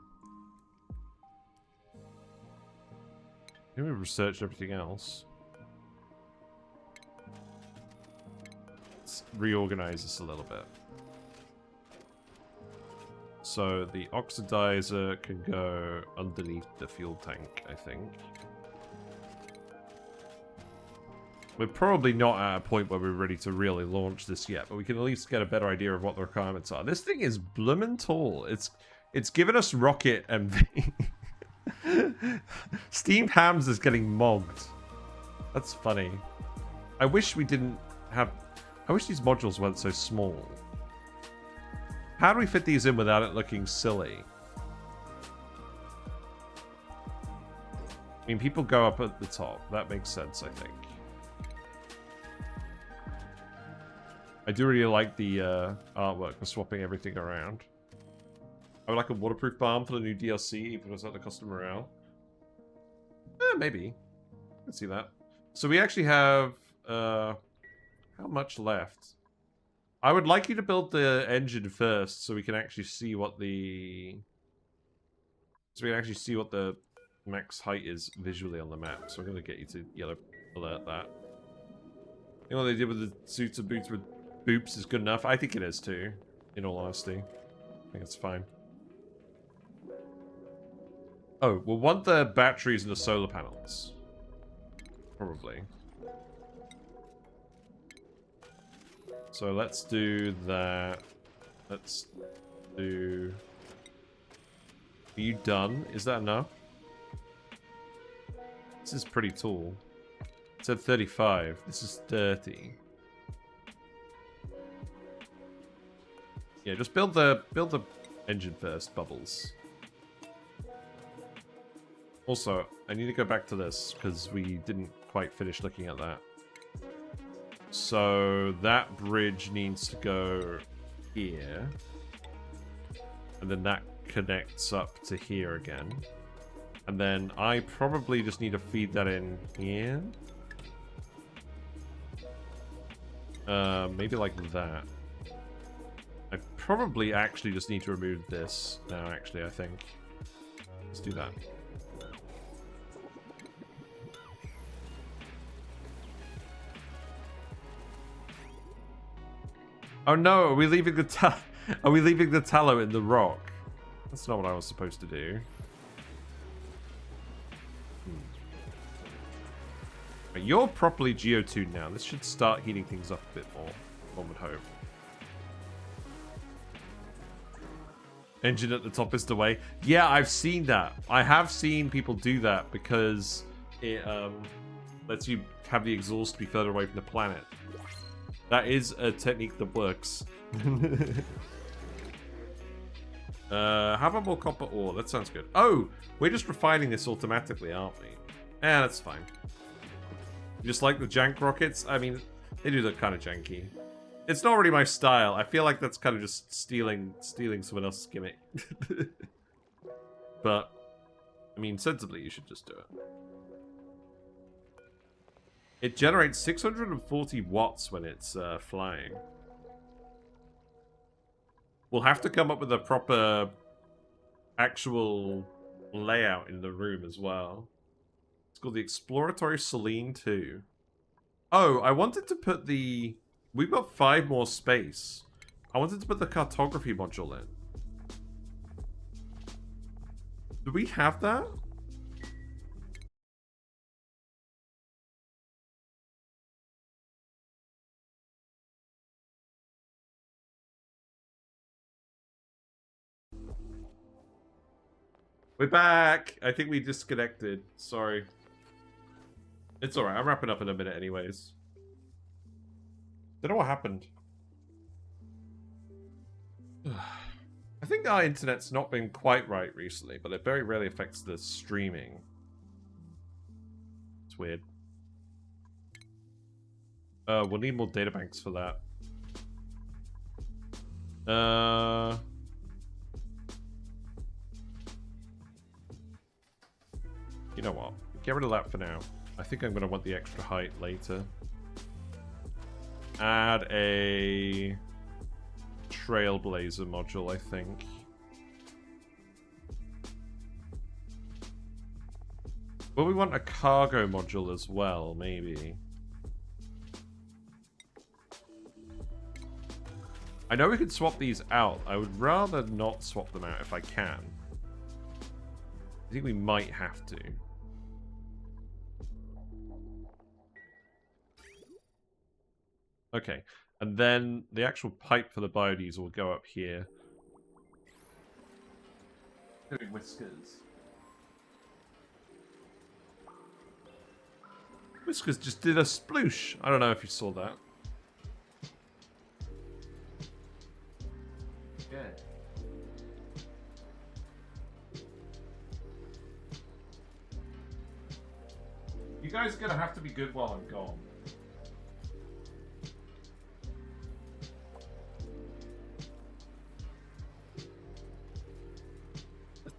Speaker 1: Maybe we've researched everything else. Let's reorganize this a little bit. So the oxidizer can go underneath the fuel tank, I think. We're probably not at a point where we're ready to really launch this yet, but we can at least get a better idea of what the requirements are. This thing is bloomin' tall. It's given us rocket MV. Steamed Hams is getting mogged. That's funny. I wish we didn't have... I wish these modules weren't so small. How do we fit these in without it looking silly? I mean, people go up at the top. That makes sense, I think. I do really like the artwork for swapping everything around. I would like a waterproof balm for the new DLC, even without the custom morale. Maybe. I can see that. So we actually have... how much left? I would like you to build the engine first, so we can actually see what the... So we can actually see what the max height is visually on the map. So I'm going to get you to yellow alert that. You know what they did with the suits and boots with boops is good enough? I think it is too, in all honesty. I think it's fine. Oh, we'll want the batteries and the solar panels. Probably. So let's do that. Let's do... Are you done? Is that enough? This is pretty tall. It said 35. This is 30. Yeah, just build the engine first, Bubbles. Also, I need to go back to this because we didn't quite finish looking at that. So that bridge needs to go here. And then that connects up to here again. And then I probably just need to feed that in here. Maybe like that. I probably actually just need to remove this now, actually, I think. Let's do that. Oh no, are we leaving the tallow in the rock? That's not what I was supposed to do. You're properly geotuned now. This should start heating things up a bit more, one would hope. Engine at the top is the way. Yeah, I've seen that. I have seen people do that because it lets you have the exhaust be further away from the planet. That is a technique that works. How about more copper ore? That sounds good. Oh, we're just refining this automatically, aren't we? Yeah, that's fine. Just like the jank rockets. I mean, they do look kind of janky. It's not really my style. I feel like that's kind of just stealing someone else's gimmick. But, I mean, sensibly, you should just do it. It generates 640 watts when it's flying. We'll have to come up with a proper actual layout in the room as well. It's called the Exploratory Selene 2. Oh, I wanted to put the... We've got 5 more space. I wanted to put the cartography module in. Do we have that? We're back! I think we disconnected. Sorry. It's alright. I'm wrapping up in a minute anyways. Don't know what happened. I think our internet's not been quite right recently, but it very rarely affects the streaming. It's weird. We'll need more databanks for that. You know what? Get rid of that for now. I think I'm going to want the extra height later. Add a Trailblazer module, I think. Will we want a cargo module as well, maybe? I know we could swap these out. I would rather not swap them out if I can. I think we might have to. Okay, and then the actual pipe for the biodiesel will go up here. Doing Whiskers. Whiskers just did a sploosh. I don't know if you saw that. Yeah. You guys are gonna have to be good while I'm gone.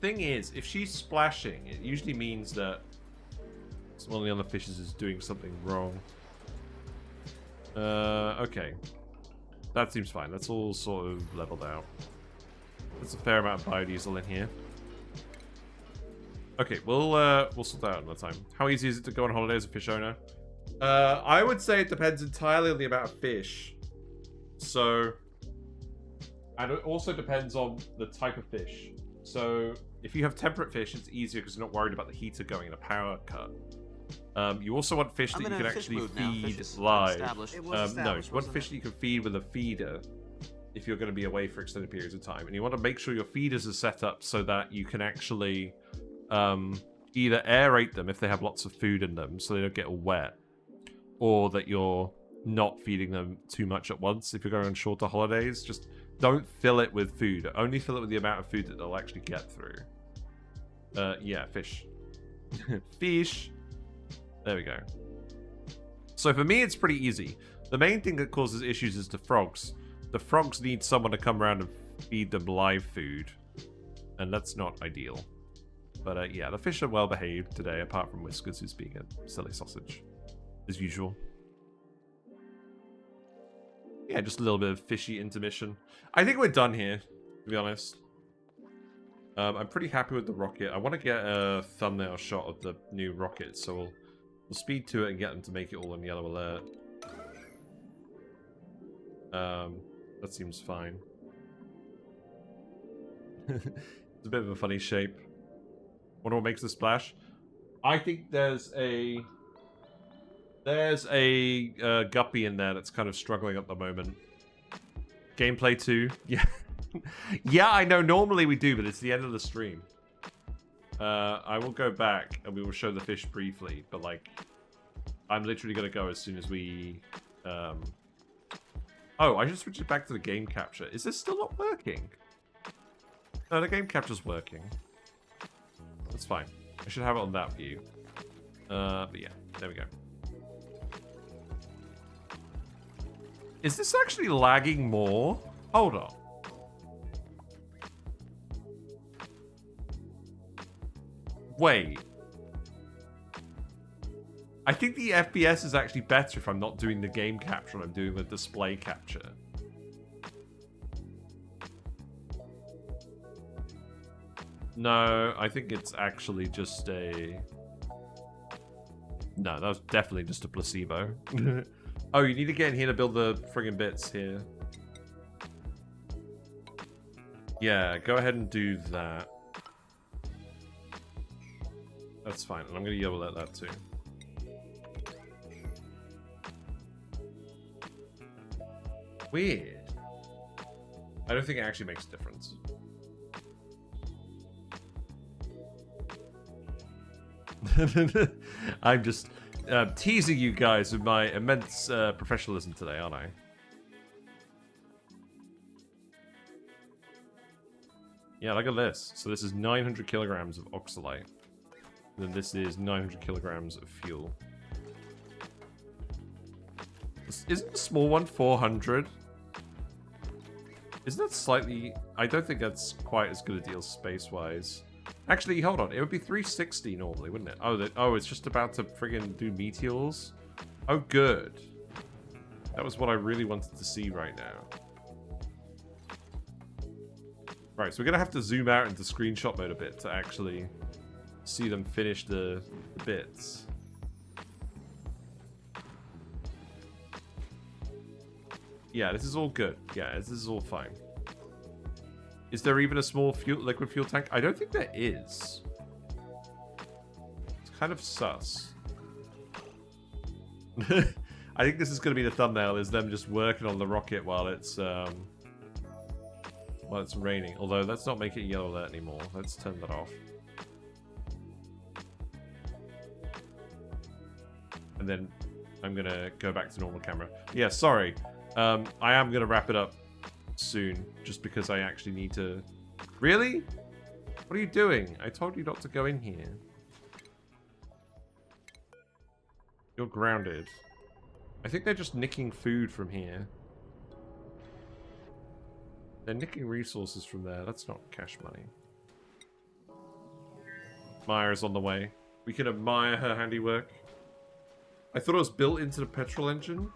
Speaker 1: Thing is, if she's splashing, it usually means that one of the other fishes is doing something wrong. Okay. That seems fine. That's all sort of leveled out. There's a fair amount of biodiesel in here. Okay, we'll sort that out another time. How easy is it to go on holiday as a fish owner? I would say it depends entirely on the amount of fish. So, and it also depends on the type of fish. So, if you have temperate fish, it's easier because you're not worried about the heater going in a power cut. You also want fish that you can actually feed live. No, you want fish that you can feed with a feeder if you're going to be away for extended periods of time. And you want to make sure your feeders are set up so that you can actually either aerate them if they have lots of food in them so they don't get all wet, or that you're not feeding them too much at once if you're going on shorter holidays. Just don't fill it with food. Only fill it with the amount of food that they'll actually get through. Yeah, fish. Fish. There we go. So for me, it's pretty easy. The main thing that causes issues is the frogs. The frogs need someone to come around and feed them live food. And that's not ideal. But yeah, the fish are well behaved today, apart from Whiskers, who's being a silly sausage. As usual. Yeah, just a little bit of fishy intermission. I think we're done here, to be honest. I'm pretty happy with the rocket. I want to get a thumbnail shot of the new rocket, so we'll speed to it and get them to make it all on yellow alert. That seems fine. It's a bit of a funny shape. Wonder what makes the splash. I think there's a guppy in there that's kind of struggling at the moment. Gameplay 2, yeah. Yeah, I know. Normally we do, but it's the end of the stream. I will go back and we will show the fish briefly, but like, I'm literally gonna go as soon as we. Oh, I should switch it back to the game capture. Is this still not working? No, the game capture's working. That's fine. I should have it on that view. But yeah, there we go. Is this actually lagging more? Hold on. Wait. I think the FPS is actually better if I'm not doing the game capture and I'm doing the display capture. No, I think it's actually just a... No, that was definitely just a placebo. Oh, you need to get in here to build the friggin' bits here. Yeah, go ahead and do that. That's fine, and I'm gonna yell at that too. Weird. I don't think it actually makes a difference. I'm just teasing you guys with my immense professionalism today, aren't I? Yeah, look at this. So this is 900 kilograms of oxalate. And then this is 900 kilograms of fuel. Isn't the small one 400? Isn't that slightly... I don't think that's quite as good a deal space-wise. Actually, hold on. It would be 360 normally, wouldn't it? Oh, it's just about to friggin' do meteors? Oh, good. That was what I really wanted to see right now. Right, so we're going to have to zoom out into screenshot mode a bit to actually see them finish the bits. Yeah, this is all good. Yeah, this is all fine. Is there even a small liquid fuel tank? I don't think there is. It's kind of sus. I think this is going to be the thumbnail, is them just working on the rocket while it's raining. Although, let's not make it yellow alert anymore. Let's turn that off. And then I'm going to go back to normal camera. Yeah, sorry. I am going to wrap it up soon, just because I actually need to... Really? What are you doing? I told you not to go in here. You're grounded. I think they're just nicking food from here. They're nicking resources from there. That's not cash money. Maya's on the way. We can admire her handiwork. I thought it was built into the petrol engine.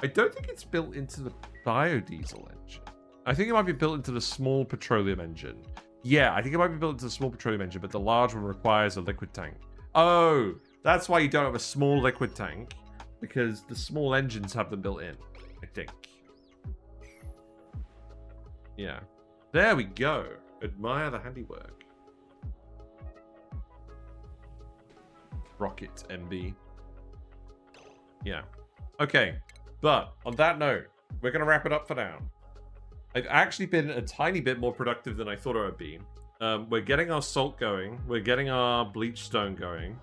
Speaker 1: I don't think it's built into the biodiesel engine. I think it might be built into the small petroleum engine. Yeah, I think it might be built into the small petroleum engine, but the large one requires a liquid tank. Oh, that's why you don't have a small liquid tank, because the small engines have them built in, I think. Yeah. There we go. Admire the handiwork. Rocket MB. Yeah. Okay. But on that note, we're going to wrap it up for now. I've actually been a tiny bit more productive than I thought I would be. We're getting our salt going. We're getting our bleach stone going.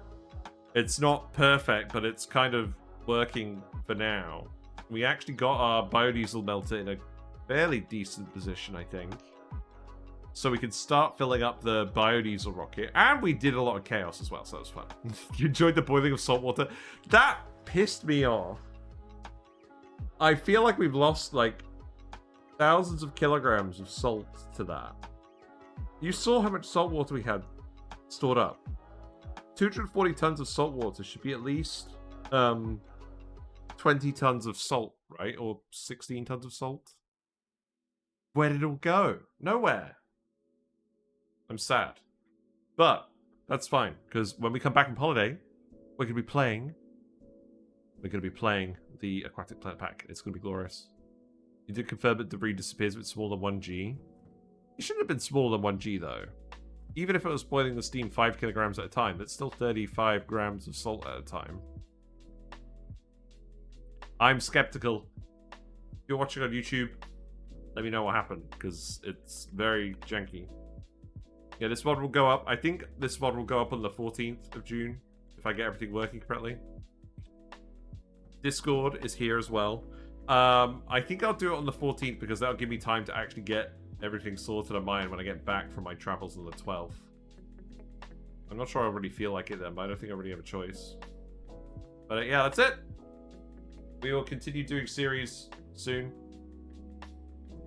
Speaker 1: It's not perfect, but it's kind of working for now. We actually got our biodiesel melter in a fairly decent position, I think. So we can start filling up the biodiesel rocket. And we did a lot of chaos as well, so that was fun. You enjoyed the boiling of salt water? That pissed me off. I feel like we've lost, like, thousands of kilograms of salt to that. You saw how much salt water we had stored up. 240 tons of salt water should be at least 20 tons of salt, right? Or 16 tons of salt. Where did it all go? Nowhere. I'm sad. But that's fine, because when we come back from holiday, we're going to be playing the Aquatic Planet Pack. It's going to be glorious. You did confirm that debris disappears with smaller than 1G. It shouldn't have been smaller than 1G, though. Even if it was boiling the steam 5 kilograms at a time, that's still 35 grams of salt at a time. I'm skeptical. If you're watching on YouTube, let me know what happened, because it's very janky. Yeah, this mod will go up. I think this mod will go up on the 14th of June, if I get everything working correctly. Discord is here as well. I think I'll do it on the 14th, because that'll give me time to actually get everything sorted on mine when I get back from my travels on the 12th. I'm not sure I really feel like it then, but I don't think I really have a choice. But yeah, that's it. We will continue doing series soon.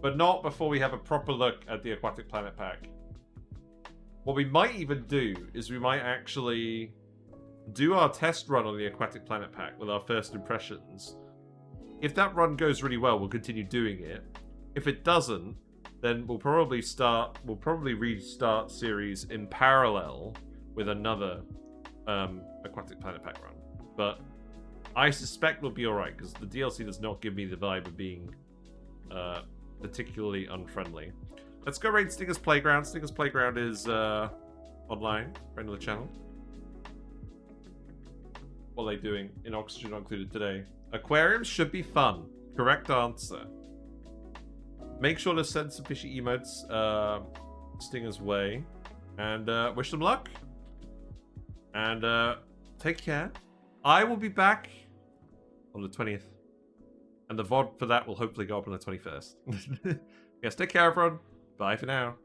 Speaker 1: But not before we have a proper look at the Aquatic Planet Pack. What we might even do is we might actually do our test run on the Aquatic Planet Pack with our first impressions. If that run goes really well, we'll continue doing it. If it doesn't, then we'll probably restart series in parallel with another Aquatic Planet Pack run. But I suspect we'll be alright, because the DLC does not give me the vibe of being particularly unfriendly. Let's go raid Stinger's Playground. Stinger's Playground is online, friend of the channel. What are they doing in Oxygen Not Included today? Aquariums should be fun. Correct answer. Make sure to send some fishy emotes Stinger's way. And wish them luck. And take care. I will be back on the 20th. And the VOD for that will hopefully go up on the 21st. Yes, take care everyone. Bye for now.